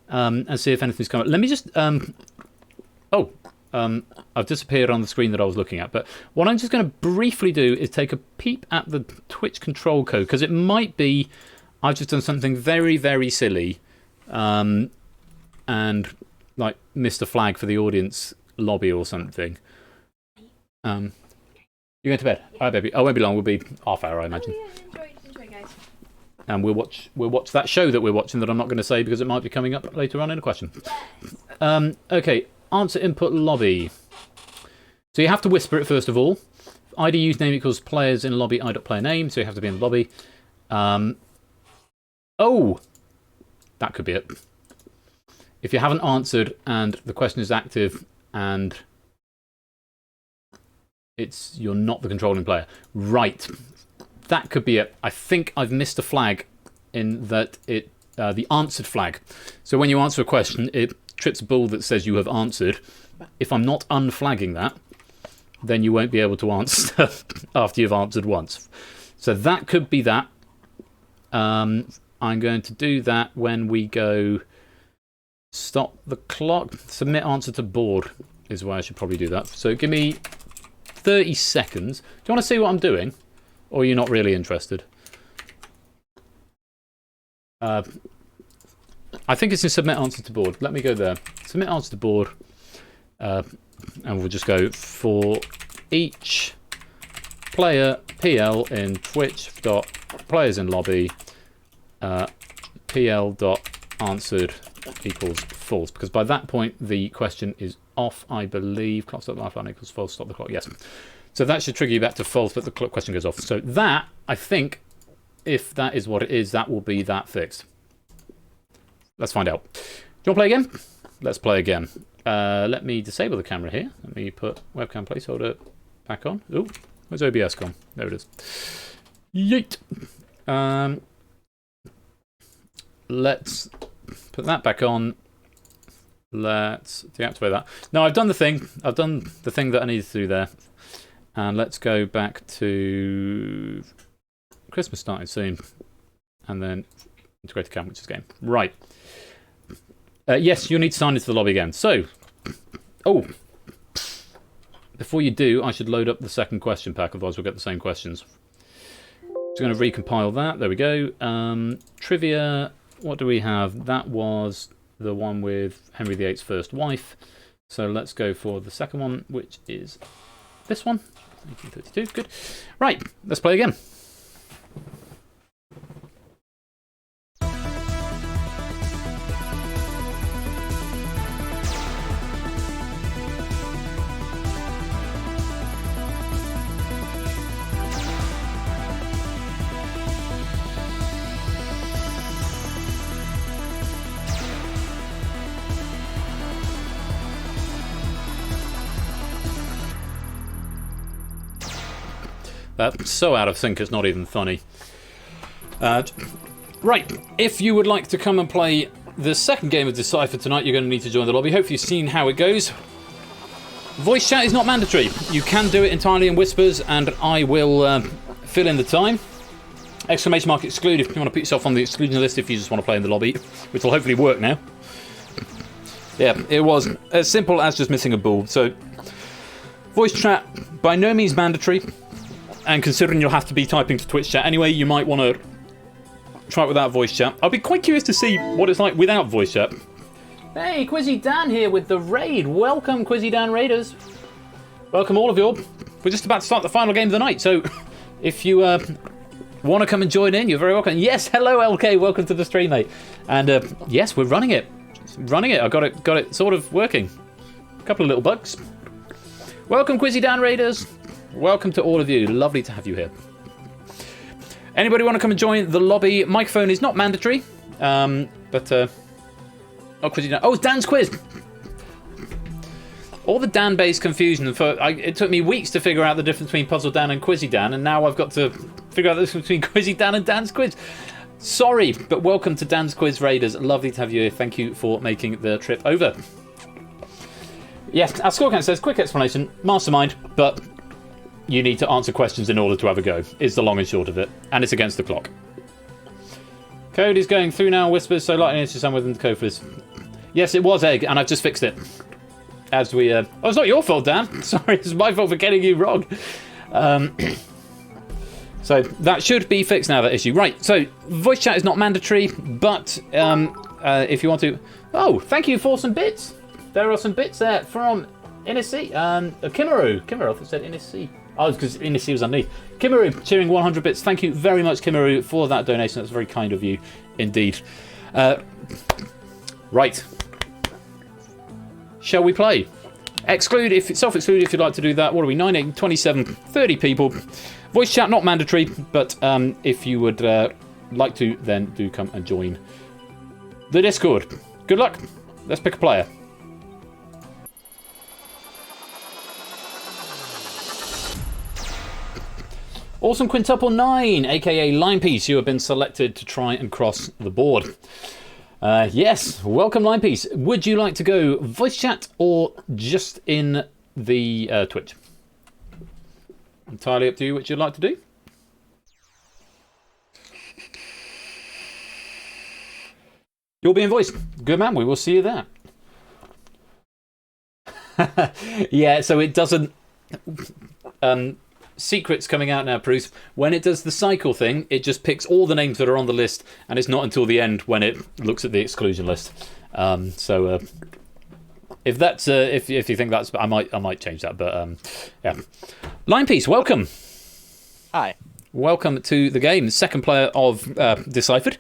and see if anything's come up. Let me just... oh, I've disappeared on the screen that I was looking at. But what I'm just going to briefly do is take a peep at the Twitch control code, because it might be I've just done something very, very silly and like missed a flag for the audience lobby or something. You're going to bed? All right, baby. Oh, it won't be long. We'll be half hour, I imagine. Oh, yeah, enjoy, guys. And we'll watch that show that we're watching that I'm not going to say because it might be coming up later on in a question. Okay, answer input lobby. So you have to whisper it first of all. ID username equals players in lobby i.player name, so you have to be in the lobby. Oh, that could be it. If you haven't answered and the question is active and you're not the controlling player, right? That could be it. I think I've missed a flag in that the answered flag. So when you answer a question, it trips a ball that says you have answered. If I'm not unflagging that, then you won't be able to answer stuff after you've answered once. So that could be that. I'm going to do that when we go stop the clock. Submit answer to board is where I should probably do that. So give me 30 seconds. Do you want to see what I'm doing? Or are you not really interested? I think it's in submit answer to board. Let me go there. Submit answer to board. And we'll just go for each player PL in Twitch.players in lobby PL.answered equals false. Because by that point, the question is off, I believe. Clock stop lifeline equals false. Stop the clock. Yes. So that should trigger you back to false, but the question goes off. So that, I think, if that is what it is, that will be that fixed. Let's find out. Do you want to play again? Let's play again. Let me disable the camera here. Let me put webcam placeholder back on. Oh, where's OBS gone? There it is. Yeet. Let's put that back on. Let's deactivate that. No, I've done the thing. I've done the thing that I needed to do there. And let's go back to Christmas starting soon. And then integrate the cam, which is game. Right. Yes, you'll need to sign into the lobby again. So, oh, before you do, I should load up the second question pack, otherwise we'll get the same questions. Just going to recompile that. There we go. Trivia, what do we have? That was the one with Henry VIII's first wife. So let's go for the second one, which is this one. 1832. Good. Right, let's play again. That's so out of sync, it's not even funny. Right, if you would like to come and play the second game of Deciphered tonight, you're going to need to join the lobby. Hopefully you've seen how it goes. Voice chat is not mandatory. You can do it entirely in whispers, and I will fill in the time. Exclamation mark exclude if you want to put yourself on the exclusion list if you just want to play in the lobby, which will hopefully work now. Yeah, it was as simple as just missing a ball. So, voice chat, by no means mandatory. And considering you'll have to be typing to Twitch chat anyway, you might want to try it without voice chat. I'll be quite curious to see what it's like without voice chat. Hey, Quizzy Dan here with the raid. Welcome, Quizzy Dan Raiders. Welcome all of you. We're just about to start the final game of the night, so if you want to come and join in, you're very welcome. Yes, hello LK, welcome to the stream, mate. And yes, we're running it. I got it sort of working. A couple of little bugs. Welcome, Quizzy Dan Raiders. Welcome to all of you. Lovely to have you here. Anybody want to come and join the lobby? Microphone is not mandatory. Oh, Quizzy Dan. Oh, it's Dan's quiz. All the Dan-based confusion. It took me weeks to figure out the difference between Puzzle Dan and Quizzy Dan, and now I've got to figure out the difference between Quizzy Dan and Dan's quiz. Sorry, but welcome to Dan's Quiz Raiders. Lovely to have you here. Thank you for making the trip over. Yes, our score count says quick explanation, mastermind, but you need to answer questions in order to have a go, is the long and short of it. And it's against the clock. Code is going through now, whispers, so lightning is somewhere within the code for this. Yes, it was egg, and I've just fixed it. as we... Oh, it's not your fault, Dan. Sorry, it's my fault for getting you wrong. So that should be fixed now, that issue. Right, so voice chat is not mandatory, but if you want to... Oh, thank you for some bits. There are some bits there from Innisea. Kimaru. Kimaru, I thought it said Innisea. Oh, because Innisea was underneath. Kimaru, cheering 100 bits. Thank you very much, Kimaru, for that donation. That's very kind of you, indeed. Right. Shall we play? Self-exclude if you'd like to do that. What are we? 9, 8, 27, 30 people. Voice chat, not mandatory, but if you would like to, then do come and join the Discord. Good luck. Let's pick a player. Awesome Quintuple 9, aka Linepiece, you have been selected to try and cross the board. Yes, welcome Linepiece. Would you like to go voice chat or just in the Twitch? Entirely up to you which you'd like to do. You'll be in voice. Good man, we will see you there. Yeah, so it doesn't... Secret's coming out now, Bruce. When it does the cycle thing, it just picks all the names that are on the list, and it's not until the end when it looks at the exclusion list. If that's if you think that's, I might change that. But yeah, Linepiece, welcome. Hi. Welcome to the game. Second player of Deciphered.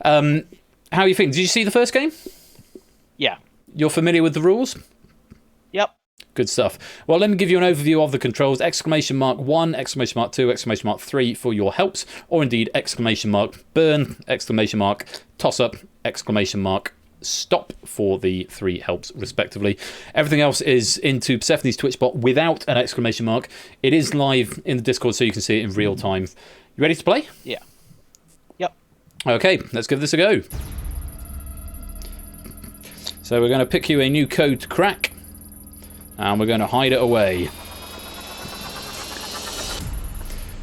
How are you feeling? Did you see the first game? Yeah. You're familiar with the rules? Yep. Good stuff. Well, let me give you an overview of the controls. Exclamation mark 1, exclamation mark 2, exclamation mark 3 for your helps, or indeed exclamation mark burn, exclamation mark toss up, exclamation mark stop for the 3 helps respectively. Everything else is into Persephone's Twitch bot without an exclamation mark. It is live in the Discord so you can see it in real time. You ready to play? Yeah. Yep. Okay, let's give this a go. So we're going to pick you a new code to crack. And we're going to hide it away.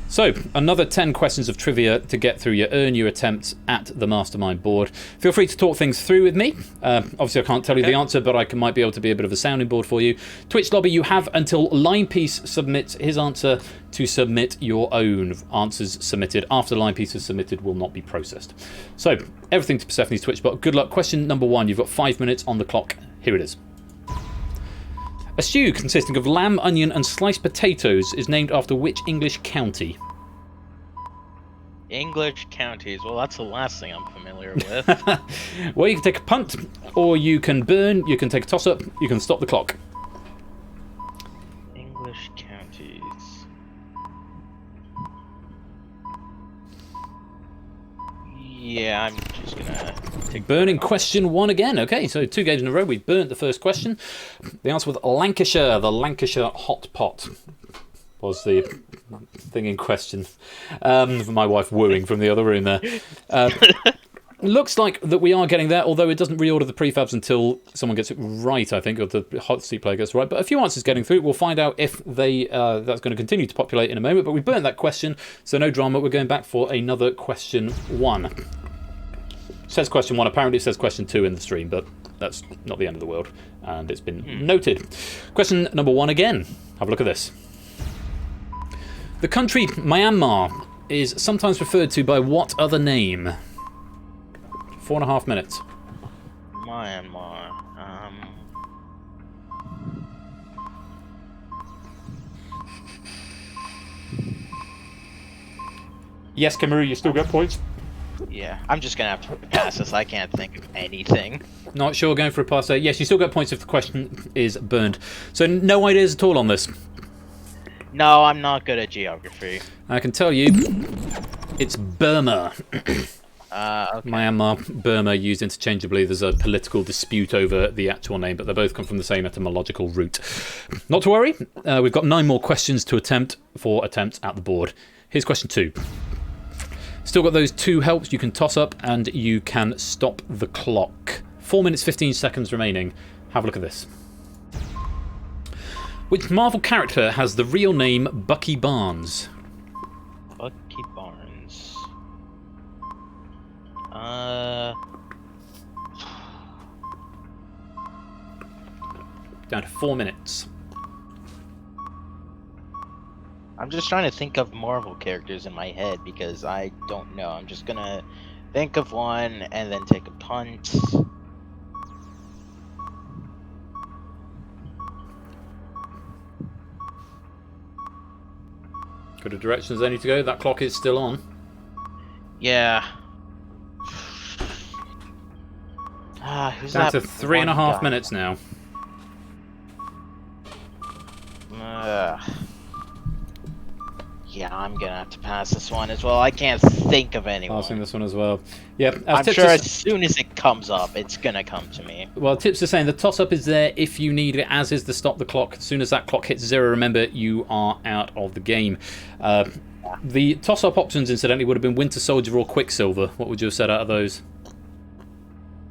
So, another 10 questions of trivia to get through your earn your attempts at the Mastermind board. Feel free to talk things through with me. Obviously, I can't tell you the answer, but I might be able to be a bit of a sounding board for you. Twitch lobby, you have until Linepiece submits his answer to submit your own. Answers submitted after Linepiece is submitted will not be processed. So, everything to Persephone's Twitch bot. Good luck. Question number 1. You've got 5 minutes on the clock. Here it is. A stew consisting of lamb, onion and sliced potatoes is named after which English county? English counties. Well, that's the last thing I'm familiar with. Well, you can take a punt, or you can burn, you can take a toss-up, you can stop the clock. English counties. Yeah, I'm just gonna take... Burning question 1 again. Okay, so 2 games in a row. We burnt the first question. The answer was Lancashire. The Lancashire hot pot was the thing in question. My wife wooing from the other room there. Looks like that we are getting there, although it doesn't reorder the prefabs until someone gets it right, I think, or the hot seat player gets it right. But a few answers getting through. We'll find out if they that's going to continue to populate in a moment. But we burnt that question, so no drama. We're going back for another question 1. It says question 1. Apparently it says question 2 in the stream, but that's not the end of the world. And it's been noted. Question number 1 again. Have a look at this. The country Myanmar is sometimes referred to by what other name? 4.5 minutes. Myanmar. Yes, Kimaru, you still get points. Yeah, I'm just gonna have to pass this. I can't think of anything. Not sure, going for a pass there. Yes, you still get points if the question is burned. So no ideas at all on this? No, I'm not good at geography. I can tell you, it's Burma. Okay. Myanmar, Burma, used interchangeably. There's a political dispute over the actual name, but they both come from the same etymological root. Not to worry, we've got 9 more questions to attempt for attempts at the board. Here's question 2. Still got those 2 helps. You can toss up and you can stop the clock. 4 minutes 15 seconds remaining. Have a look at this. Which Marvel character has the real name Bucky Barnes? Bucky Barnes. Down to 4 minutes. I'm just trying to think of Marvel characters in my head because I don't know. I'm just gonna think of one and then take a punt. Go to directions I need to go. That clock is still on. Yeah. Who's Down that to 3.5 guy? minutes now. Yeah, I'm gonna have to pass this one as well. I can't think of anyone. Passing this one as well. Yep. I'm sure as soon as it comes up, it's gonna come to me. Well, tips are saying the toss-up is there if you need it, as is the stop the clock. As soon as that clock hits 0, remember, you are out of the game. The toss-up options, incidentally, would have been Winter Soldier or Quicksilver. What would you have said out of those?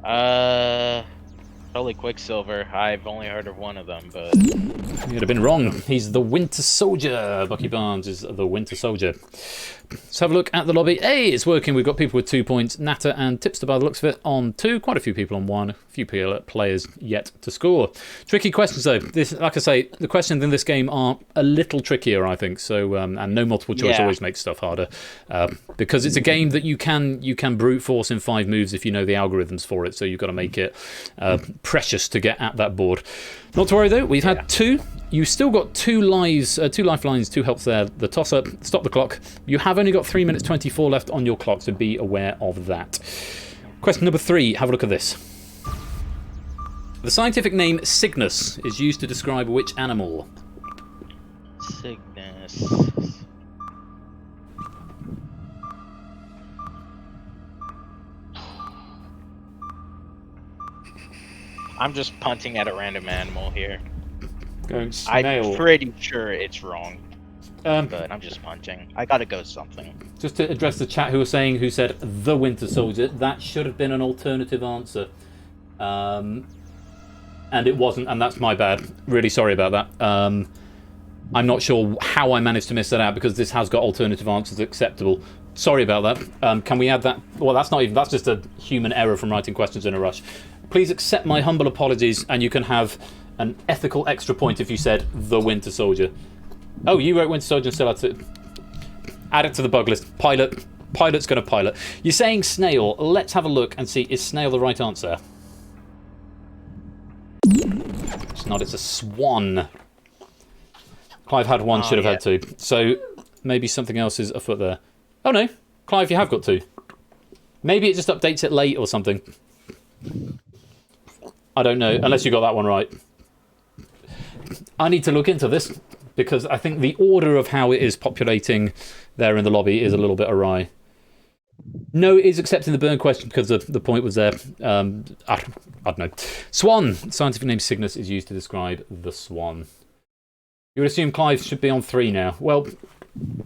Probably Quicksilver. I've only heard of one of them, but... You'd have been wrong. He's the Winter Soldier. Bucky Barnes is the Winter Soldier. Let's have a look at the lobby. Hey, it's working. We've got people with 2 points. Natter and Tipster, by the looks of it, on 2. Quite a few people on 1. A few players yet to score. Tricky questions, though. This, like I say, the questions in this game are a little trickier, I think. So, and no multiple choice always makes stuff harder. Because it's a game that you can brute force in 5 moves if you know the algorithms for it. So you've got to make it precious to get at that board. Not to worry, though. We've had 2. You've still got 2 lives, 2 lifelines, 2 helps there. The toss-up, stop the clock. You have only got 3 minutes 24 left on your clock, so be aware of that. Question number 3. Have a look at this. The scientific name Cygnus is used to describe which animal? Cygnus. I'm just punting at a random animal here. Going snail. I'm pretty sure it's wrong, but I'm just punting. I gotta go something. Just to address the chat who said the Winter Soldier, that should have been an alternative answer. And it wasn't, and that's my bad. Really sorry about that. I'm not sure how I managed to miss that out because this has got alternative answers acceptable. Sorry about that. Can we add that? Well, that's just a human error from writing questions in a rush. Please accept my humble apologies, and you can have an ethical extra point if you said the Winter Soldier. Oh, you wrote Winter Soldier and still had to add it to the bug list. Pilot's going to pilot. You're saying snail. Let's have a look and see, is snail the right answer? It's not, it's a swan. Clive had 1, should have had 2. So maybe something else is afoot there. Oh no, Clive, you have got 2. Maybe it just updates it late or something. I don't know, unless you got that one right. I need to look into this because I think the order of how it is populating there in the lobby is a little bit awry. No, it is accepting the burn question because the point was there. I don't know. Swan. Scientific name Cygnus is used to describe the swan. You would assume Clive should be on 3 now. Well,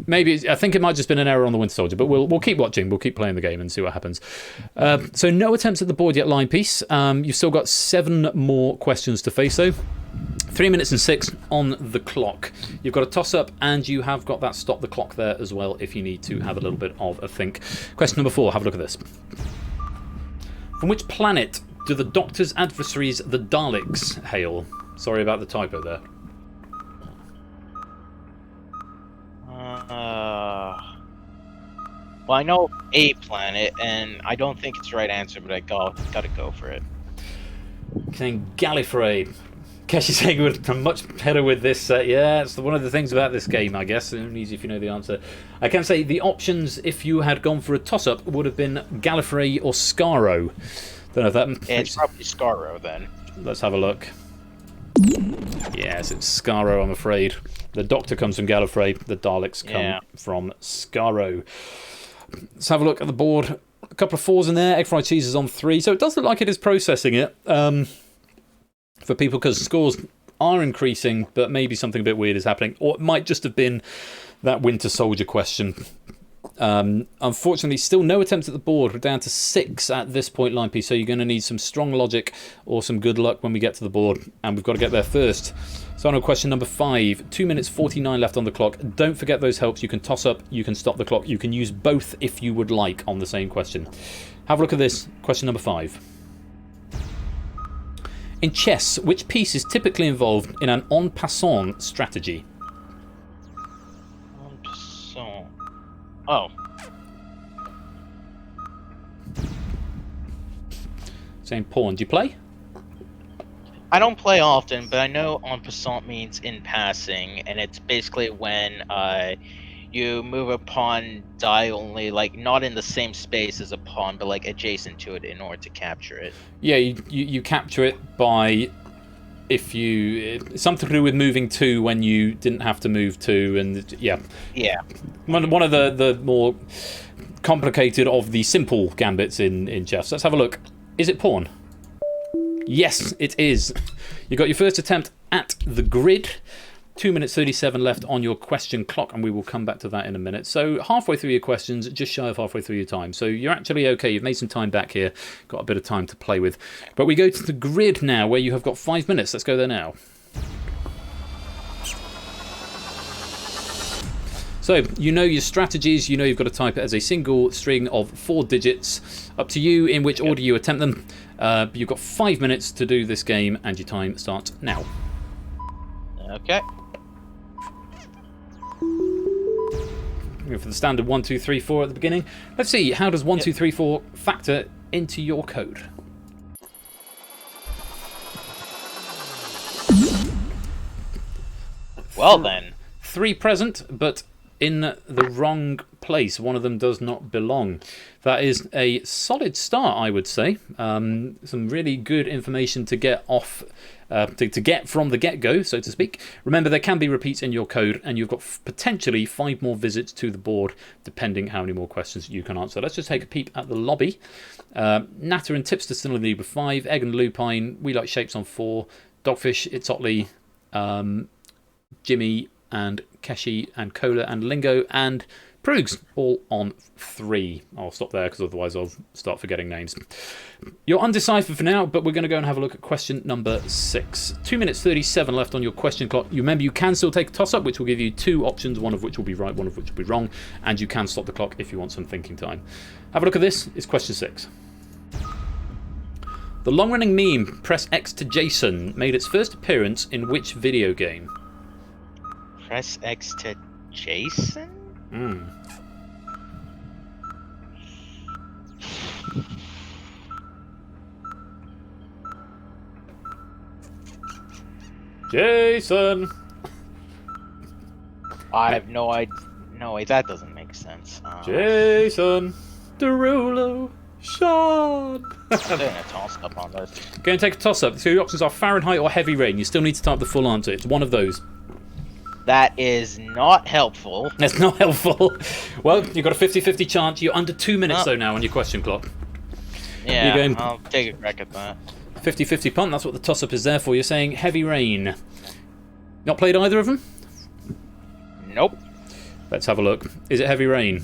maybe. I think it might just been an error on the Winter Soldier, but we'll keep watching. We'll keep playing the game and see what happens. So no attempts at the board yet, line piece. You've still got 7 more questions to face, though. 3 minutes and 6 on the clock. You've got a toss-up, and you have got that stop the clock there as well if you need to have a little bit of a think. Question number 4, have a look at this. From which planet do the Doctor's adversaries, the Daleks, hail? Sorry about the typo there. Well, I know a planet, and I don't think it's the right answer, but I gotta go for it. Saying Gallifrey. Kesh is saying we're much better with this. Yeah, it's one of the things about this game, I guess. It's easy if you know the answer. I can say the options, if you had gone for a toss-up, would have been Gallifrey or Skaro. Don't know if that... It's probably Skaro, then. Let's have a look. Yes, it's Skaro, I'm afraid. The Doctor comes from Gallifrey. The Daleks come from Skaro. Let's have a look at the board. A couple of 4s in there. Egg fried cheese is on 3. So it does look like it is processing it. For people, because scores are increasing, but maybe something a bit weird is happening. Or it might just have been that Winter Soldier question. Unfortunately, still no attempts at the board. We're down to 6 at this point, line piece. So you're going to need some strong logic or some good luck when we get to the board. And we've got to get there first. So on to question number 5. 2 minutes 49 left on the clock. Don't forget those helps. You can toss up, you can stop the clock. You can use both if you would like on the same question. Have a look at this. Question number 5. In chess, which piece is typically involved in an en passant strategy? En passant. Oh. Saying pawn. Do you play? I don't play often, but I know en passant means in passing, and it's basically when you move a pawn diagonally, like not in the same space as a pawn, but like adjacent to it in order to capture it. Yeah, you capture it by something to do with moving 2 when you didn't have to move 2, and yeah. One of the more complicated of the simple gambits in chess. Let's have a look. Is it pawn? Yes, it is. You got your first attempt at the grid. 2 minutes 37 left on your question clock, and we will come back to that in a minute. So halfway through your questions, just shy of halfway through your time. So you're actually okay. You've made some time back here. Got a bit of time to play with. But we go to the grid now, where you have got 5 minutes. Let's go there now. So, you know your strategies, you know you've got to type it as a single string of 4 digits. Up to you in which order you attempt them. You've got 5 minutes to do this game, and your time starts now. Okay. Go for the standard 1, 2, 3, 4 at the beginning. Let's see, how does 1, 2, 3, 4 factor into your code? Well then. 3 present, but in the wrong place. One of them does not belong. That is a solid start, I would say. Some really good information to get off, to get from the get-go, so to speak. Remember, there can be repeats in your code, and you've got potentially 5 more visits to the board, depending how many more questions you can answer. Let's just take a peep at the lobby. Natter and Tipster still in the lead with 5. Egg and Lupine, We Like Shapes on 4. Dogfish, It's Otley, Jimmy and Keshi and Cola and Lingo and Prugs all on 3. I'll stop there because otherwise I'll start forgetting names. You're undeciphered for now, but we're going to go and have a look at question number 6. 2 minutes 37 left on your question clock. You remember you can still take a toss-up, which will give you 2 options, one of which will be right, one of which will be wrong, and you can stop the clock if you want some thinking time. Have a look at this. It's question 6. The long-running meme, Press X to Jason, made its first appearance in which video game? Press X to Jason? Jason! I have no idea. No, wait, that doesn't make sense. Jason Derulo Sean! I'm doing a toss-up on this. Going to take a toss-up. So your options are Fahrenheit or Heavy Rain. You still need to type the full answer. It's one of those. That is not helpful. That's not helpful. Well, you've got a 50-50 chance. You're under 2 minutes, though, now on your question clock. Yeah, You're going I'll take a crack at that. 50-50 punt. That's what the toss-up is there for. You're saying Heavy Rain. Not played either of them? Nope. Let's have a look. Is it Heavy Rain?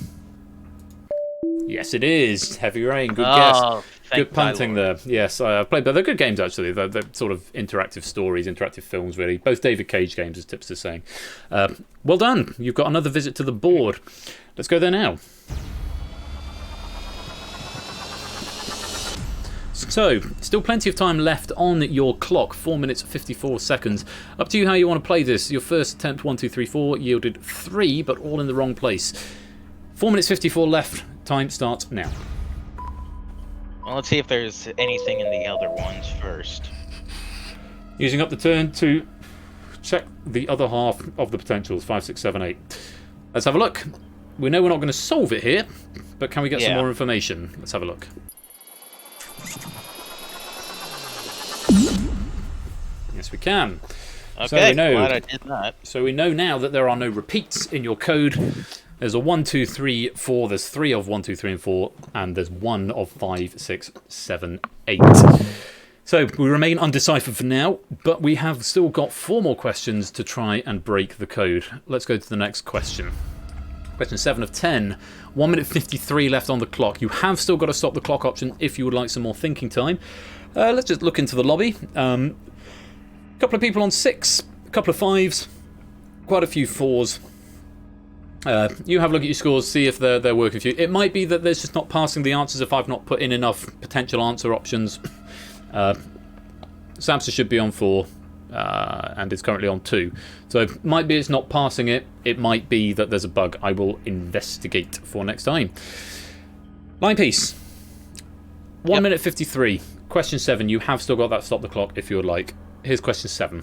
Yes, it is. Heavy Rain. Good guess. Good punting there. Yes, I've played. But they're good games, actually. They're sort of interactive stories, interactive films, really. Both David Cage games, as Tipster's saying. Well done. You've got another visit to the board. Let's go there now. So, still plenty of time left on your clock. 4 minutes 54 seconds. Up to you how you want to play this. Your first attempt, 1, 2, 3, 4, yielded 3, but all in the wrong place. 4 minutes 54 left. Time starts now. Well, let's see if there's anything in the other ones first. Using up the turn to check the other half of the potentials. 5, 6, 7, 8. Let's have a look. We know we're not going to solve it here, but can we get some more information? Let's have a look. Yes, we can. Okay, so we know, glad I did that. So we know now that there are no repeats in your code. There's a 1, 2, 3, 4. There's 3 of 1, 2, 3, and 4. And there's 1 of 5, 6, 7, 8. So we remain undeciphered for now, but we have still got 4 more questions to try and break the code. Let's go to the next question. Question 7 of 10. 1 minute 53 left on the clock. You have still got to stop the clock option if you would like some more thinking time. Let's just look into the lobby. A couple of people on 6, a couple of 5s, quite a few 4s. You have a look at your scores, see if they're working for you. It might be that there's just not passing the answers if I've not put in enough potential answer options. Samsa should be on 4, and it's currently on 2. So it might be it's not passing it. It might be that there's a bug. I will investigate for next time. Line piece. 1 minute 53. Question 7. You have still got that stop the clock if you would like. Here's question 7.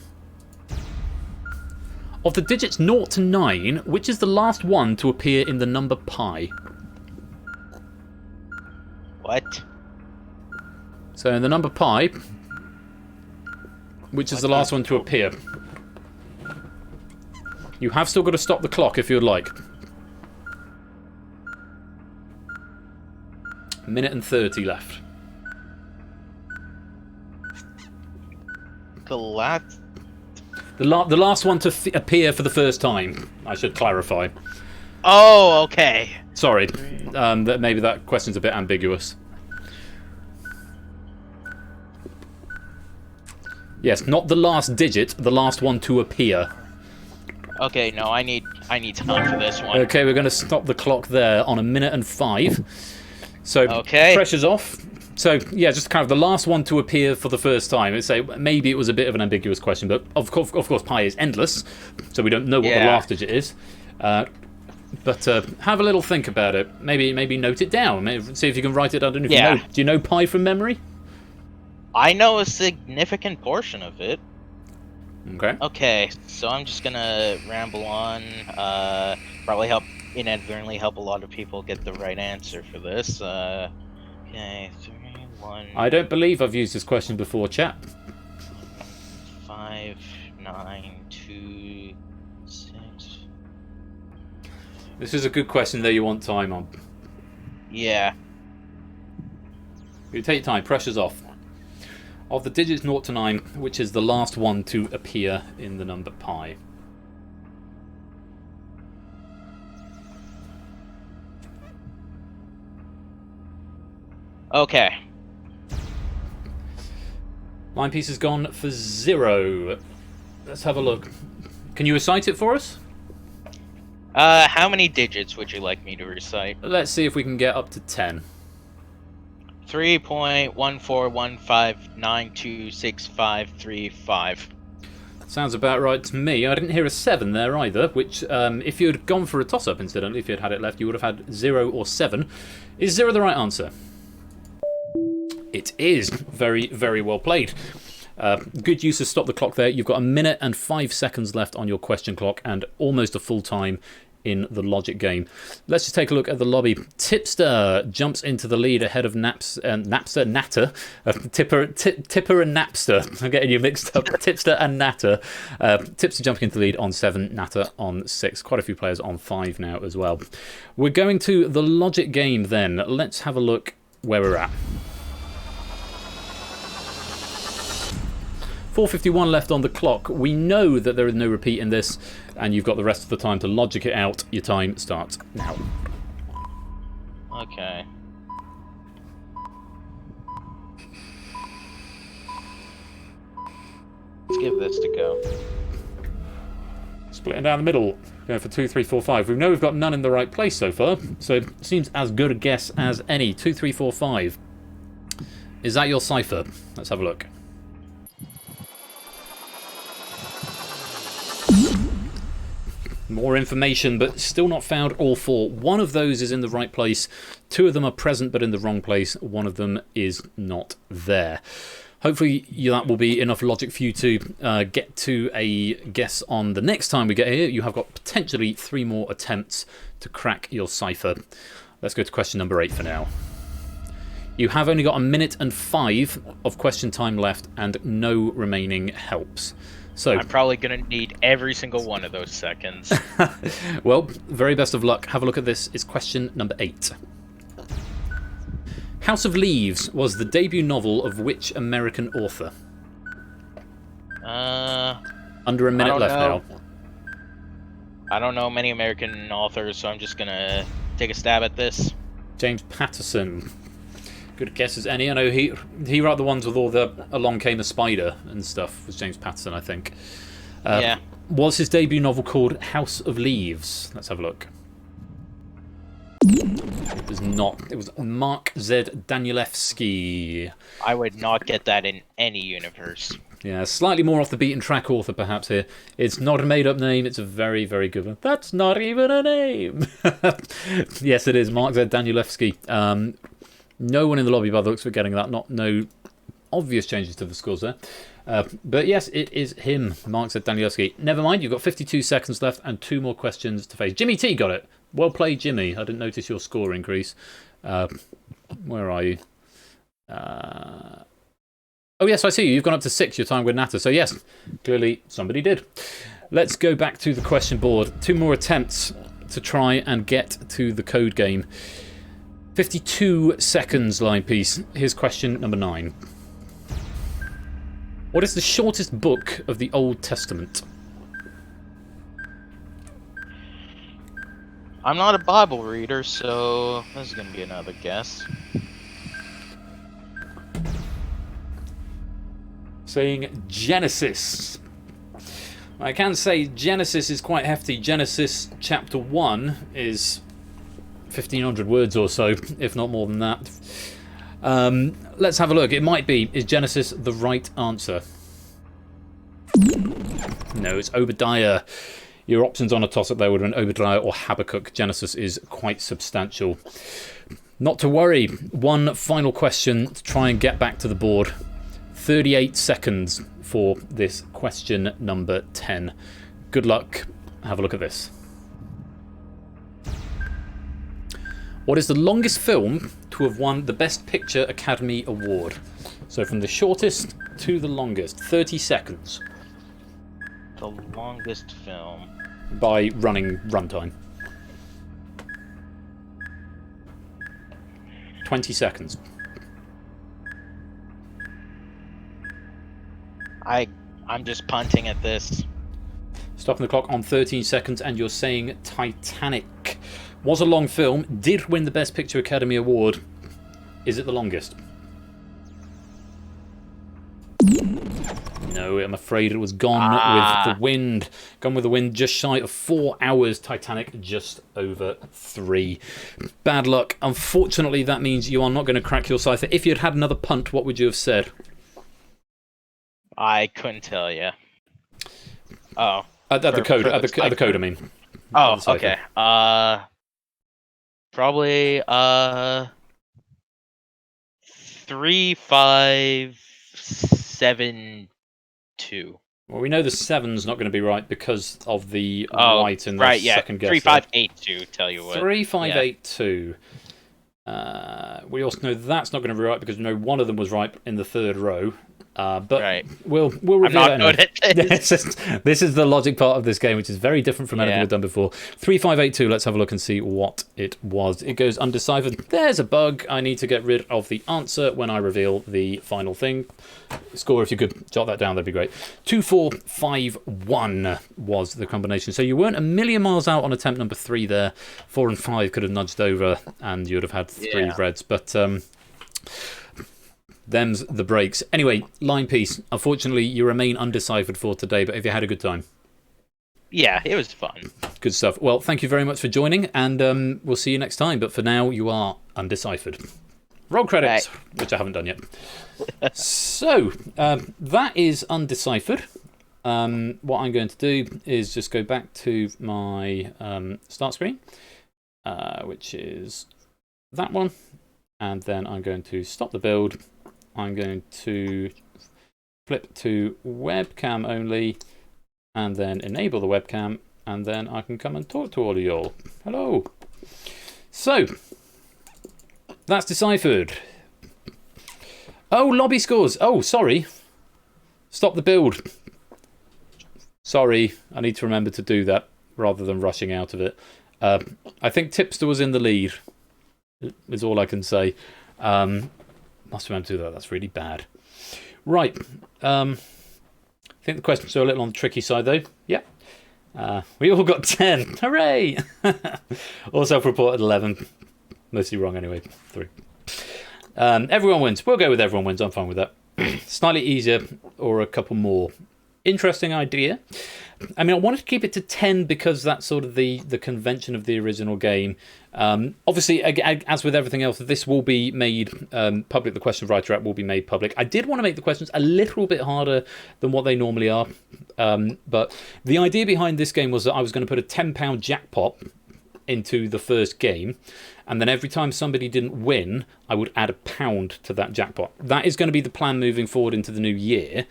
Of the digits 0 to 9, which is the last one to appear in the number pi? What? So in the number pi, which is the last one to appear. You have still got to stop the clock if you would like. 1 minute and 30 left. The last... The last one to appear for the first time, I should clarify. Oh, okay. Sorry, maybe that question's a bit ambiguous. Yes, not the last digit, the last one to appear. Okay, no, I need time for this one. Okay, we're going to stop the clock there on 1 minute and 5. So, okay. Pressure's off. So, yeah, just kind of the last one to appear for the first time. I'd say maybe it was a bit of an ambiguous question, but of course pi is endless, so we don't know what the last digit is. But have a little think about it. Maybe note it down. Maybe see if you can write it down. Do you know pi from memory? I know a significant portion of it. Okay. Okay, so I'm just gonna ramble on. Probably inadvertently help a lot of people get the right answer for this. Okay, 3, 1. I don't believe I've used this question before, chat. 5, 9, 2, 6. This is a good question that you want time on. Yeah. You take your time. Pressure's off. Of the digits 0 to 9, which is the last one to appear in the number pi? Okay. Line piece has gone for 0. Let's have a look. Can you recite it for us? How many digits would you like me to recite? Let's see if we can get up to 10. 3.14159265335. Sounds about right to me. I didn't hear a 7 there either, which, if you had gone for a toss-up, incidentally, if you had it left, you would have had 0 or 7. Is 0 the right answer? It is. Very, very well played. Good use of stop the clock there. You've got 1 minute and 5 seconds left on your question clock and almost a full time in the logic game. Let's just take a look at the lobby. Tipster jumps into the lead ahead of Tipper and Napster. I'm getting you mixed up. Tipster and Natter. Tipster jumping into the lead on 7, Natter on 6. Quite a few players on 5 now as well. We're going to the logic game then. Let's have a look where we're at. 4:51 left on the clock. We know that there is no repeat in this, and you've got the rest of the time to logic it out. Your time starts now. Okay. Let's give this to go. Splitting down the middle. Going for 2, 3, 4, 5. We know we've got none in the right place so far, so it seems as good a guess as any. 2, 3, 4, 5. Is that your cipher? Let's have a look. More information, but still not found all 4. One of those is in the right place. 2 of them are present, but in the wrong place. One of them is not there. Hopefully that will be enough logic for you to get to a guess on the next time we get here. You have got potentially 3 more attempts to crack your cipher. Let's go to question number 8 for now. You have only got 1 minute and 5 of question time left and no remaining helps. So, I'm probably going to need every single one of those seconds. well, very best of luck. Have a look at this. It's question number 8. House of Leaves was the debut novel of which American author? Under a minute left now. I don't know many American authors, so I'm just going to take a stab at this. James Patterson. Good guess as any. I know he wrote the ones with all the Along Came a Spider and stuff. Was James Patterson, I think. Yeah. Was his debut novel called House of Leaves? Let's have a look. was not. It was Mark Z. Danielewski. I would not get that in any universe. Yeah, slightly more off the beaten track author perhaps here. It's not a made up name, it's a very, very good one. That's not even a name! Yes, it is, Mark Z. Danielewski. No one in the lobby by the looks of getting that, no obvious changes to the scores there. But yes, it is him, Mark Z. Danielewski. Never mind, you've got 52 seconds left and 2 more questions to face. Jimmy T got it. Well played, Jimmy. I didn't notice your score increase. Where are you? Oh, yes, I see you. You've gone up to 6. Your time with Natter. So, yes, clearly somebody did. Let's go back to the question board. 2 more attempts to try and get to the code game. 52 seconds, line piece. Here's question number 9. What is the shortest book of the Old Testament? I'm not a Bible reader, so this is going to be another guess. Saying Genesis. I can say Genesis is quite hefty. Genesis chapter 1 is 1,500 words or so, if not more than that. Let's have a look. It might be. Is Genesis the right answer? No, it's Obadiah. Your options on a toss-up there would have been Obadiah or Habakkuk. Genesis is quite substantial. Not to worry. One final question to try and get back to the board. 38 seconds for this question number 10. Good luck. Have a look at this. What is the longest film to have won the Best Picture Academy Award? So from the shortest to the longest. 30 seconds. The longest film. By running runtime. 20 seconds. I'm just punting at this. Stopping the clock on 13 seconds, and you're saying Titanic. Was a long film, did win the Best Picture Academy Award. Is it the longest? No, I'm afraid it was Gone with the Wind. Gone with the Wind, just shy of 4 hours. Titanic, just over 3. Bad luck. Unfortunately, that means you are not going to crack your cipher. If you had had another punt, what would you have said? I couldn't tell you. Oh. At the code, I mean. Oh, okay. Probably 3572. Well, we know the 7's not going to be right because of the white in the second guess. 3582, tell you what. 3582. We also know that's not going to be right because we know one of them was right in the third row. But we'll reveal I'm not that good at this. This is the logic part of this game, which is very different from anything we've done before. 3582, let's have a look and see what it was. It goes undeciphered. There's a bug. I need to get rid of the answer when I reveal the final thing. Score, if you could jot that down, that'd be great. 2451 was the combination. So you weren't a million miles out on attempt number 3 there. 4 and 5 could have nudged over and you would have had 3 reds. But them's the breaks. Anyway, line piece. Unfortunately, you remain undeciphered for today, but have you had a good time? Yeah, it was fun. Good stuff. Well, thank you very much for joining, and we'll see you next time. But for now, you are undeciphered. Roll credits, which I haven't done yet. So, that is undeciphered. What I'm going to do is just go back to my start screen, which is that one. And then I'm going to stop the build. I'm going to flip to webcam only and then enable the webcam, and then I can come and talk to all of y'all. Hello. So, that's deciphered. Oh, lobby scores. Oh, sorry. Stop the build. Sorry, I need to remember to do that rather than rushing out of it. I think Tipster was in the lead, is all I can say. Must remember to do that. That's really bad. Right. I think the questions are a little on the tricky side, though. Yep. We all got 10. Hooray! All self-reported 11. Mostly wrong anyway. 3. Everyone wins. We'll go with everyone wins. I'm fine with that. Slightly easier or a couple more. interesting idea. I mean, I wanted to keep it to 10 because that's sort of the convention of the original game. Obviously, as with everything else, this will be made public. The question writer app will be made public. I did want to make the questions a little bit harder than what they normally are. But the idea behind this game was that I was going to put a £10 jackpot into the first game, and then every time somebody didn't win, I would add £1 to that jackpot. That is going to be the plan moving forward into the new year.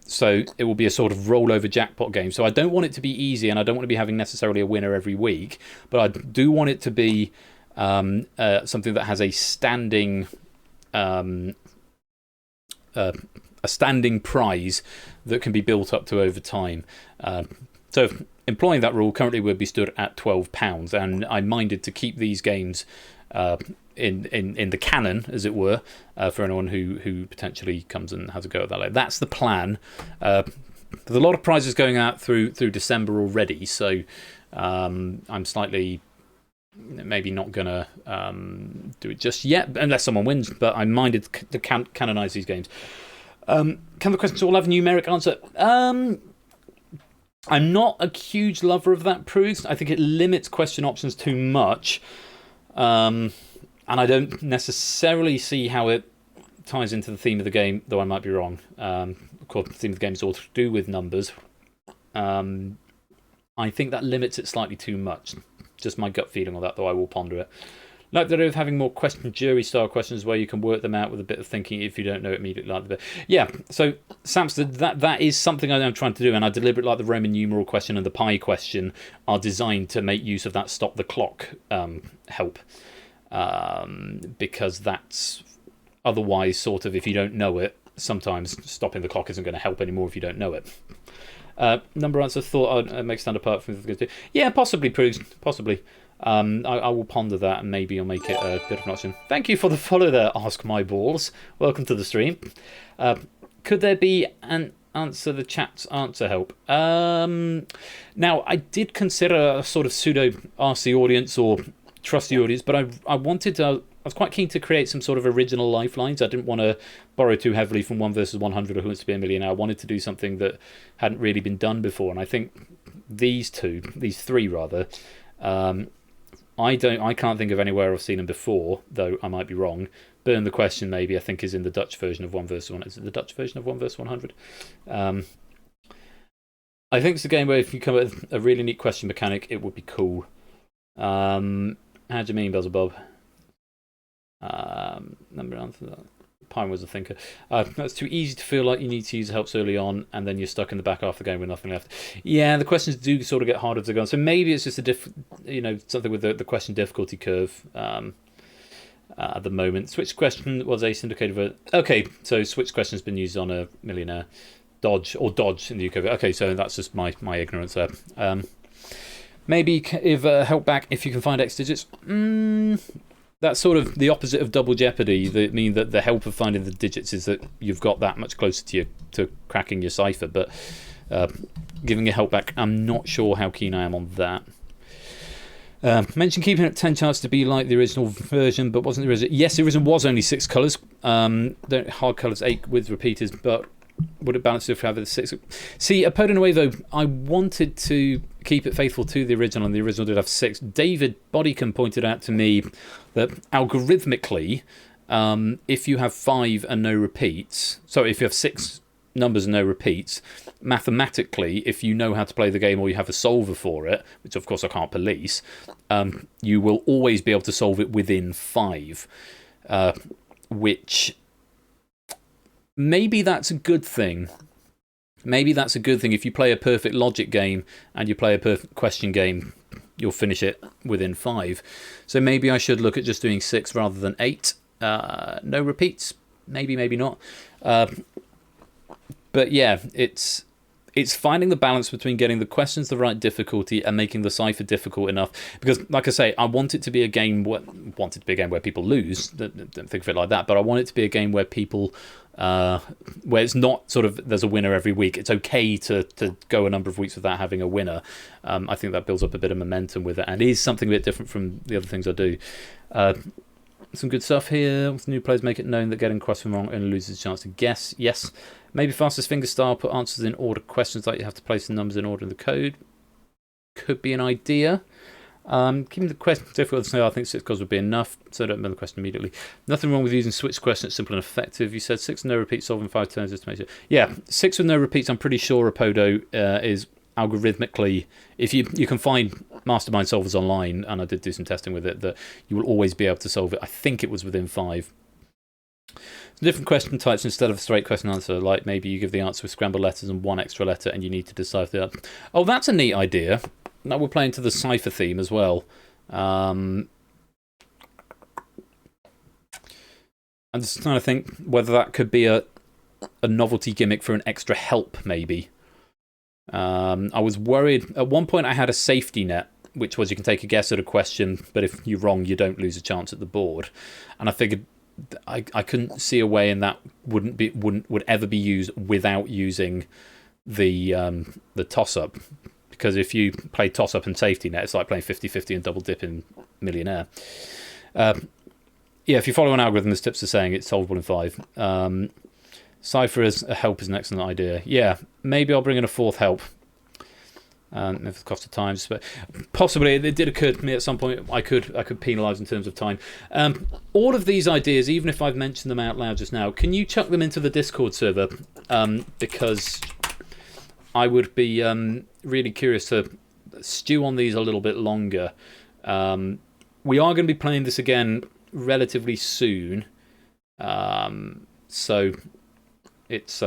So it will be a sort of rollover jackpot game. So I don't want it to be easy, and I don't want to be having necessarily a winner every week, but I do want it to be something that has a standing prize that can be built up to over time. So employing that rule, currently would be stood at £12, and I'm minded to keep these games in the canon, as it were, for anyone who potentially comes and has a go at that later. That's the plan. There's a lot of prizes going out through December already, so I'm slightly maybe not going to do it just yet, unless someone wins, but I'm minded to canonise these games. Can the questions all have a numeric answer? I'm not a huge lover of that, Prudes. I think it limits question options too much. And I don't necessarily see how it ties into the theme of the game, though I might be wrong. Of course, the theme of the game is all to do with numbers. I think that limits it slightly too much. Just my gut feeling on that, though I will ponder it. Like the idea of having more question jury style questions where you can work them out with a bit of thinking if you don't know it immediately. Like the bit. Yeah, so Samson, that is something I'm trying to do, and I deliberately like the Roman numeral question and the pi question are designed to make use of that stop the clock help. Because that's otherwise sort of, if you don't know it, sometimes stopping the clock isn't going to help anymore if you don't know it. Number answer thought I'd make stand apart from the yeah, possibly, Prudes, possibly. I will ponder that, and maybe I'll make it a bit of an option. Thank you for the follow there, Ask My Balls. Welcome to the stream. Could there be an answer the chat's answer help? Now, I did consider a sort of pseudo ask the audience or trust the audience, but I wanted to. I was quite keen to create some sort of original lifelines. I didn't want to borrow too heavily from 1 versus 100 or Who Wants to Be a Millionaire. I wanted to do something that hadn't really been done before, and I think these three rather. I can't think of anywhere I've seen them before, though I might be wrong. Burn the Question, maybe, I think, is in the Dutch version of 1 versus 1. Is it the Dutch version of 1 versus 100? I think it's a game where if you come up with a really neat question mechanic, it would be cool. How do you mean, Beelzebub? Number answer. Pine was a thinker. That's too easy to feel like you need to use helps early on, and then you're stuck in the back half of the game with nothing left. Yeah, the questions do sort of get harder to go on. So maybe it's just something with the question difficulty curve at the moment. Switch question was a syndicated. Okay, so switch question has been used on a millionaire. Dodge in the UK. Okay, so that's just my ignorance there. Maybe if help back if you can find X digits. That's sort of the opposite of double jeopardy. That mean that the help of finding the digits is that you've got that much closer to cracking your cipher. But giving a help back, I'm not sure how keen I am on that. Mention keeping it 10 chance to be like the original version, but wasn't the original? Yes, the original was only 6 colours. Hard colours 8 with repeaters, but would it balance if we have the 6? See, a put in a way though, I wanted to keep it faithful to the original, and the original did have 6. David Bodycom pointed out to me that algorithmically, if you have 5 and no repeats, so if you have 6 numbers and no repeats, mathematically, if you know how to play the game or you have a solver for it, which of course I can't police, you will always be able to solve it within 5, which maybe that's a good thing. Maybe that's a good thing. If you play a perfect logic game and you play a perfect question game, you'll finish it within 5. So maybe I should look at just doing 6 rather than 8. No repeats. Maybe not. But yeah, it's finding the balance between getting the questions the right difficulty and making the cipher difficult enough. Because, like I say, I want it to be a game where people lose. Don't think of it like that. But I want it to be a game where people, where it's not sort of there's a winner every week. It's okay to go a number of weeks without having a winner. I think that builds up a bit of momentum with it, and is something a bit different from the other things I do. Some good stuff here. New players make it known that getting question wrong only loses a chance to guess. Yes. Maybe fastest finger style, put answers in order, questions like you have to place the numbers in order in the code. Could be an idea. Keeping the question difficult, so I think 6 cards would be enough, so I don't remember the question immediately. Nothing wrong with using switch questions, it's simple and effective. You said 6 with no repeats, solving 5 turns just to make sure. Yeah, 6 with no repeats, I'm pretty sure Apodo is algorithmically, if you can find mastermind solvers online, and I did do some testing with it, that you will always be able to solve it. I think it was within 5. Different question types instead of a straight question answer, like maybe you give the answer with scrambled letters and 1 extra letter and you need to decipher that. Oh, that's a neat idea. That will play into the cipher theme as well. I'm just trying to think whether that could be a novelty gimmick for an extra help, maybe. I was worried. At one point, I had a safety net, which was you can take a guess at a question, but if you're wrong, you don't lose a chance at the board. And I figured I couldn't see a way in that would ever be used without using the toss-up. Because if you play toss-up and safety net, it's like playing 50-50 and double dip in Millionaire. Yeah, if you follow an algorithm, as tips are saying, it's solvable in 5. Cipher as a help is an excellent idea. Yeah, maybe I'll bring in a 4th help. If the cost of time, but possibly it did occur to me at some point I could penalise in terms of time. All of these ideas, even if I've mentioned them out loud just now, can you chuck them into the Discord server? Because I would be really curious to stew on these a little bit longer. We are going to be playing this again relatively soon, so it's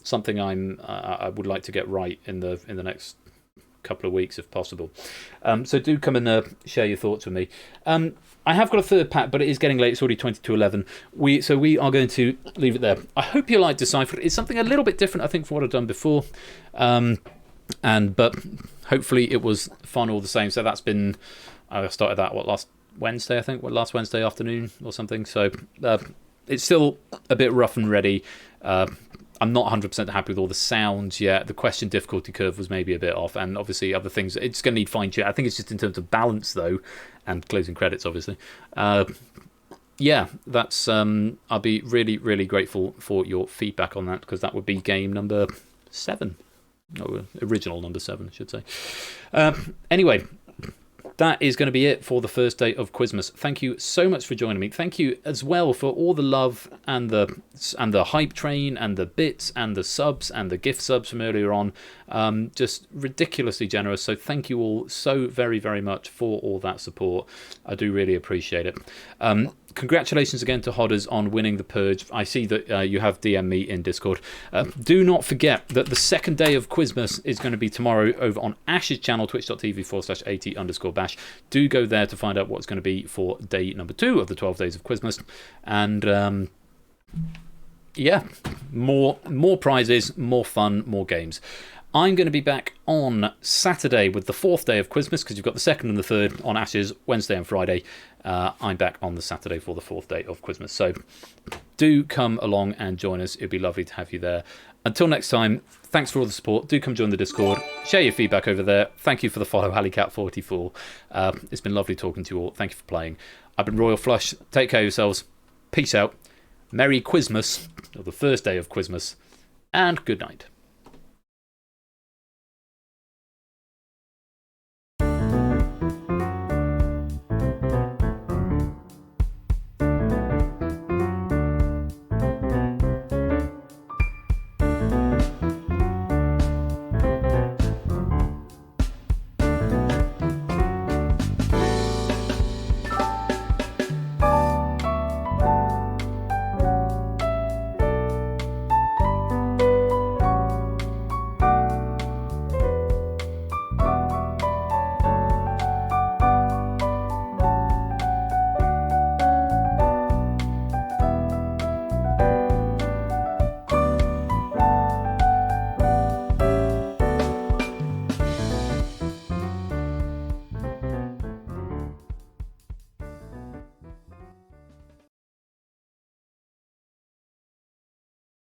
something I would like to get right in the next couple of weeks if possible. So do come and share your thoughts with me. I have got a 3rd pack, but it is getting late. It's already 20 to 11. So we are going to leave it there. I hope you like Deciphered. It's something a little bit different, I think, from what I've done before. But hopefully it was fun all the same. So that's been, I started that, last Wednesday, I think? Last Wednesday afternoon or something. So it's still a bit rough and ready. I'm not 100% happy with all the sounds yet. The question difficulty curve was maybe a bit off, and obviously other things. It's going to need fine tune. I think it's just in terms of balance, though, and closing credits, obviously. Yeah, that's. I'll be really, really grateful for your feedback on that, because that would be game number 7. Or original number 7, I should say. Anyway, that is going to be it for the first day of Quizmas. Thank you so much for joining me. Thank you as well for all the love and the hype train and the bits and the subs and the gift subs from earlier on. Just ridiculously generous. So thank you all so very, very much for all that support. I do really appreciate it. Congratulations again to Hodders on winning the Purge. I see that you have DM'd me in Discord. Do not forget that the second day of Quizmas is going to be tomorrow over on Ash's channel, twitch.tv/AT_bash. Do go there to find out what's going to be for day number 2 of the 12 days of Quizmas. And yeah, more prizes, more fun, more games. I'm going to be back on Saturday with the 4th day of Quizmas, because you've got the 2nd and the 3rd on Ashes, Wednesday and Friday. I'm back on the Saturday for the 4th day of Quizmas. So do come along and join us. It'd be lovely to have you there. Until next time, thanks for all the support. Do come join the Discord. Share your feedback over there. Thank you for the follow, Alleycat44. It's been lovely talking to you all. Thank you for playing. I've been Royal Flush. Take care of yourselves. Peace out. Merry Quizmas, or the first day of Quizmas. And good night.